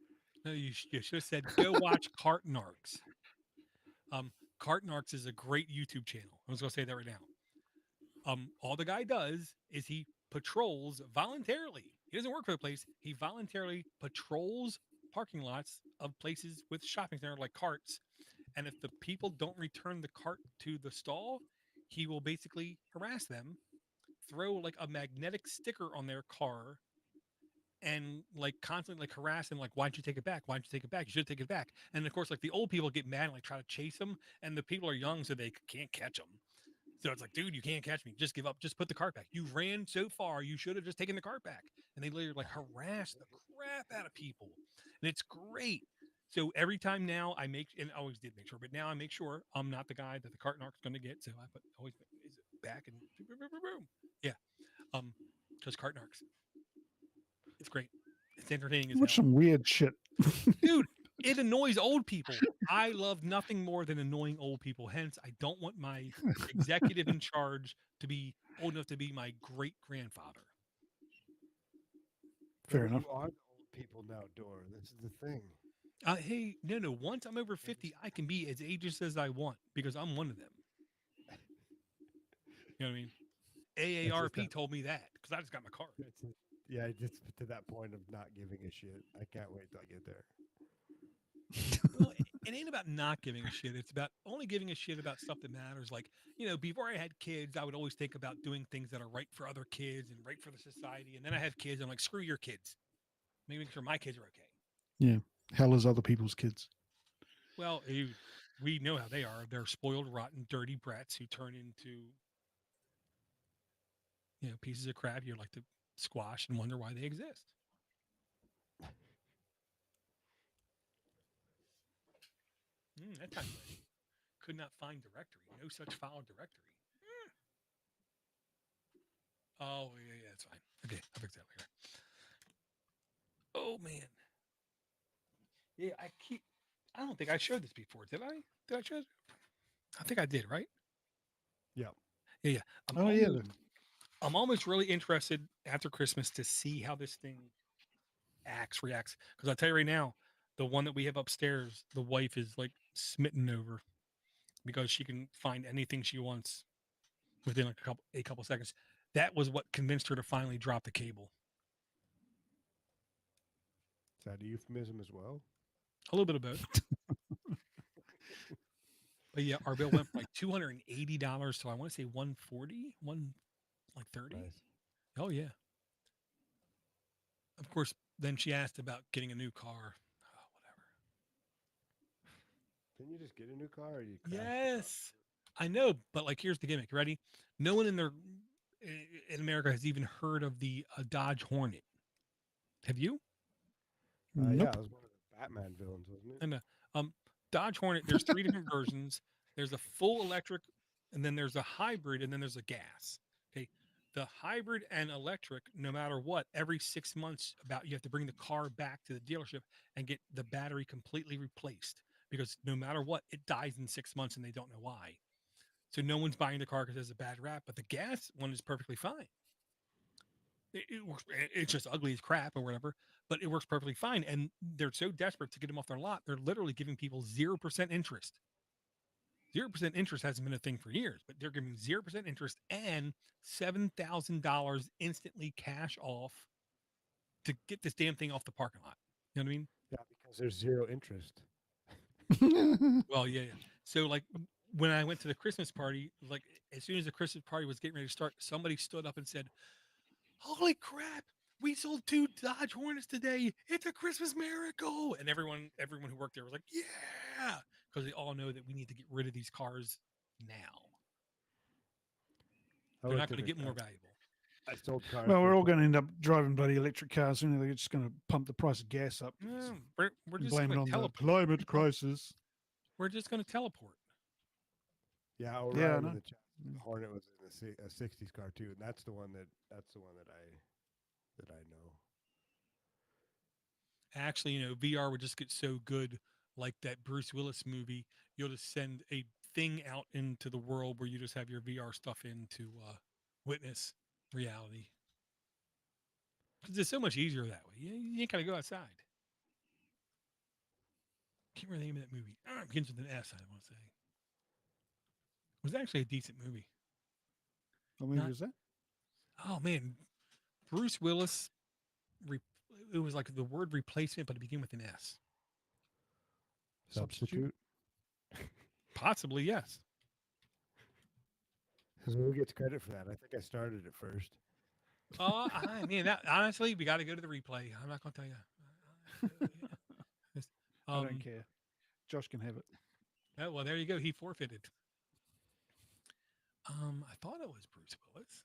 No, you should have said, go watch Cart Narcs. Cart Narcs is a great YouTube channel. I was going to say that right now. All the guy does is he patrols voluntarily. He doesn't work for the place. He voluntarily patrols parking lots of places with shopping center like carts. And if the people don't return the cart to the stall, he will basically harass them, throw like a magnetic sticker on their car, and like constantly like harass them, like, why don't you take it back? Why don't you take it back? You should take it back. And of course, like the old people get mad and like try to chase them, and the people are young, so they can't catch them. So it's like, dude, you can't catch me. Just give up. Just put the cart back. You ran so far, you should have just taken the cart back. And they literally like harass the crap out of people, and it's great. So every time now I make, and I always did make sure, but now I make sure I'm not the guy that the cart narc's going to get. So I put always is it back and boom, boom, boom, boom. Yeah, just cart narcs. It's great. It's entertaining as hell. Some weird shit. Dude, it annoys old people. I love nothing more than annoying old people. Hence, I don't want my executive in charge to be old enough to be my great grandfather. Fair enough. You are the old people now, Dor. This is the thing. Hey, no. Once I'm over 50, I can be as ageist as I want because I'm one of them. You know what I mean? AARP told me that because I just got my card. Yeah, just to that point of not giving a shit. I can't wait till I get there. Well, it ain't about not giving a shit. It's about only giving a shit about stuff that matters. Like, before I had kids, I would always think about doing things that are right for other kids and right for the society. And then I have kids. I'm like, screw your kids. Make sure my kids are okay. Yeah. Hell is other people's kids. Well, we know how they are. They're spoiled, rotten, dirty brats who turn into, pieces of crap you like to squash and wonder why they exist. That time could not find directory. No such file directory. Oh, yeah, it's fine. Okay, I'll fix that later. Oh, man. Yeah, I don't think I showed this before. Did I? Did I show it? I think I did, right? Yeah. Yeah. I'm almost really interested after Christmas to see how this thing reacts. Because I'll tell you right now, the one that we have upstairs, the wife is like smitten over because she can find anything she wants within like a couple seconds. That was what convinced her to finally drop the cable. Is that a euphemism as well? A little bit of both. But yeah, our bill went from like $280 to I want to say $140, like 30. Nice. Oh yeah. Of course, then she asked about getting a new car. Oh, whatever. Can you just get a new car? Or you Yes, I know, but like, here's the gimmick. Ready? No one in America has even heard of the Dodge Hornet. Have you? Nope. Yeah, it was one of the Batman villains, wasn't it? And Dodge Hornet. There's 3 different versions. There's a full electric, and then there's a hybrid, and then there's a gas. Okay, the hybrid and electric, no matter what, every 6 months, you have to bring the car back to the dealership and get the battery completely replaced because no matter what, it dies in 6 months, and they don't know why. So no one's buying the car because it has a bad rap, but the gas one is perfectly fine. It works. It's just ugly as crap or whatever, but it works perfectly fine. And they're so desperate to get them off their lot, they're literally giving people 0% interest. 0% interest hasn't been a thing for years, but they're giving 0% interest and $7,000 instantly cash off to get this damn thing off the parking lot. You know what I mean? Yeah, because there's zero interest. Well, yeah, yeah. So like when I went to the Christmas party, like as soon as the Christmas party was getting ready to start, somebody stood up and said, "Holy crap! We sold 2 Dodge Hornets today. It's a Christmas miracle!" And everyone who worked there was like, "Yeah," because they all know that we need to get rid of these cars now. I They're went not to going to the. get more valuable. I sold cars Well, for we're all going to end up driving bloody electric cars. You know, they're just going to pump the price of gas up We're and just blame going it to on the teleport. climate crisis. We're just going to teleport. Yeah, Yeah, I Orion in know. the chat. The Hornet was in a '60s car too, and that's the one that I know. Actually, VR would just get so good, like that Bruce Willis movie. You'll just send a thing out into the world where you just have your VR stuff in to witness reality. Because it's so much easier that way. You ain't got to go outside. Can't remember the name of that movie. It begins with an S, I want to say. It was actually a decent movie. What movie Not, was that? oh man, Bruce Willis. Re, it was like the word replacement, but it began with an S. Substitute. Possibly, yes. Who gets credit for that? I think I started it first. I mean, that honestly, we got to go to the replay. I'm not going to tell you. It's- I don't Um, care. Josh can have it. oh, well, there you go. He forfeited. I thought it was Bruce Willis.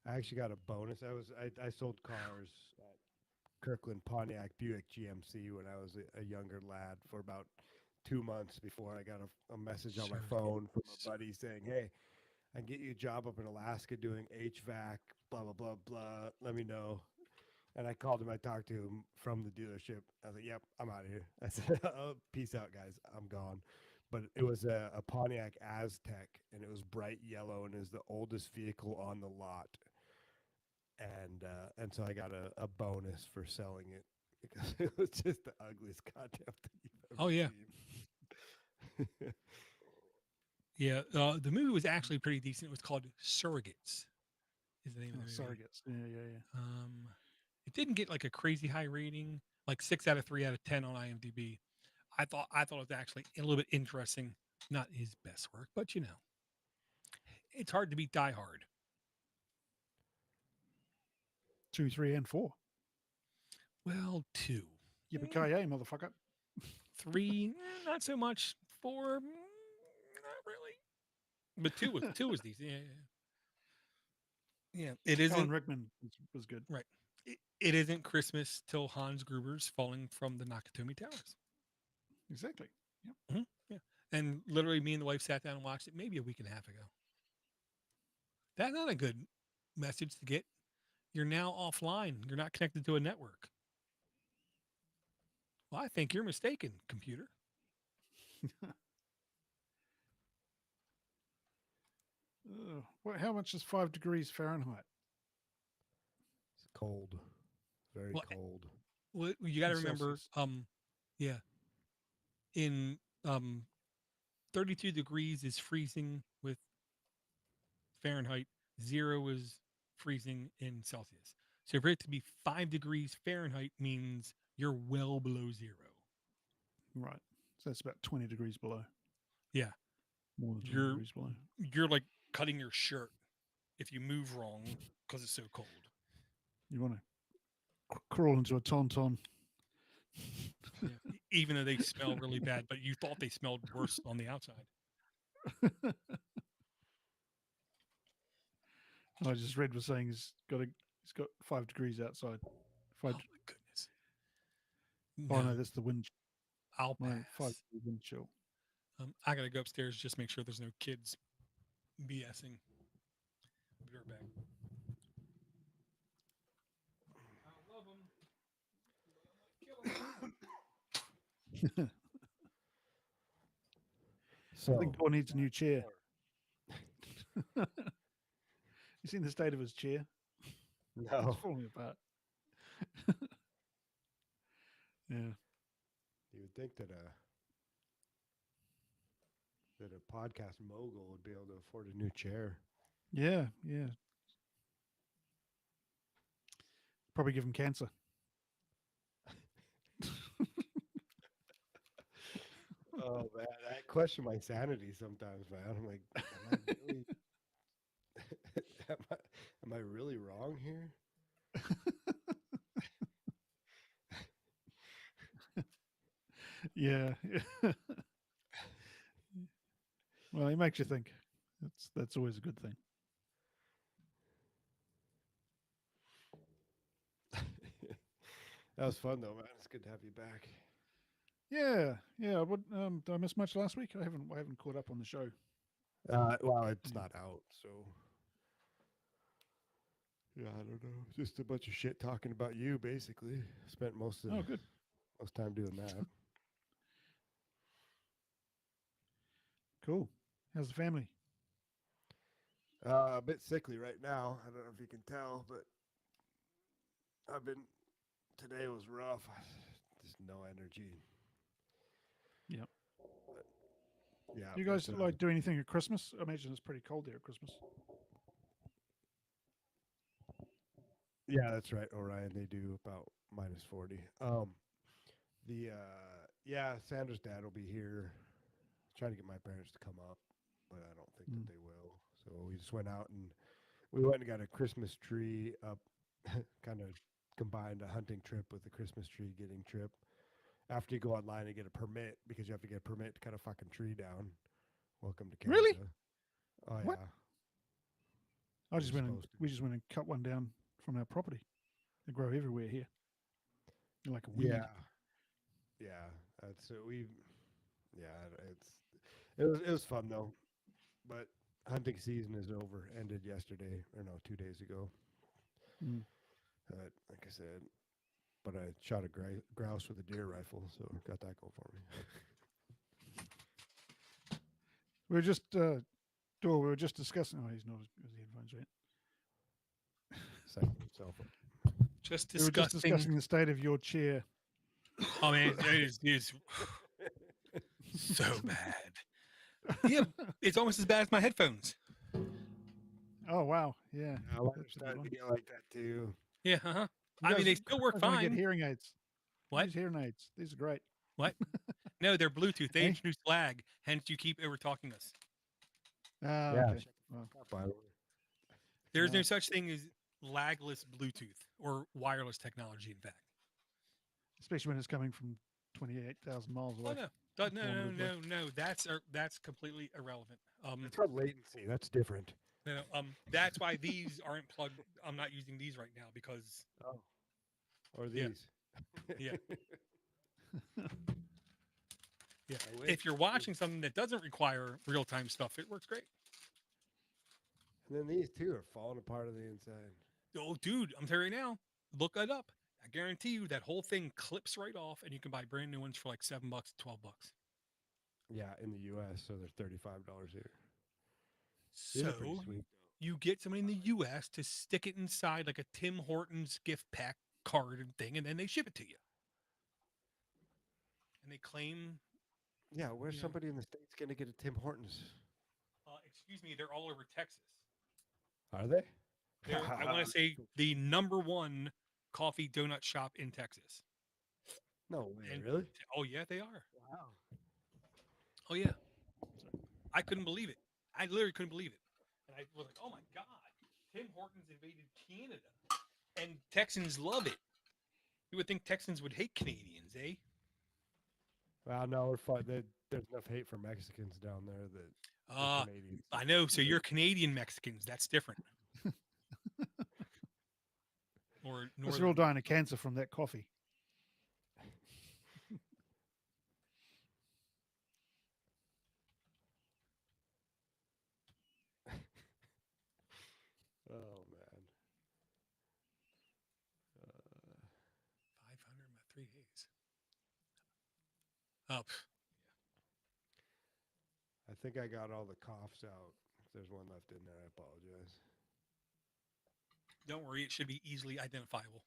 I actually got a bonus. I sold cars at Kirkland Pontiac Buick GMC when I was a younger lad for about 2 months before I got a message on my Sure. phone from a buddy saying, "Hey, I can get you a job up in Alaska doing HVAC, blah blah blah blah. Let me know." And I called him. I talked to him from the dealership. I was like, "Yep, I'm out of here." I said, "Oh, peace out, guys. I'm gone." But it was a Pontiac Aztec, and it was bright yellow, and it was the oldest vehicle on the lot. And so I got a bonus for selling it because it was just the ugliest goddamn thing you've Oh ever yeah, seen. yeah. The movie was actually pretty decent. It was called Surrogates. Is the name of Oh, the movie. surrogates. Yeah, yeah, yeah. It didn't get like a crazy high rating, like 6 out of 3 out of 10 on IMDb. I thought it was actually a little bit interesting. Not his best work, but it's hard to beat Die Hard. 2, 3, and 4. Well, two, Yippee-ki-yay, motherfucker. 3, not so much. 4, not really. But two was decent. Yeah, yeah, yeah. It Alan isn't Rickman was good. right. It isn't Christmas till Hans Gruber's falling from the Nakatomi Towers. Exactly. Yep. Yeah, and literally, me and the wife sat down and watched it maybe a week and a half ago. That's not a good message to get. You're now offline. You're not connected to a network. Well, I think you're mistaken, computer. How much is 5 degrees Fahrenheit? It's cold, very Well, cold. well you got to In remember, Celsius? yeah, in 32 degrees is freezing with Fahrenheit. 0 is freezing in Celsius. So for it to be 5 degrees Fahrenheit means you're well below 0. Right. So that's about 20 degrees below. Yeah, More than 20 you're degrees below. you're like cutting your shirt if you move wrong because it's so cold. You want to crawl into a tauntaun. Yeah. Even though they smell really bad, but you thought they smelled worse on the outside. I just read was saying he's got 5 degrees outside. Oh 5. my goodness! Oh No, no, that's the wind. I'll No, 5 pass. degree wind chill. I gotta go upstairs just make sure there's no kids BSing. I'll be right back. I love them, but I'm not killing them. So I think Paul needs a new chair. You seen the state of his chair? no, It's falling apart. Yeah. you would think that a podcast mogul would be able to afford a new chair. Yeah, yeah. Probably give him cancer. Oh man, I question my sanity sometimes, man. I'm like, am I really, am I really wrong here? Yeah. Well, it makes you think. That's always a good thing. That was fun though, man. It's good to have you back. Yeah, yeah. What did I miss much last week? I haven't caught up on the show. Well, it's Yeah. not out, so yeah, I don't know. Just a bunch of shit talking about you, basically. Spent Oh, good. most time doing that. Cool. How's the family? A bit sickly right now. I don't know if you can tell, but I've been today was rough. Just no energy. Yeah. Yeah, Do you but guys like do anything at Christmas? I imagine it's pretty cold there at Christmas. yeah, that's right, Orion. They do about -40. The yeah, Sandra's dad will be here. Trying to get my parents to come up, but I don't think that Mm. they will. So we just went out and we went and got a Christmas tree up, kind of combined a hunting trip with a Christmas tree getting trip. After you go online and get a permit, because you have to get a permit to cut a fucking tree down. Welcome to Canada. Really? Oh What? yeah, I you're just went and supposed to. we just went and cut one down from our property. They grow everywhere here. They're like a weed. Yeah, yeah. That's we. Yeah, it was fun though, but hunting season is over. Ended yesterday, or no, 2 days ago. Mm. Like I said, but I shot a grouse with a deer rifle, so got that going for me. We were just we were just discussing. Oh, he's not as the headphones, right? Psyching himself up. Just We were just disgusting. discussing the state of your chair. Oh man, it is so bad. Yeah, it's almost as bad as my headphones. Oh wow, yeah. Now I'm That's a good starting one. to get like that too. Yeah, uh-huh. You I mean, guys, they still work guys want to get fine. hearing aids? What? Use hearing aids. These are great. What? No, they're Bluetooth. They Hey? introduced lag, hence you keep over talking us. Ah, Yeah, okay. shut the Well, fuck up, by the way. There's no Uh, such thing as lagless Bluetooth or wireless technology, in fact. especially when it's coming from 28,000 miles Oh away. no. No, kilometers away. no. That's completely irrelevant. It's called latency. That's different. No, that's why these aren't plugged. I'm not using these right now because Oh, or Yeah. these. Yeah. Yeah. I wish. If you're watching something that doesn't require real time stuff, it works great. And then these two are falling apart on the inside. Oh, dude, I'm telling you right now, look it up. I guarantee you that whole thing clips right off, and you can buy brand new ones for like $7, $12. Yeah, in the U.S., so they're $35 here. These are pretty So sweet. you get somebody in the U.S. to stick it inside like a Tim Hortons gift pack card and thing, and then they ship it to you. And they claim, Yeah, where's Yeah. somebody in the States going to get a Tim Hortons? excuse me, they're all over Texas. Are they? They're, I want to say, the #1 coffee donut shop in Texas. No way, And- really? Oh yeah, they are. Wow. Oh yeah. I couldn't believe it. I literally couldn't believe it. And I was like, oh my God, Tim Hortons invaded Canada. And Texans love it. You would think Texans would hate Canadians, eh? Well, no, we're fine. There's enough hate for Mexicans down there that the Canadians. I know. So you're Canadian Mexicans. That's different. Or Plus, they're all dying of cancer from that coffee. Oh man. 500 in my 3 days. Oh, I think I got all the coughs out. If there's one left in there, I apologize. don't worry. It should be easily identifiable.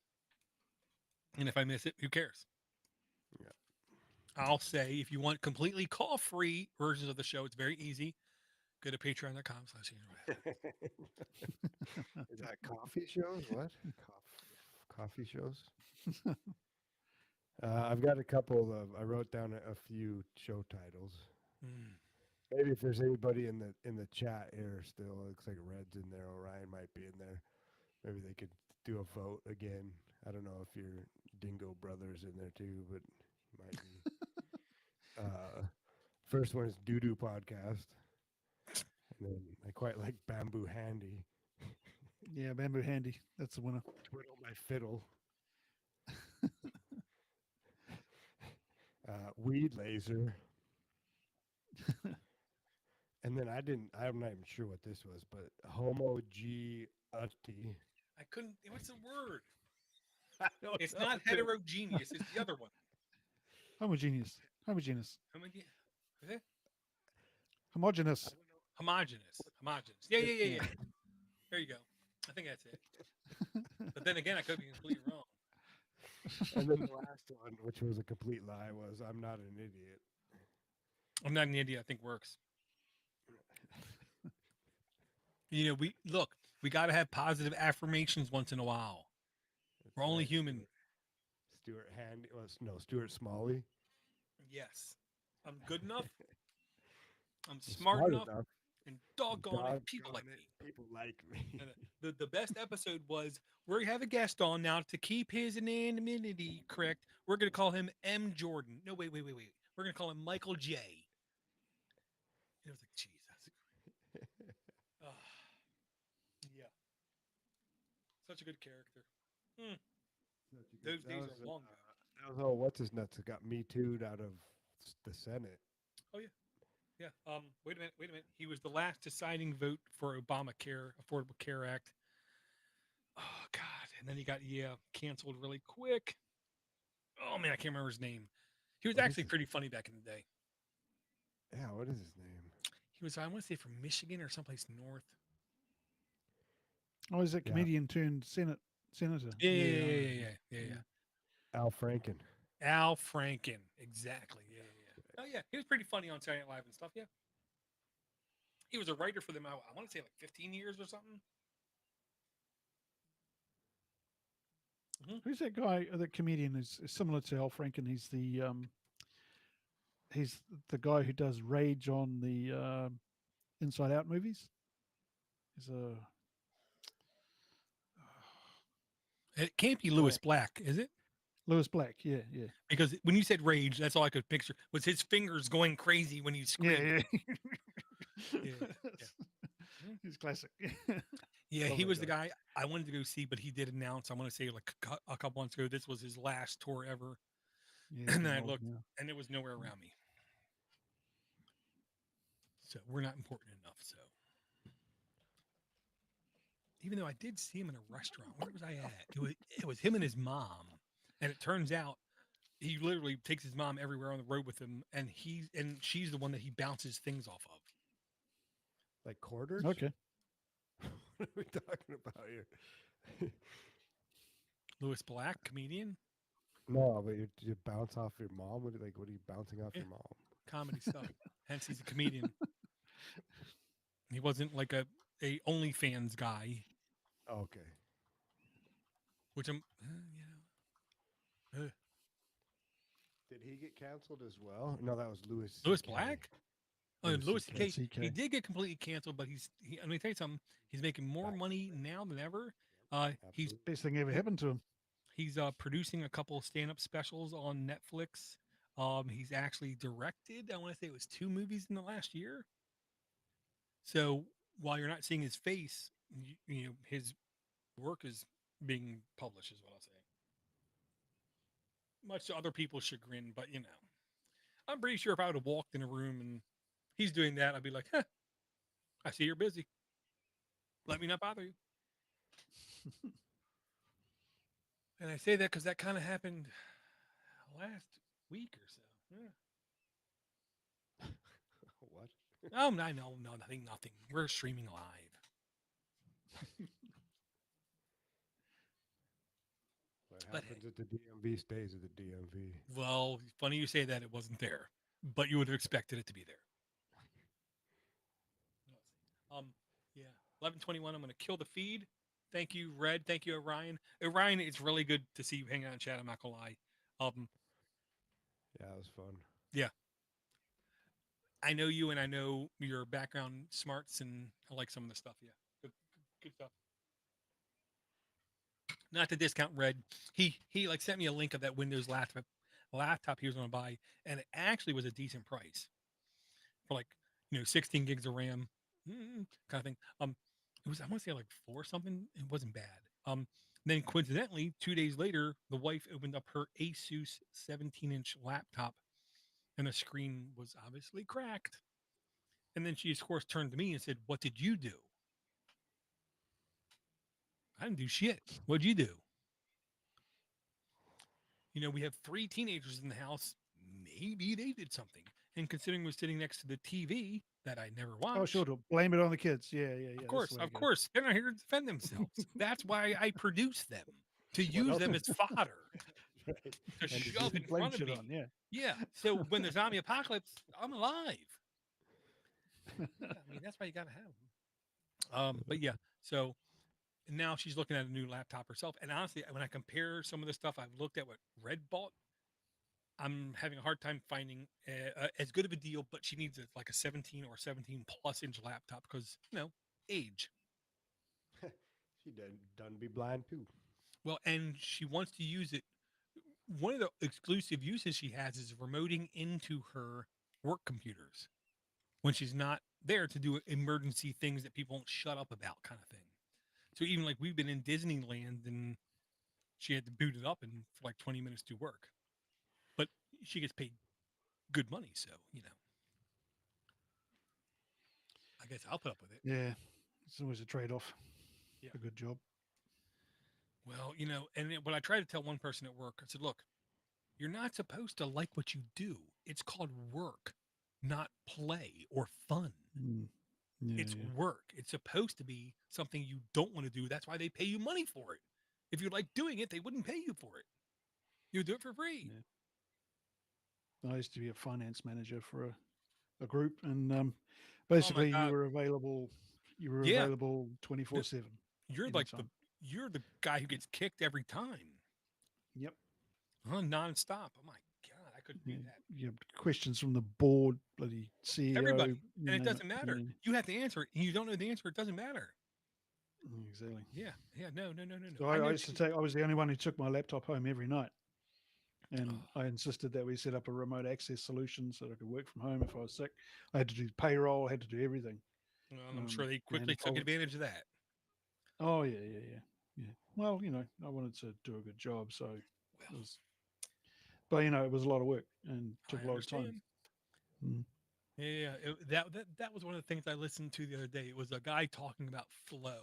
And if I miss it, who cares? Yeah. I'll say if you want completely cough-free versions of the show, it's very easy. Go to patreon.com/Android. Is that coffee shows? What? Coffee shows? I've got a couple of. I wrote down a few show titles. Mm. Maybe if there's anybody in the chat here still, it looks like Red's in there. Orion might be in there. Maybe they could do a vote again. I don't know if your Dingo brother's in there too, but he might be. First one is Doo Doo Podcast, and then I quite like Bamboo Handy. Yeah, Bamboo Handy. That's the winner. Twiddle My Fiddle. Weed Laser. And then I'm not even sure what this was, but Homo G Utti. I couldn't. What's the word? I don't It's know. not heterogeneous. It's the other one. Homogeneous. Homogeneous. Is it? Homogeneous. Homogeneous. Homogeneous. Yeah. There you go. I think that's it. But then again, I could be completely wrong. And then the last one, which was a complete lie, was I'm not an idiot. I'm not an idiot. I think works. We got to have positive affirmations once in a while. That's We're only right, human. Stuart Handy. Well, no, Stuart Smalley. Yes. I'm good enough. I'm smart enough. And doggone it, people like me. People like me. And the best episode was where we have a guest on now to keep his anonymity correct. We're going to call him M. Jordan. No, wait. We're going to call him Michael J. And it was like, Jesus. Yeah. Such a good character. Those days are long ago. That was what's his nuts that got me too'd out of the Senate. Oh, yeah. Yeah. Wait a minute. He was the last deciding vote for Obamacare, Affordable Care Act. Oh, God. And then he got, canceled really quick. Oh, man, I can't remember his name. He was actually pretty funny back in the day. Yeah, what is his name? He was, I want to say, from Michigan or someplace north. Oh, is that comedian turned senator? Yeah. Al Franken. Al Franken. Exactly. Yeah. Oh, yeah. He was pretty funny on Saturday Night Live and stuff. Yeah. He was a writer for them, I want to say, like 15 years or something. Mm-hmm. Who's that guy? The comedian is similar to Al Franken. He's the guy who does Rage on the Inside Out movies. He's a. It can't be Lewis Black, is it? Lewis Black, yeah. Because when you said Rage, that's all I could picture was his fingers going crazy when he screamed. Yeah. He's classic. Yeah, he was the guy I wanted to go see, but he did announce, I want to say like a couple months ago, this was his last tour ever. Yeah, and then I looked, and it was nowhere around me. So we're not important enough. So even though I did see him in a restaurant, where was I at? It was him and his mom, and it turns out he literally takes his mom everywhere on the road with him, and she's the one that he bounces things off of. Like quarters? Okay. What are we talking about here? Lewis Black, comedian? No, but you bounce off your mom? What are you bouncing off your mom? Comedy stuff. Hence, he's a comedian. He wasn't like a OnlyFans guy. Okay. Which I'm, Did he get canceled as well? No, that was Lewis. Lewis Black? Louis C.K. CK. He did get completely canceled, but let me tell you something. He's making more money now than ever. He's best thing ever happened to him. He's producing a couple of stand-up specials on Netflix. He's actually directed, I want to say it was 2 movies in the last year. So while you're not seeing his face, you know, his work is being published, is what I'll say. Much to other people's chagrin, but you know, I'm pretty sure if I would have walked in a room and he's doing that, I'd be like, I see you're busy. Let me not bother you. And I say that because that kind of happened last week or so. Yeah. What? Oh, no, nothing. We're streaming live. What happens at the DMV stays at the DMV. Well, funny you say that. It wasn't there, but you would have expected it to be there. Yeah, 11:21. I'm going to kill the feed. Thank you, Red. Thank you, Orion. Orion, it's really good to see you hanging out in chat. I'm not gonna lie. was fun. Yeah. I know you and I know your background smarts and I like some of the stuff. Yeah. Good stuff. Not to discount Red. He like sent me a link of that Windows laptop he was going to buy, and it actually was a decent price for like 16 gigs of RAM, kind of thing. It was I want to say like four something. It wasn't bad. Then coincidentally, 2 days later, the wife opened up her Asus 17-inch laptop, and the screen was obviously cracked. And then she of course turned to me and said, "What did you do?" I didn't do shit. What'd you do? We have three teenagers in the house. Maybe they did something. And considering we're sitting next to the TV that I never Oh, sure. watch, To blame it on the kids. Yeah, yeah, yeah. That's the way to of go. course, they're not here to defend themselves. That's why I produce them, to What use else? them as fodder Right. to And shove in Blame front of shit me. on. Yeah. Yeah. So when the zombie apocalypse, I'm alive. Yeah, I mean that's why you gotta have them. But yeah, so now she's looking at a new laptop herself. And honestly, when I compare some of the stuff I've looked at what Red bought, I'm having a hard time finding as good of a deal, but she needs like a 17 or 17 plus inch laptop because, age. she done be blind too. Well, and she wants to use it. One of the exclusive uses she has is remoting into her work computers when she's not there to do emergency things that people won't shut up about, kind of thing. So even like we've been in Disneyland and she had to boot it up and for like 20 minutes do work, but she gets paid good money. So, I guess I'll put up with it. Yeah. It's always a trade off. Yeah. A good job. Well, and when I tried to tell one person at work, I said, look, you're not supposed to like what you do. It's called work, not play or fun. Mm. Yeah, It's yeah. work. It's supposed to be something you don't want to do. That's why they pay you money for it. If you like doing it, they wouldn't pay you for it. You would do it for free. Yeah. I used to be a finance manager for a group, and Oh my basically you God. were available. You were Yeah. available 24/7. You're like anytime. you're the guy who gets kicked every time. Yep. Nonstop. Oh my God. I couldn't do Yeah. that. You have questions from the board, bloody CEO. Everybody. You And it name doesn't matter. Yeah. You have to answer it. And you don't know the answer. It doesn't matter. Exactly. Yeah. Yeah. No. So I I know. used to take. I was the only one who took my laptop home every night, and I insisted that we set up a remote access solution so that I could work from home if I was sick. I had to do payroll. I had to do everything. Well, I'm sure they And quickly if I took was, advantage of that. oh yeah, yeah, yeah, yeah. Well, I wanted to do a good job, so it Well, was. But it was a lot of work and took I a lot of time. understand. Mm. Yeah. That was one of the things I listened to the other day. It was a guy talking about flow.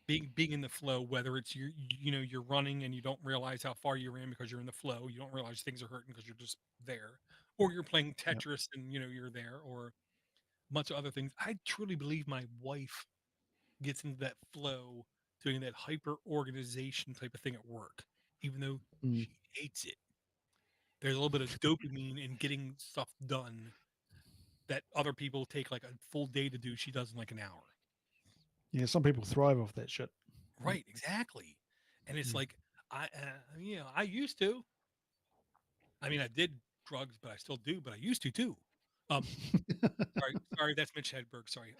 Being in the flow, whether it's you're running and you don't realize how far you're in because you're in the flow, you don't realize things are hurting because you're just there, or you're playing Yep. Tetris and you're there, or much of other things. I truly believe my wife gets into that flow, doing that hyper organization type of thing at work, even though Mm. she hates it. There's a little bit of dopamine in getting stuff done that other people take like a full day to do. She does in like an hour. Yeah, some people thrive off that shit. Right, exactly. And it's Mm. like I used to. I mean, I did drugs, but I still do, but I used to too. Um, sorry, that's Mitch Hedberg. Sorry.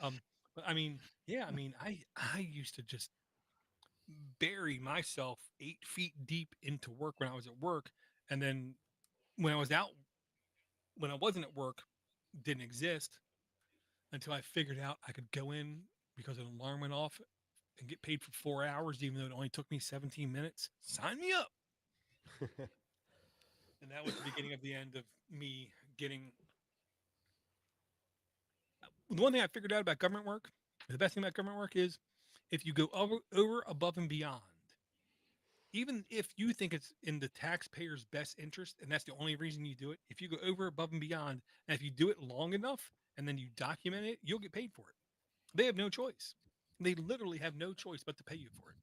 But I mean, yeah, I mean, I used to just bury myself 8 feet deep into work when I was at work, and then when I was out, when I wasn't at work, didn't exist until I figured out I could go in because an alarm went off and get paid for 4 hours, even though it only took me 17 minutes. Sign me up. And that was the beginning of the end of me getting. The one thing I figured out about government work, the best thing about government work is if you go over above and beyond, even if you think it's in the taxpayer's best interest, and that's the only reason you do it, if you go over above and beyond, and if you do it long enough and then you document it, you'll get paid for it. They have no choice. They literally have no choice but to pay you for it.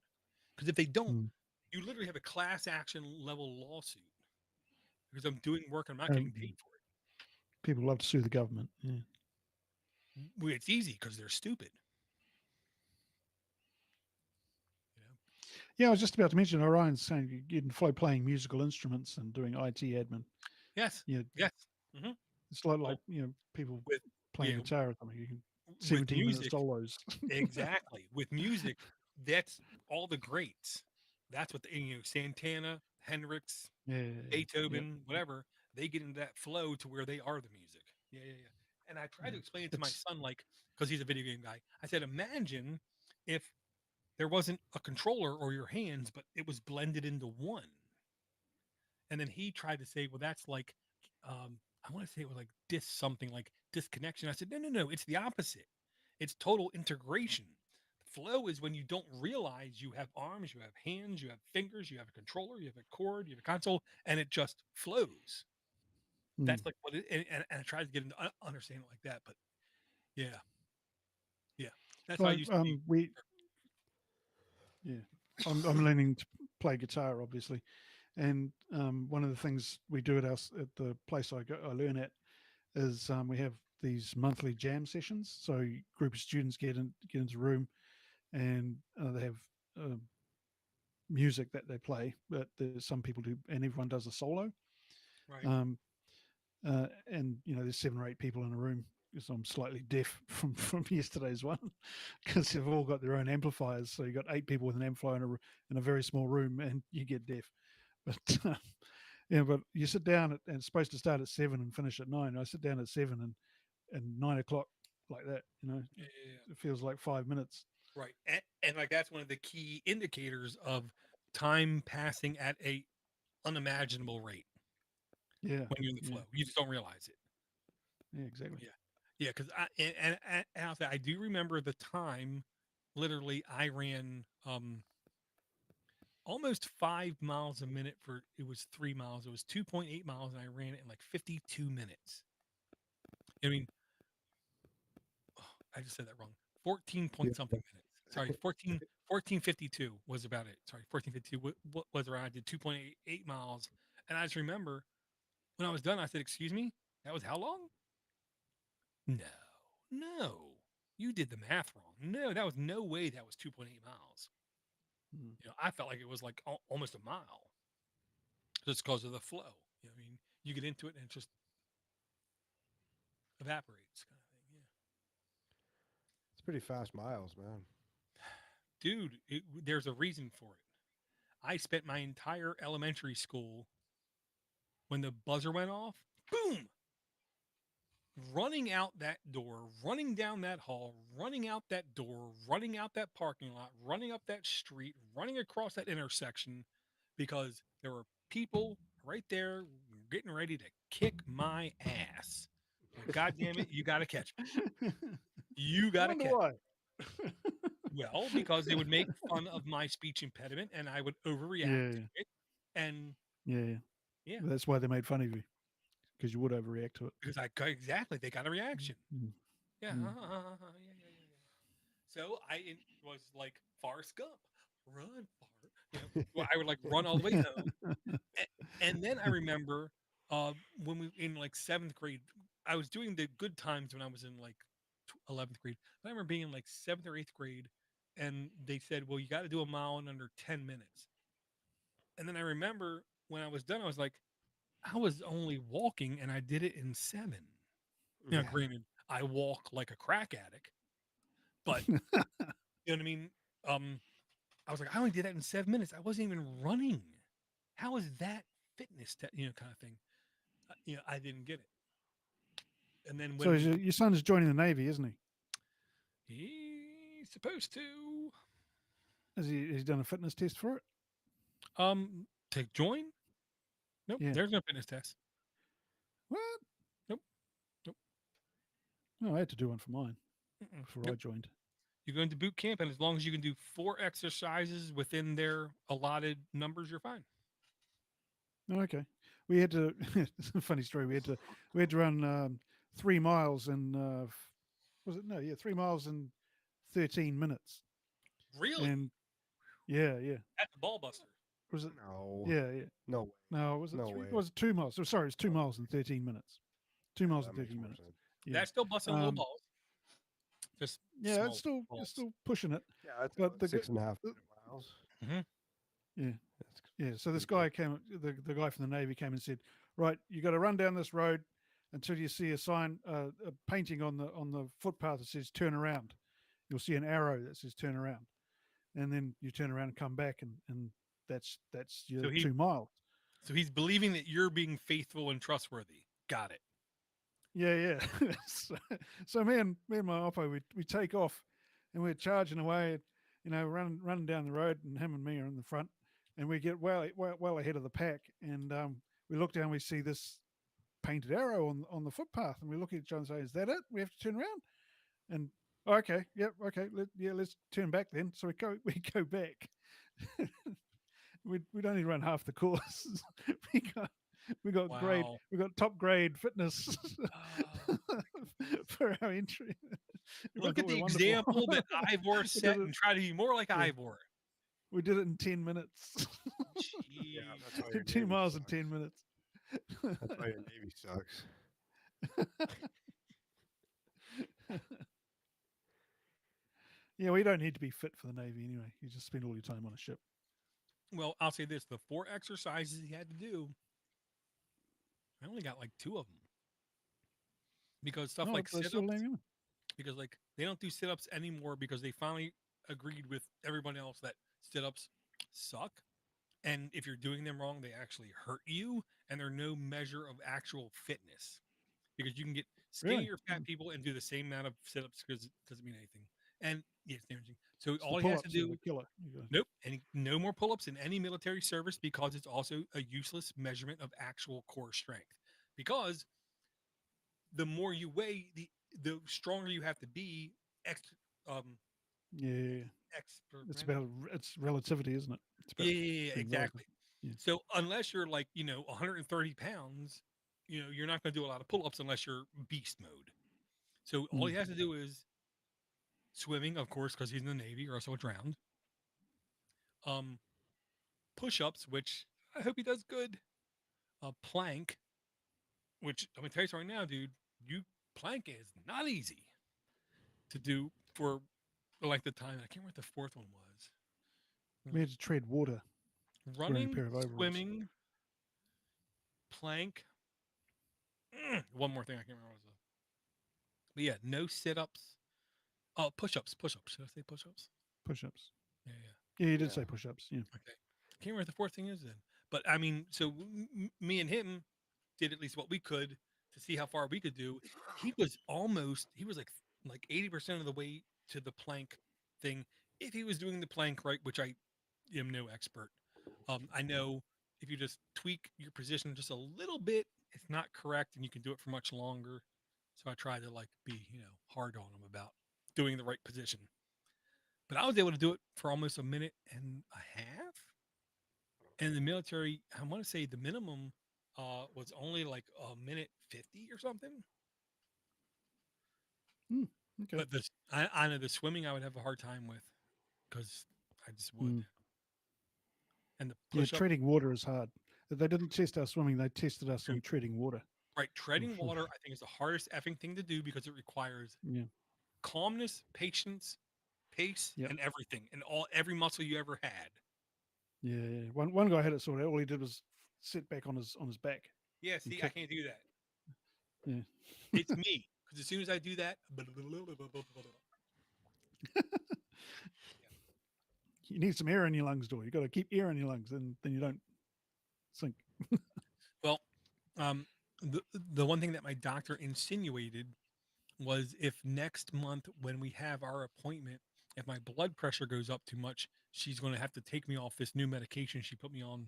Because if they don't, Mm. you literally have a class action level lawsuit because I'm doing work and I'm not getting Um, paid for it. People love to sue the government. Yeah. Well, it's easy because they're stupid. You know? Yeah, I was just about to mention Orion's saying you can flow playing musical instruments and doing IT admin. Yes. Yeah, Yes. Hmm. it's like Well, people with playing yeah, guitar or something. You can with 17-minute music, solos. exactly. With music, that's all the greats. That's what Santana, Hendrix, Yeah, yeah, yeah. Yep, Beethoven, yep, whatever, they get into that flow to where they are the music. Yeah, yeah, yeah. And I try yeah. to explain it to my It's son, like, because he's a video game guy. I said, imagine if there wasn't a controller or your hands, but it was blended into one. And then he tried to say, well, that's like, I want to say it was like something like disconnection. I said, no, no, no, it's the opposite. It's total integration. Flow is when you don't realize you have arms, you have hands, you have fingers, you have a controller, you have a cord, you have a console, and it just flows. mm. That's like what it, and I tried to get him to understand it like that. But yeah, yeah, that's how I So used to be. yeah, I'm learning to play guitar, obviously, and one of the things we do at the place I learn at is we have these monthly jam sessions. So a group of students get into a room and they have uh, music that they play, but there's some people do, and everyone does a solo. Right. Um, and there's 7 or 8 people in a room because I'm slightly deaf from yesterday's one because they've all got their own amplifiers. So you got 8 people with an amplifier in a very small room, and you get deaf. But but you sit down and it's supposed to start at 7 and finish at 9. I sit down at 7 and 9 o'clock like that. Yeah, yeah, yeah. It feels like 5 minutes. Right. And like that's one of the key indicators of time passing at a unimaginable rate Yeah, when you're in the yeah, flow. You just don't realize it. yeah, exactly. Yeah. Yeah. Because and I'll say, I do remember the time literally I ran almost 5 miles a minute for it was 3 miles. It was 2.8 miles, and I ran it in like 52 minutes. I mean, oh, I just said that wrong. 14 Yeah. point something minutes. Sorry, 1452 was about it. Sorry, 1452 was around. I did 2.88 miles. And I just remember when I was done, I said, excuse me, that was how long? No, no, you did the math wrong. No, that was no way that was 2.8 miles. Mm. I felt like it was like almost a mile just because of the flow. I mean, you get into it and it just evaporates kind of thing. Yeah. It's pretty fast miles, man. Dude, there's a reason for it. I spent my entire elementary school when the buzzer went off, boom, running out that door, running down that hall, running out that door, running out that parking lot, running up that street, running across that intersection because there were people right there getting ready to kick my ass. God damn it, you got to catch me. You I got to wonder catch why. me. Well, because they would make fun of my speech impediment and I would overreact Yeah, to it. And yeah. yeah, That's why they made fun of you because you would overreact to it. because exactly, they got a reaction. Mm, Yeah, mm. yeah, yeah, yeah, yeah. So was like Forrest Gump, run, Forrest. Well, I would like run all the way home, and then I remember when we in like 7th grade, I was doing the good times when I was in like 11th grade. I remember being in like 7th or 8th grade, and they said, "Well, you got to do a mile in under 10 minutes." And then I remember when I was done, I was like, "I was only walking, and I did it in 7." Now, Yeah. granted, I walk like a crack addict, but you know what I mean? Um, I was like, I only did that in 7 minutes. I wasn't even running. How is that fitness, kind of thing? I didn't get it. And then So when your son's joining the Navy, isn't he? he's supposed to He's done a fitness test for it? to join, nope, Yeah. there's no fitness test. What? Nope, nope, No, I had to do one for mine before I nope. joined. You go into boot camp, and as long as you can do 4 exercises within their allotted numbers, you're fine. Oh, okay. We had to. It's a funny story. We had to run 3 miles in. Was it no? Yeah, 3 miles in 13 minutes. Really? And yeah, yeah. At the ball buster. Was it? No. Yeah, yeah. No way. No, was it No 3? way. Was it 2 miles? Oh, sorry, it's 2 miles in 13 minutes. 2 miles in That makes 13 more minutes. sense. Yeah. That's still busting little Um, balls. Just yeah, small it's balls. still pushing it. Yeah, that's But about the 6.5 the- miles. Mhm. yeah. That's Yeah, so this pretty guy came, the guy from the Navy came and said, right, you got to run down this road until you see a sign, a painting on the footpath that says turn around. You'll see an arrow that says turn around, and then you turn around and come back, and that's your So 2 miles. so he's believing that you're being faithful and trustworthy. Got it. Yeah. So me and my oppo, we take off, and we're charging away, running down the road, and him and me are in the front, and we get well ahead of the pack, and we look down, we see this painted arrow on the footpath, and we look at each other and say, "Is that it? We have to turn around?" And okay, yep, okay, let's turn back then. So we go back. we don't even run half the course. we got Wow. we got top grade fitness Oh, for our entry. Everyone look thought at we the were wonderful. example that Ivor we did set it. and try to be more like Yeah, Ivor. we did it in 10 minutes. Yeah, Jeez. that's why your 2 miles in Navy 10 minutes. sucks. That's why your Navy sucks. Yeah, we don't need to be fit for the Navy anyway. You just spend all your time on a ship. Well, I'll say this: the 4 exercises he had to do, I only got like 2 of them because stuff No, like they still sit-ups. name him. Because like they don't do sit-ups anymore because they finally agreed with everyone else that sit-ups suck, and if you're doing them wrong, they actually hurt you, and they're no measure of actual fitness because you can get Really? skinny or fat people and do the same amount of sit-ups because it doesn't mean anything. And yeah, it's damaging. So It's the all he has to pull-ups that are do, the killer. nope, and no more pull-ups in any military service because it's also a useless measurement of actual core strength. Because the more you weigh, the stronger you have to be. Ex, um, Yeah, it's experiment. about it's relativity, isn't it? It's about Yeah, being relative. exactly. Yeah. So unless you're like 130 pounds, you're not going to do a lot of pull-ups unless you're beast mode. So all Mm. he has to do is swimming, of course, because he's in the Navy, or else he'll drown. Um, push-ups, which I hope he does good. Plank, which I'm gonna tell you right now, dude, you plank is not easy to do for like the time. I can't remember what the 4th one was. We had to tread water wearing a Running, pair of overalls. swimming, plank. One more thing I can't remember what it was. But yeah, no sit-ups. Oh, push-ups. Push-ups. Should I say push-ups? Push-ups. Yeah. Yeah, you did Yeah. say push-ups. Yeah. Okay. Can't remember what the 4th thing is then. But I mean, so me and him did at least what we could to see how far we could do. He was like 80% of the way to the plank thing if he was doing the plank right, which I am no expert. I know if you just tweak your position just a little bit, it's not correct and you can do it for much longer. So I try to like be, hard on him about doing the right position. But I was able to do it for almost a minute and a half. And the military, I want to say the minimum was only like a minute 50 or something. Mm, okay. But I know the swimming I would have a hard time with because I just would. Mm. And the Yeah, push up, treading water is hard. They didn't test our swimming; they tested us on treading water. right? Treading water, I think is the hardest effing thing to do because it requires Yeah. calmness, patience, pace, Yep. and everything, and every muscle you ever had. Yeah. One guy had it sorted out. All he did was sit back on his back. Yeah, see, I kick. can't do that. Yeah. It's me because as soon as I do that, You need some air in your lungs, Dory. You got to keep air in your lungs, and then you don't sink. well, the one thing that my doctor insinuated was if next month when we have our appointment, if my blood pressure goes up too much, she's going to have to take me off this new medication she put me on.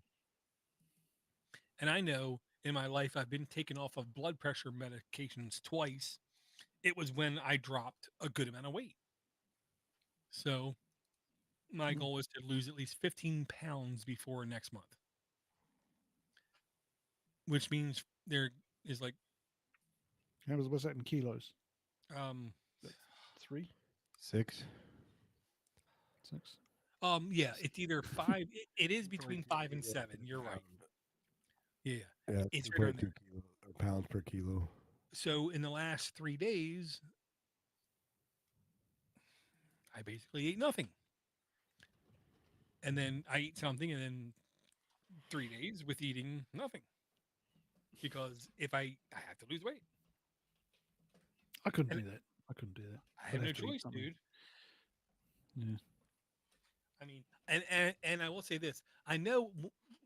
And I know in my life I've been taken off of blood pressure medications twice. It was when I dropped a good amount of weight. So my goal is to lose at least 15 pounds before next month, which means there is like What's that in kilos? um 3, 6. 6. yeah, it's either 5, it is between 5 and 7. You're right. Yeah. Yeah, It's right around 2.2 there. kilo, or pounds per kilo. So in the last 3 days, I basically ate nothing. And then I eat something, and then 3 days with eating nothing. because if I have to lose weight, I couldn't and do that. I couldn't do that. I I'd have no have to eat choice, something. dude. Yeah. I mean, and I will say this: I know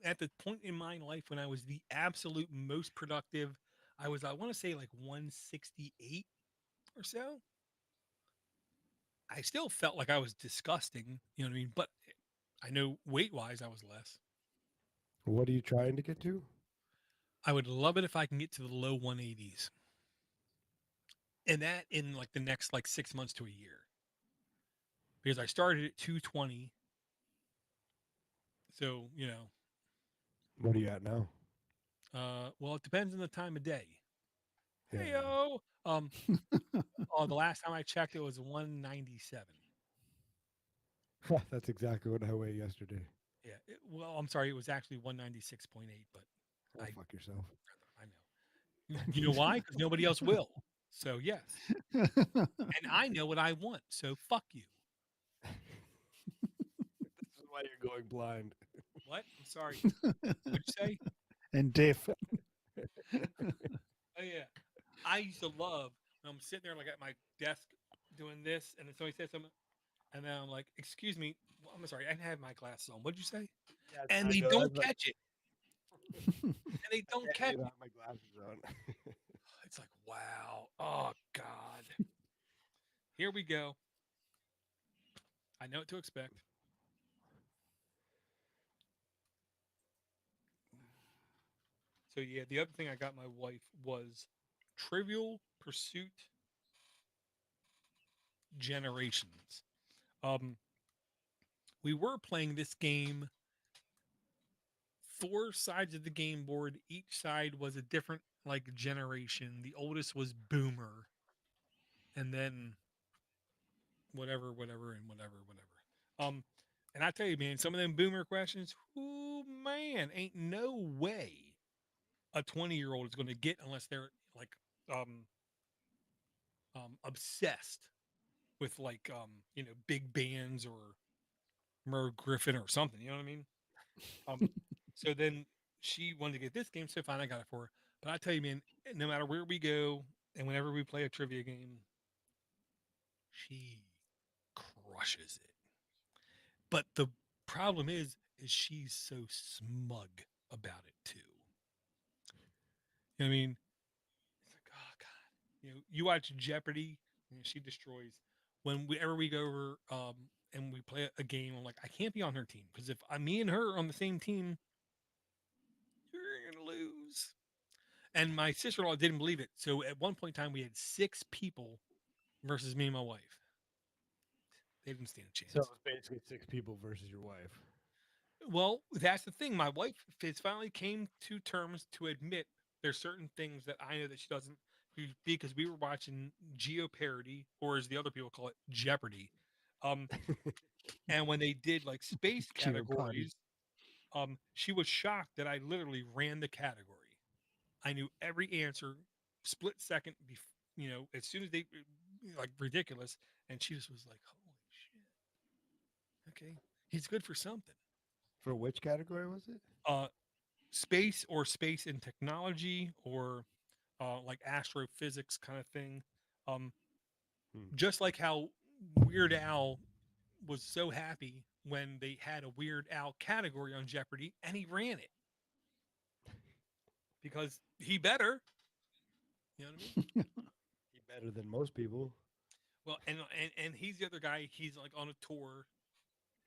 at the point in my life when I was the absolute most productive, I want to say like 168 or so. I still felt like I was disgusting, you know what I mean? But I know weight wise, I was less. What are you trying to get to? I would love it if I can get to the low 180s, and that in like the next like 6 months to a year, because I started at 220. So What are you at now? well, it depends on the time of day. Yeah. Hey yo, the last time I checked, it was 197. That's exactly what I weighed yesterday. Yeah. Well, I'm sorry, it was actually 196.8, but Oh, I fuck yourself. I know. You know why? Because nobody else will. So yes, and I know what I want. So fuck you. This is why you're going blind. What? I'm sorry. What'd you say? And deaf. Oh yeah. I used to love when I'm sitting there like at my desk doing this, and then somebody says something, and then I'm like, "Excuse me, well, I'm sorry, I didn't have my glasses on. What'd you say?" Yes, And I they know. don't That's like, catch it. And they I don't can't catch even it. have my glasses on. It's like, wow. Oh God. Here we go. I know what to expect. So yeah, the other thing I got my wife was Trivial Pursuit Generations. Um, we were playing this game, four sides of the game board. Each side was a different like generation. The oldest was Boomer, and then whatever, whatever, and whatever, whatever. Um, and I tell you, man, some of them Boomer questions, oh man, ain't no way a 20-year-old is going to get unless they're like um obsessed with like big bands or Merv Griffin or something. You know what I mean? Um, so then she wanted to get this game, so fine, I got it for her. But I tell you, man, no matter where we go and whenever we play a trivia game, she crushes it. But the problem is she's so smug about it too. You know what I mean? It's like, oh God. You watch Jeopardy, she destroys. Whenever we go over and we play a game, I'm like, I can't be on her team because if me and her are on the same team, you're gonna lose. And my sister-in-law didn't believe it. So at one point in time, we had 6 people versus me and my wife. They didn't stand a So chance. it's basically 6 people versus your wife. Well, that's the thing. My wife has finally came to terms to admit there's certain things that I know that she doesn't, because we were watching Geoparody, or as the other people call it, Jeopardy. Um, and when they did like space Geopardy. categories, she was shocked that I literally ran the category. I knew every answer, split second, as soon as they like ridiculous, and she just was like, "Holy shit! Okay, he's good for something." For which category was it? Uh, Space or space and technology or like astrophysics kind of thing. Um, Hmm. just like how Weird Al was so happy when they had a Weird Al category on Jeopardy, and he ran it because he better. You know what I mean? He better than most people. Well, and he's the other guy. He's like on a tour,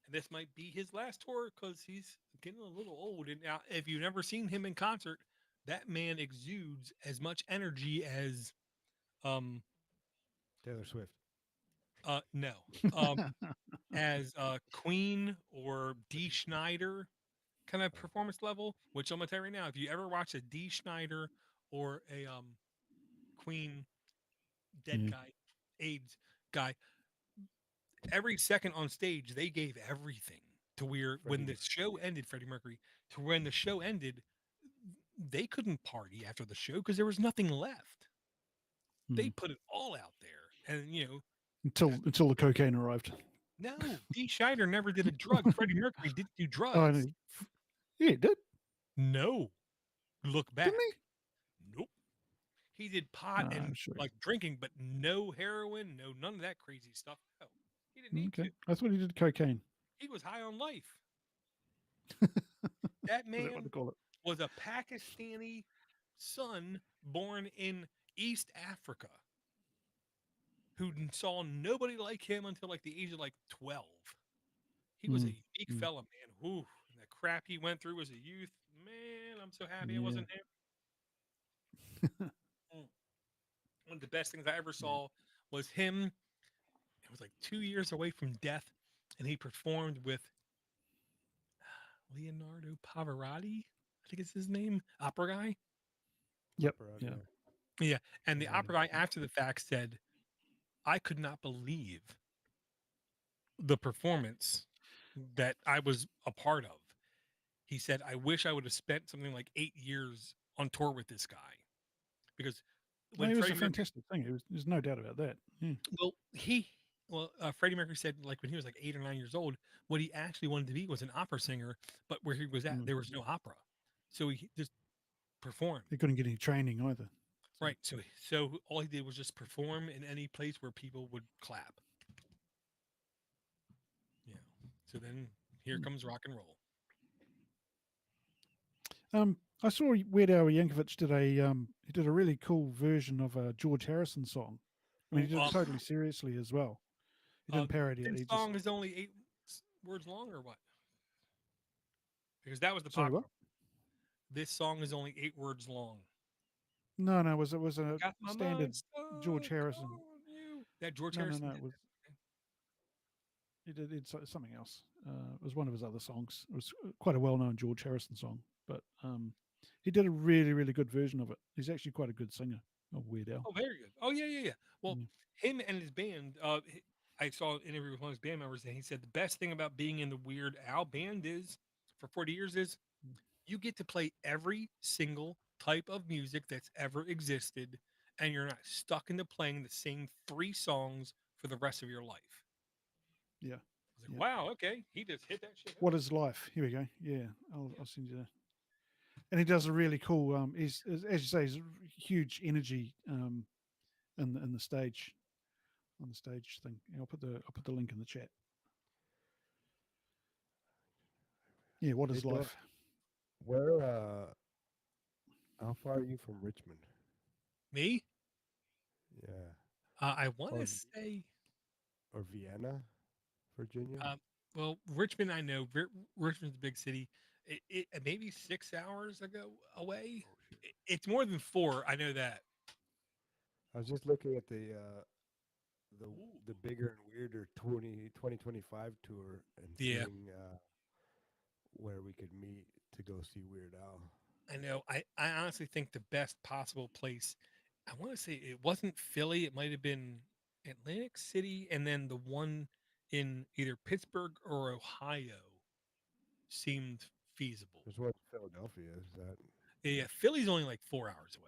and this might be his last tour because he's getting a little old. And now, if you've never seen him in concert, that man exudes as much energy as um Taylor Swift. no as Queen or D. Schneider kind of performance level. Which I'm gonna tell you right now, if you ever watch a D. Schneider or a Queen dead Yeah. guy, AIDS guy, every second on stage they gave everything to where Freddie when the show Mercury. ended, Freddie Mercury, to when the show ended, they couldn't party after the show because there was nothing left. They Mm. put it all out there, and Until the cocaine arrived. no, D. Schneider never did a drug. Freddie Mercury didn't do Oh, drugs. yeah, he did, No, look didn't back. he? He did pot and I'm sure. like drinking, but no heroin, no none of that crazy stuff. No, he didn't need Okay. to. I thought he did cocaine. He was high on life. That Is that what they man call it? was a Pakistani son born in East Africa who saw nobody like him until like the age of like 12. He was a Mm, unique mm, fella, man. Whew. And the crap he went through as a youth, man, I'm so happy it yeah. wasn't him. Mm. One of the best things I ever Yeah. saw was him. It was like 2 years away from death, and he performed with Leonardo Pavarotti. I think it's his name, opera guy. Yep. Opera, Yeah. yeah. Yeah, and the Yeah. opera guy after the fact said, "I could not believe the performance that I was a part of." He said, "I wish I would have spent something like 8 years on tour with this guy because Oh, when it was Freddie a Mercury, fantastic thing. There's no doubt about that. Yeah. well, Freddie Mercury said like when he was like 8 or 9 years old, what he actually wanted to be was an opera singer, but where he was at, Mm. there was no opera, so he just performed. They couldn't get any training either. So, Right. So all he did was just perform in any place where people would clap. Yeah. So then here mm. comes rock and roll. I saw Weird Al Yankovic did he did a really cool version of a George Harrison song. I mean, Oh, he did it totally seriously as well. He didn't parody it. this He just song is only words long, or what? Because that was the sorry what? popular. This song is only 8 words long. No, no, it was a Got my standard mind stuck George Harrison. on you. That George No, no, Harrison no. did. He did something else. It was one of his other songs. It was quite a well-known George Harrison song, but he did a really, really good version of it. He's actually quite a good singer of Weird Al. Oh, very good. Oh, yeah, yeah, yeah. Well, Yeah. him and his band. I saw an interview with one of his band members, and he said the best thing about being in the Weird Al band is, for 40 years, is you get to play every single type of music that's ever existed, and you're not stuck into playing the same 3 songs for the rest of your life. Yeah. I was like, Yeah. wow, okay, he just hit that shit. What is life? Here we go. Yeah, I'll send you that. And he does a really cool. He's as you say, he's huge energy in the stage on the stage thing. I'll put the link in the chat. Yeah, what Hey, is Dor, life? where, how far are you from Richmond? Me? Yeah. I want Or, to say, or Vienna, Virginia? uh, well, Richmond, I know. Richmond's a big city. It maybe 6 hours ago away. Oh, shit. It's more than 4. I know that. I was just looking at the Ooh. the bigger and weirder 2025 tour and Yeah, seeing where we could meet to go see Weird Al. I know. I honestly think the best possible place, I want to say it wasn't Philly. It might have been Atlantic City, and then the one in either Pittsburgh or Ohio seemed feasible. There's one in Philadelphia. Is that Yeah, Philly's only like 4 hours away.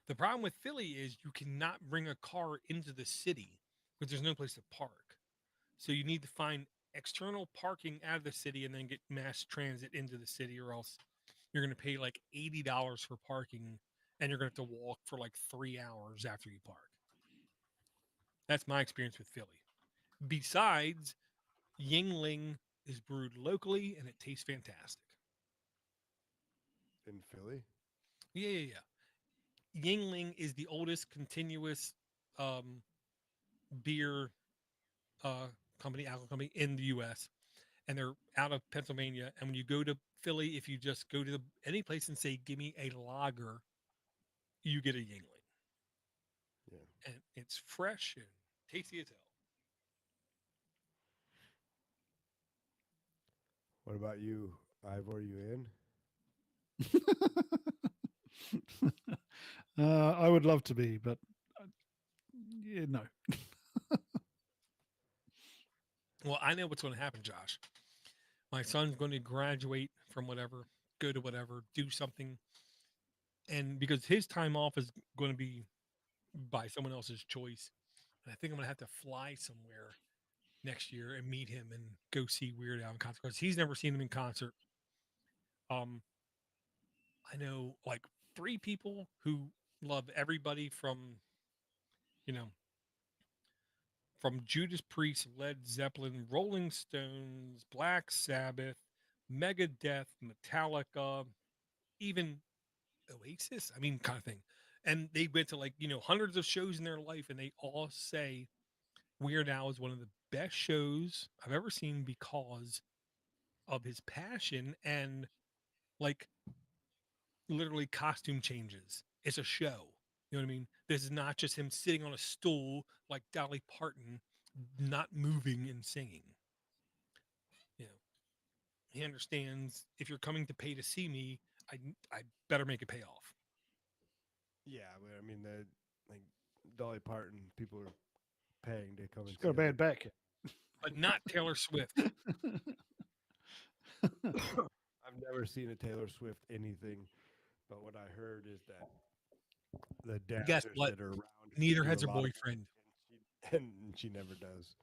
The problem with Philly is you cannot bring a car into the city because there's no place to park. So you need to find external parking out of the city and then get mass transit into the city, or else you're going to pay like $80 for parking and you're going to have to walk for like 3 hours after you park. That's my experience with Philly. Besides, Yingling is brewed locally and it tastes fantastic. in Philly? Yeah, yeah, yeah. Yingling is the oldest continuous um, beer company, alcohol company in the U.S. And they're out of Pennsylvania. And when you go to Philly, if you just go to any place and say, "Give me a lager," you get a Yingling, Yeah. and it's fresh and tasty as hell. What about you, Ivor? You in? I would love to be, but yeah, no. Well, I know what's going to happen, Josh. My son's going to graduate from whatever, go to whatever, do something, and because his time off is going to be by someone else's choice, and I think I'm going to have to fly somewhere next year and meet him and go see Weird Al in concert because he's never seen him in concert. Um, I know, like three people who love everybody you know, from Judas Priest, Led Zeppelin, Rolling Stones, Black Sabbath, Megadeth, Metallica, even Oasis. I mean, kind of thing. And they went to hundreds of shows in their life, and they all say Weird Al is one of the best shows I've ever seen because of his passion and like literally costume changes. It's a show. You know what I mean? This is not just him sitting on a stool like Dolly Parton, not moving and singing. You know, he understands if you're coming to pay to see me, I better make it pay off. Yeah, but I mean, like Dolly Parton, people are paying to come She's and got see a bad back. But not Taylor Swift. I've never seen a Taylor Swift anything, but what I heard is that the Guess dancers what? that are around her Neither do has a a lot of boyfriend. work, and she never does.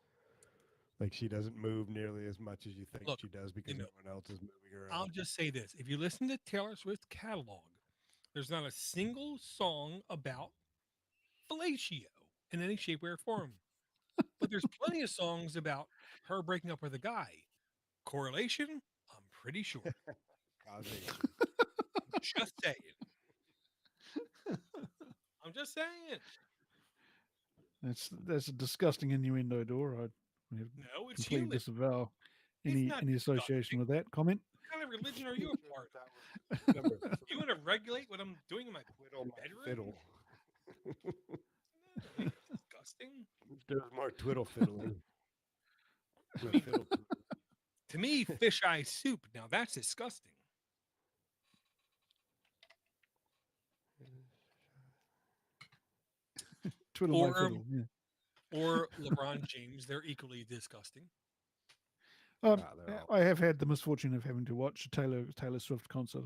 Like she doesn't move nearly as much as you think Look, she does because everyone else is moving I'll around. just say this. If you listen to Taylor Swift's catalog, there's not a single song about fellatio in any shape, way, or form. But there's plenty of songs about her breaking up with a guy. Correlation? I'm pretty sure. Causation. Just saying. I'm just saying. That's a disgusting innuendo, Door. I have No, it's completely human. disavow It's any not association disgusting. with that comment. What kind of religion are you a part of? Remember, You want to regulate what I'm doing in my twiddle my bedroom? fiddle. No, it's disgusting. There's more twiddle fiddling. With fiddle. To me, fish eye soup. Now that's disgusting. Twiddle my fiddle. Yeah. Or LeBron James. They're equally disgusting. I have had the misfortune of having to watch a Taylor Swift concert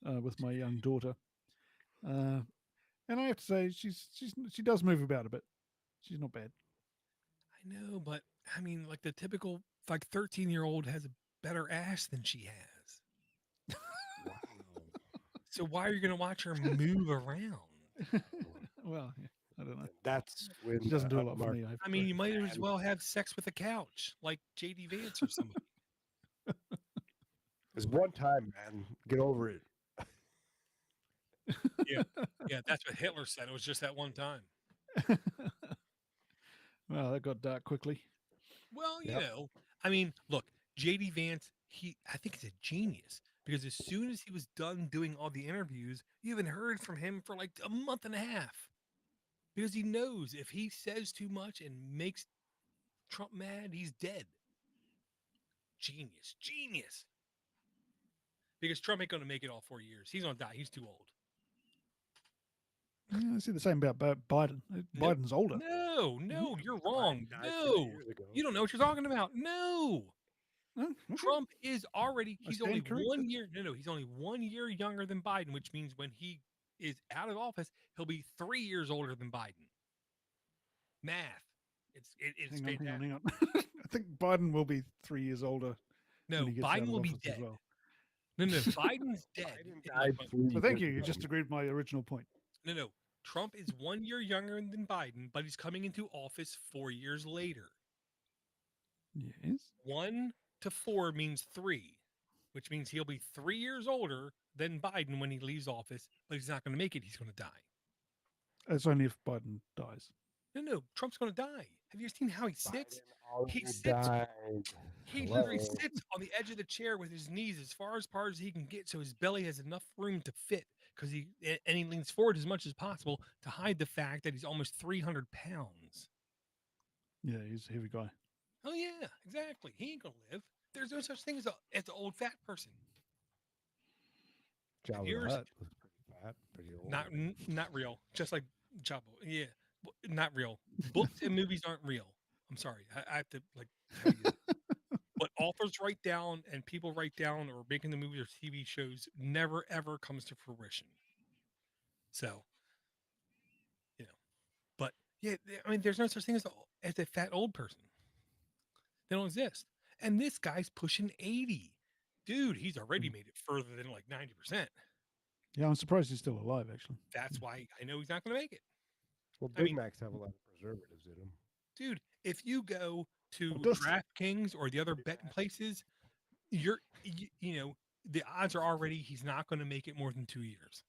with my young daughter, and I have to say she does move about a bit. She's not bad. I know, but I mean, like the typical 13-year-old has a better ass than she has. Wow. So why are you going to watch her move around? Well, yeah, I don't know. That's when She doesn't do a lot for me. I mean, you might as well have sex with a couch, like JD Vance or somebody. It's one time, man. Get over it. Yeah, that's what Hitler said. It was just that one time. Well, that got dark quickly. Well, you know, I mean, look, JD Vance, I think he's a genius because as soon as he was done doing all the interviews, you haven't heard from him for like a month and a half because he knows if he says too much and makes Trump mad, he's dead. Genius. Because Trump ain't going to make it all 4 years. He's going to die. He's too old. Yeah, I see the same about Biden. Biden's older. No, you're wrong. No, you don't know what you're talking about. No. Okay. Trump is already, he's only corrected. 1 year. No, he's only 1 year younger than Biden, which means when he is out of office, he'll be 3 years older than Biden. Math. It's hang on. I think Biden will be 3 years older. No, when he gets out Biden of will be office as dead. well. No, Biden's dead. So thank you. You just agreed with my original point. No. Trump is 1 year younger than Biden, but he's coming into office 4 years later. Yes. 1 to 4 means 3, which means he'll be 3 years older than Biden when he leaves office, but he's not going to make it. He's going to die. That's only if Biden dies. No, Trump's going to die. Have you seen how he sits? He sits. Died. He literally sits on the edge of the chair with his knees as far as he can get, so his belly has enough room to fit. Because he leans forward as much as possible to hide the fact that he's almost 300 pounds. Yeah, he's a heavy guy. Oh yeah, exactly. He ain't gonna live. There's no such thing as an old fat person. Jabba the Hutt was pretty fat, pretty old. Not real. Just like Jabba. Yeah, not real. Books and movies aren't real. I'm sorry. I have to tell you. What authors write down and people write down or making the movies or TV shows never ever comes to fruition. So, but yeah, I mean, there's no such thing as a fat old person. They don't exist. And this guy's pushing 80. Dude, he's already made it further than like 90%. Yeah, I'm surprised he's still alive. Actually, That's why I know he's not going to make it. Well, I Big mean, Macs have a lot of preservatives in them. dude, if you go oh, to does DraftKings or the other Pretty betting bad. places, you know, the odds are already he's not going to make it more than 2 years.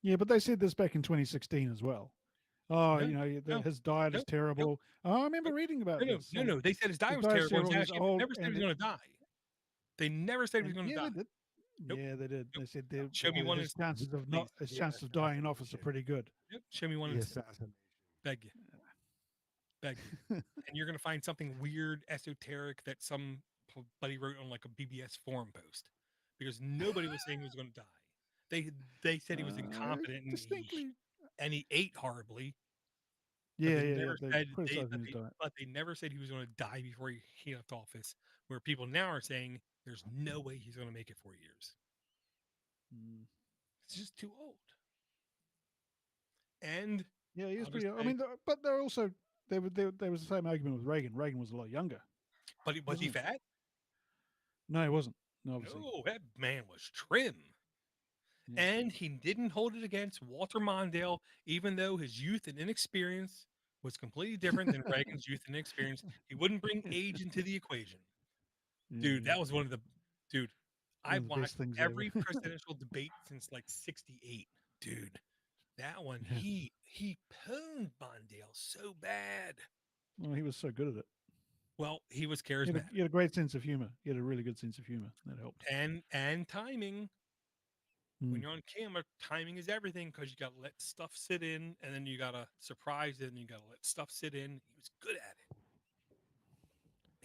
yeah, but they said this back in 2016 as well. Oh, No, no, his diet no, is nope, terrible. Oh, I remember nope, reading no, about no, this. no, no. They said his diet His was diet is terrible. terrible. He's Actually, old, never said he was going to die. They never said he was and going to yeah, die. they did. Nope, Yeah, they did. nope. They said Show me one his instance, chances of not please. his The chances of dying in office are assassination. pretty good. Yep. Show me one The instance. assassination. Beg you, beg you. And you're going to find something weird, esoteric that somebody wrote on like a BBS forum post, because nobody was saying he was going to die. They said he was incompetent Distinctly. and he ate horribly, but Yeah. They criticizing his diet. they never said he was going to die before he left office. Where people now are saying there's no way he's going to make it 4 years. Mm. It's just too old. And Yeah, he was I'll just pretty. I say, mean, but they're also there was the same argument with Reagan. Reagan was a lot younger. but was he Wasn't he? fat? No, he wasn't. No, obviously. No, that man was trim. Yeah. And he didn't hold it against Walter Mondale, even though his youth and inexperience was completely different than Reagan's youth and experience. He wouldn't bring age into the equation. Dude, Yeah. that was one of the dude. One I've of the best watched things ever. every presidential debate since like '68. Dude, that one, Yeah. he pwned Mondale so bad. Well, he was so good at it. Well, he was He had, charismatic he had a great sense of humor. He had a really good sense of humor. That helped. and timing. When Mm. you're on camera, timing is everything, because you got to let stuff sit in, and then you got to surprise it, and you got to let stuff sit in. He was good at it.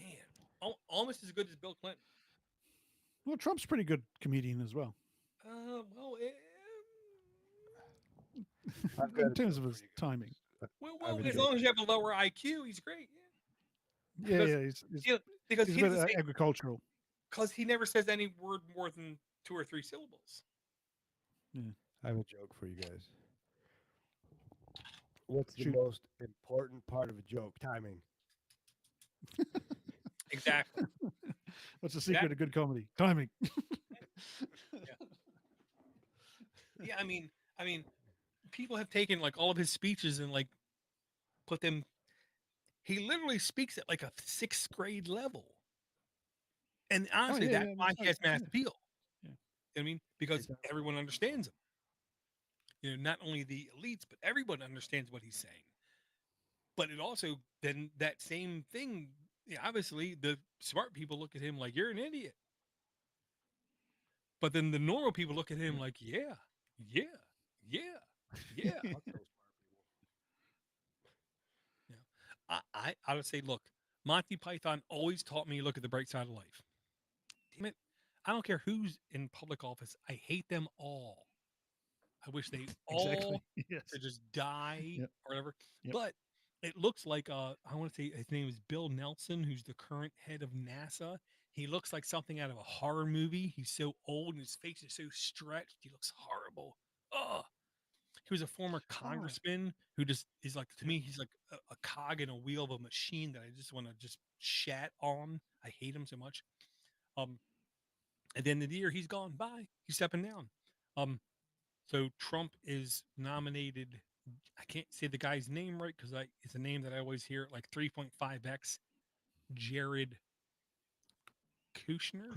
Man, almost as good as Bill Clinton. Well, Trump's a pretty good comedian as well. Well, In terms of his timing. as long as you have a lower IQ, he's great. Yeah, Because, because he's he's a the bit same, agricultural. because he never says any word more than 2 or 3 syllables. Yeah. I have a joke for you guys. What's the Shoot. most important part of a joke? Timing. Exactly. What's the secret of good comedy? Timing. Yeah, I mean, people have taken like all of his speeches and like put them. He literally speaks at like a 6th grade level, and honestly, that's why he has mass appeal. Yeah. You know what I mean, because Exactly. everyone understands him. Not only the elites, but everyone understands what he's saying. But it also then that same thing. Obviously, the smart people look at him like you're an idiot. But then the normal people look at him like, yeah. I would say, look, Monty Python always taught me look at the bright side of life. Damn it. I don't care who's in public office. I hate them all. I wish they all Yes. could just die or whatever. Yep. But it looks like, I want to say his name is Bill Nelson, who's the current head of NASA. He looks like something out of a horror movie. He's so old and his face is so stretched. He looks horrible. Oh, he was a former congressman who just is like, to me, he's like a cog in a wheel of a machine that I just want to just shat on. I hate him so much. At the end of the year, he's gone. Bye. He's stepping down. So Trump is nominated. I can't say the guy's name right because it's a name that I always hear, like 3.5x Jared Kushner.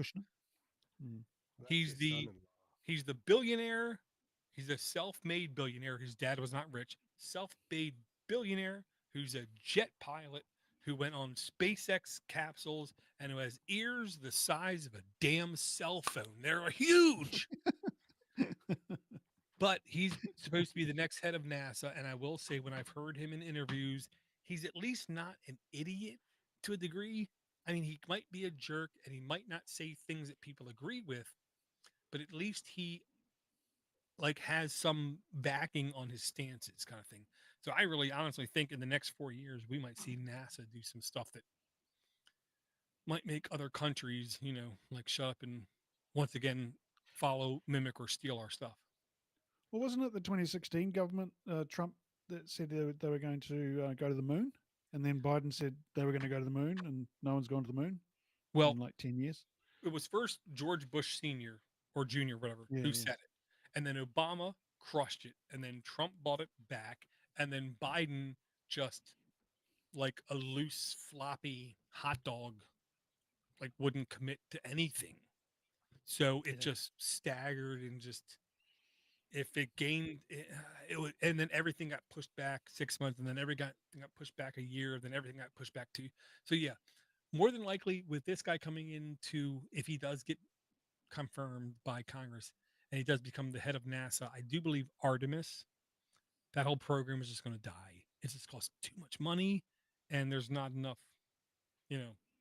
Mm. He's the billionaire. He's a self-made billionaire. His dad was not rich. Self-made billionaire who's a jet pilot who went on SpaceX capsules and who has ears the size of a damn cell phone. They're huge. But he's supposed to be the next head of NASA. And I will say, when I've heard him in interviews, he's at least not an idiot to a degree. I mean, he might be a jerk and he might not say things that people agree with, but at least he like has some backing on his stances, kind of thing. So I really honestly think in the next 4 years, we might see NASA do some stuff that might make other countries, like shut up and once again follow, mimic, or steal our stuff. Well, wasn't it the 2016 government, Trump, that said they were going to go to the moon? And then Biden said they were going to go to the moon, and no one's gone to the moon in like 10 years. It was first George Bush Sr. or Jr., whatever, who said it. and then Obama crushed it, and then Trump bought it back, and then Biden just like a loose, floppy hot dog, like wouldn't commit to anything. So it Yeah. just staggered and just if it gained it would, and then everything got pushed back 6 months, and then everything got pushed back a year, then everything got pushed back 2. So yeah, more than likely with this guy coming into, if he does get confirmed by Congress and he does become the head of NASA, I do believe Artemis, that whole program is just going to die. It's just cost too much money, and there's not enough,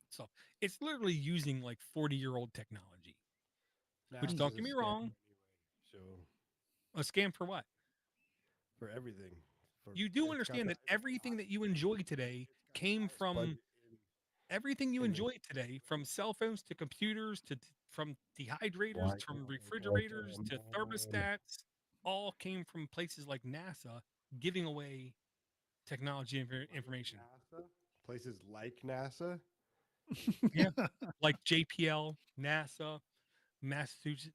stuff. It's literally using like 40-year-old technology. Which, NASA's don't a get me scam wrong, anyway. So a scam for what? for everything, for You do it's got understand the that everything that you enjoy today it's got the came highest from budget everything you in the enjoy today, from cell phones to computers to from dehydrators, Wi-Fi, from refrigerators Wi-Fi, to man. thermostats, all came from places like NASA giving away technology information. NASA, places like NASA. Yeah, like JPL, NASA, Massachusetts,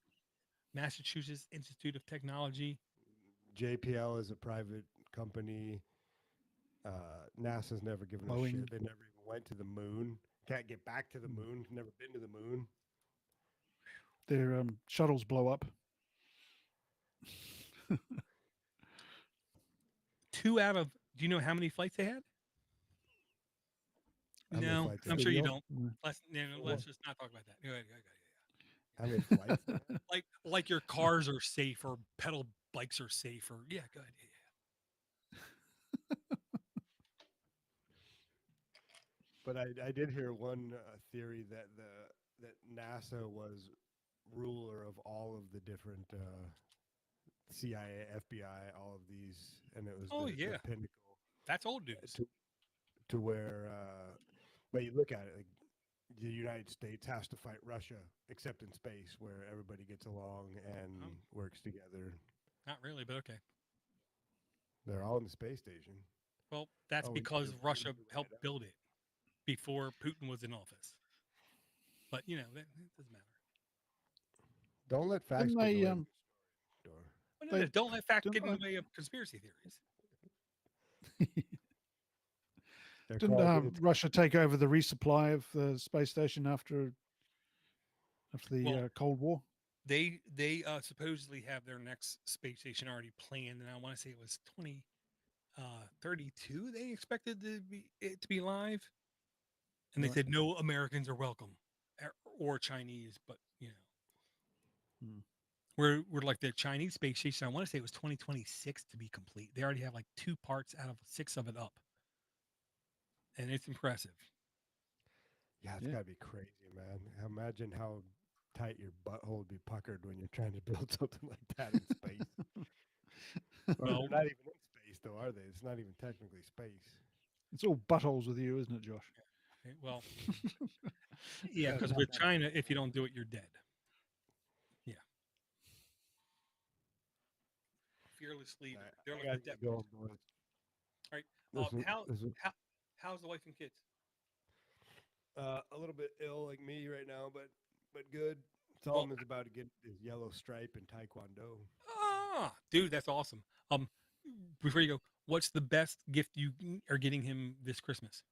Massachusetts Institute of Technology. JPL is a private company. NASA's never given a Boeing. shit. They never even went to the moon. Can't get back to the moon. Never been to the moon. Their shuttles blow up. 2 out of, do you know how many flights they had? How many No, flights? I'm They sure had? you Studio. don't. Let's just not talk about that. Go ahead. How many flights? They had? Like your cars are safe or pedal bikes are safe or yeah, go ahead. But I did hear one theory that that NASA was ruler of all of the different CIA, FBI, all of these, and it was Oh the yeah, pinnacle that's old news. to where. But you look at it, like the United States has to fight Russia, except in space, where everybody gets along and Oh, works together. not really, but okay. They're all in the space station. Well, that's Oh, because you're Russia right helped up. build it before Putin was in office. But that doesn't matter. Don't let facts Didn't get in they the way of the door. Oh, no, they don't let fact didn't get in the way of conspiracy theories. They're didn't called. It's Russia take over the resupply of the space station after the Well, Cold War? they supposedly have their next space station already planned, and I want to say it was 2032. They expected it to be live, and they Right. said no Americans are welcome, or Chinese, but Hmm. we're like the Chinese space station. I want to say it was 2026 to be complete. They already have like 2 parts out of 6 of it up, and it's impressive. Yeah, it's Yeah. got to be crazy, man. Imagine how tight your butthole would be puckered when you're trying to build something like that in space. Or Well, they're not even in space, though, are they? It's not even technically space. It's all buttholes with you, isn't it, Josh? well, yeah, Gotta because knock with out a China, couple if you holes. don't do it, you're dead. Yeah, fearless leader. They're I like gotta the get death. going, boys. All right. This is, How this is how's the wife and kids? a little bit ill, like me right now, but good. Well, Solomon's about to get his yellow stripe in Taekwondo. dude, that's awesome. Before you go, what's the best gift you are getting him this Christmas?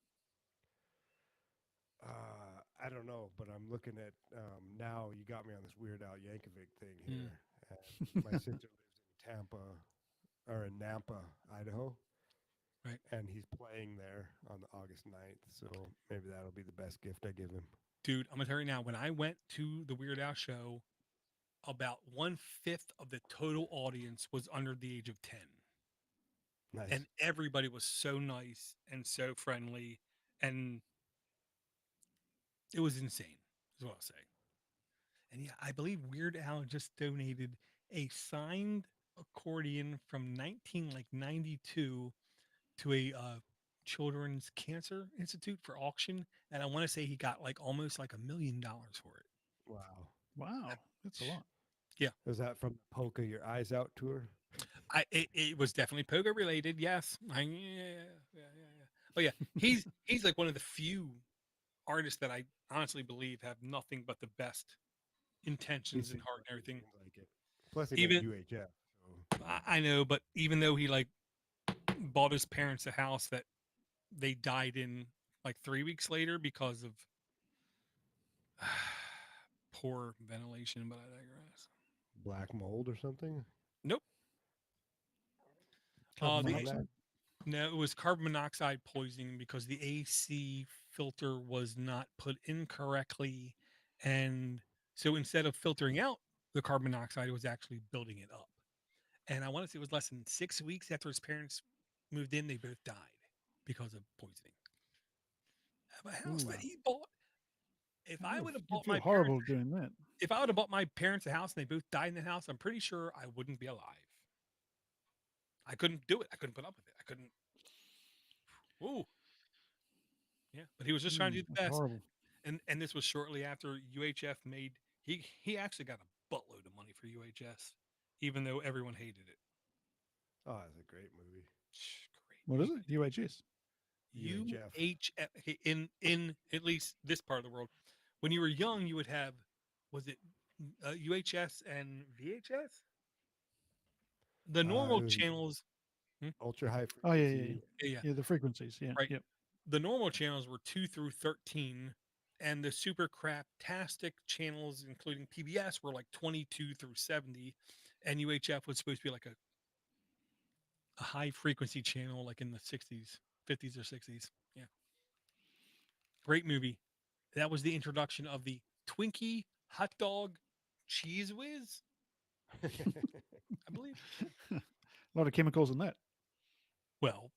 I don't know, but I'm looking at now. You got me on this Weird Al Yankovic thing Mm. here. And my sister lives in Tampa or in Nampa, Idaho, Right. and he's playing there on August 9th. So maybe that'll be the best gift I give him. Dude, I'm gonna tell you now. When I went to the Weird Al show, about 1/5 of the total audience was under the age of 10, Nice. and everybody was so nice and so friendly, and it was insane. Is what I'll say. And yeah, I believe Weird Al just donated a signed accordion from 1992 to a children's cancer institute for auction, and I want to say he got like almost like $1 million for it. Wow. Wow, that's a lot. Yeah, Was that from the Polka Your Eyes Out tour? it was definitely pogo related. Yes, yeah. Oh yeah, he's like one of the few artists that I honestly believe have nothing but the best He intentions and seems heart and he everything. seems like it. Plus, he made Even UHF. So. I know, but even though he like bought his parents a house that they died in like 3 weeks later because of poor ventilation, but I digress. Black mold or something? Nope. Carbon The monoxide. No, it was carbon monoxide poisoning because the AC filter was not put in correctly, and so instead of filtering out the carbon monoxide, it was actually building it up. And I want to say it was less than 6 weeks after his parents moved in, they both died because of poisoning. Of a house Ooh. that he bought. If I would have You'd bought feel my parents, horrible doing that. if I would have bought my parents a house and they both died in the house, I'm pretty sure I wouldn't be alive. I couldn't do it. I couldn't put up with it. I couldn't. Ooh, yeah. But he was just trying to do the That's best. horrible. And this was shortly after UHF made he actually got a buttload of money for UHS, even though everyone hated it. Oh, that's a great movie. Great. What is it? UHS. UHF. UHF. Okay, in at least this part of the world, when you were young, you would have was it UHS and VHS? The normal It was channels, ultra high Oh yeah, frequency. yeah, yeah. The frequencies. Yeah, right. yep. The normal channels were 2 through 13, and the super craptastic channels, including PBS, were like 22 through 70, and UHF was supposed to be like a high frequency channel, like in the 60s, 50s or 60s. Yeah, great movie. That was the introduction of the Twinkie hot dog cheese whiz, I believe. A lot of chemicals in that. Well,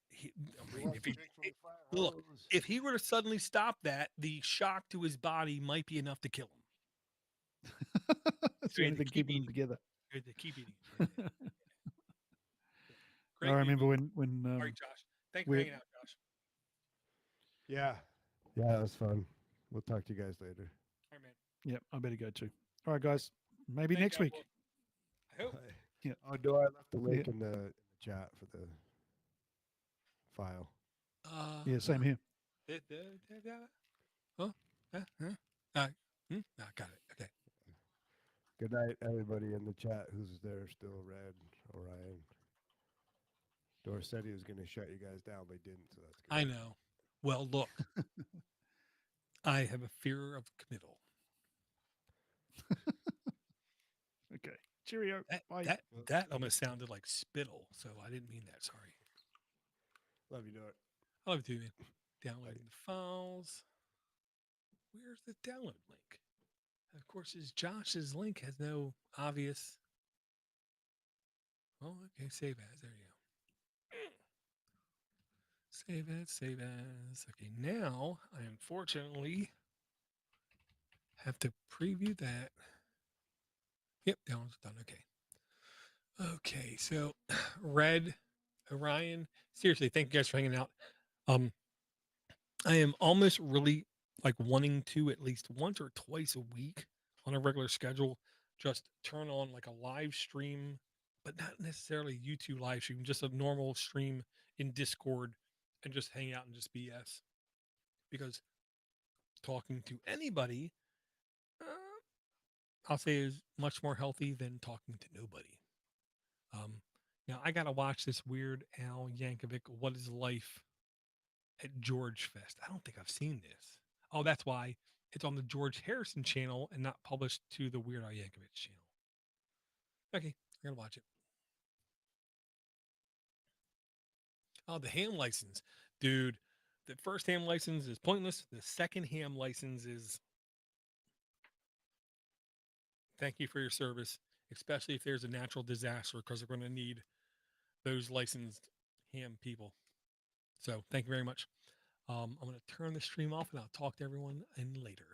look, if he were to suddenly stop that, the shock to his body might be enough to kill him. That's So the he only had to thing keep keeping them eating. together. He had to keep eating. Yeah, yeah. I Great remember movie. when All right, Josh. Thanks for we hanging out, Josh. Yeah. Yeah, that was fun. We'll talk to you guys later. All right, man. yeah, I better go too. All right, guys. Maybe Thank next God, week. well, I hope. Yeah. Oh, no, I left the link Yeah. in the chat for the file. Yeah, same here. Huh? Got it. Okay. Good night, everybody in the chat who's there still. Red, Orion. Doris said he was going to shut you guys down, but he didn't, so that's good. I know. Well, look, I have a fear of committal. Okay. Cheerio. Bye. That almost sounded like spittle, so I didn't mean that. Sorry. Love you, Dort. I love you too, man. Downloading the files. Where's the download link? Of course, Josh's link has no obvious. Oh, okay. Save as. There you go. Save as. Okay, now I unfortunately have to preview that. Yep, download's done. Okay. Okay, so Red, Orion, seriously, thank you guys for hanging out. I am almost really like wanting to at least once or twice a week on a regular schedule, just turn on like a live stream, but not necessarily YouTube live stream, just a normal stream in Discord and just hang out and just BS. Because talking to anybody, I'll say is much more healthy than talking to nobody. Now I gotta watch this weird Al Yankovic "What Is Life" at George Fest. I don't think I've seen this. Oh, that's why it's on the George Harrison channel and not published to the Weird Al Yankovic channel. Okay, I'm gonna watch it. Oh, the ham license, dude. The first ham license is pointless. The second ham license is thank you for your service, especially if there's a natural disaster, because we're going to need those licensed ham people. So thank you very much. I'm going to turn the stream off and I'll talk to everyone in later.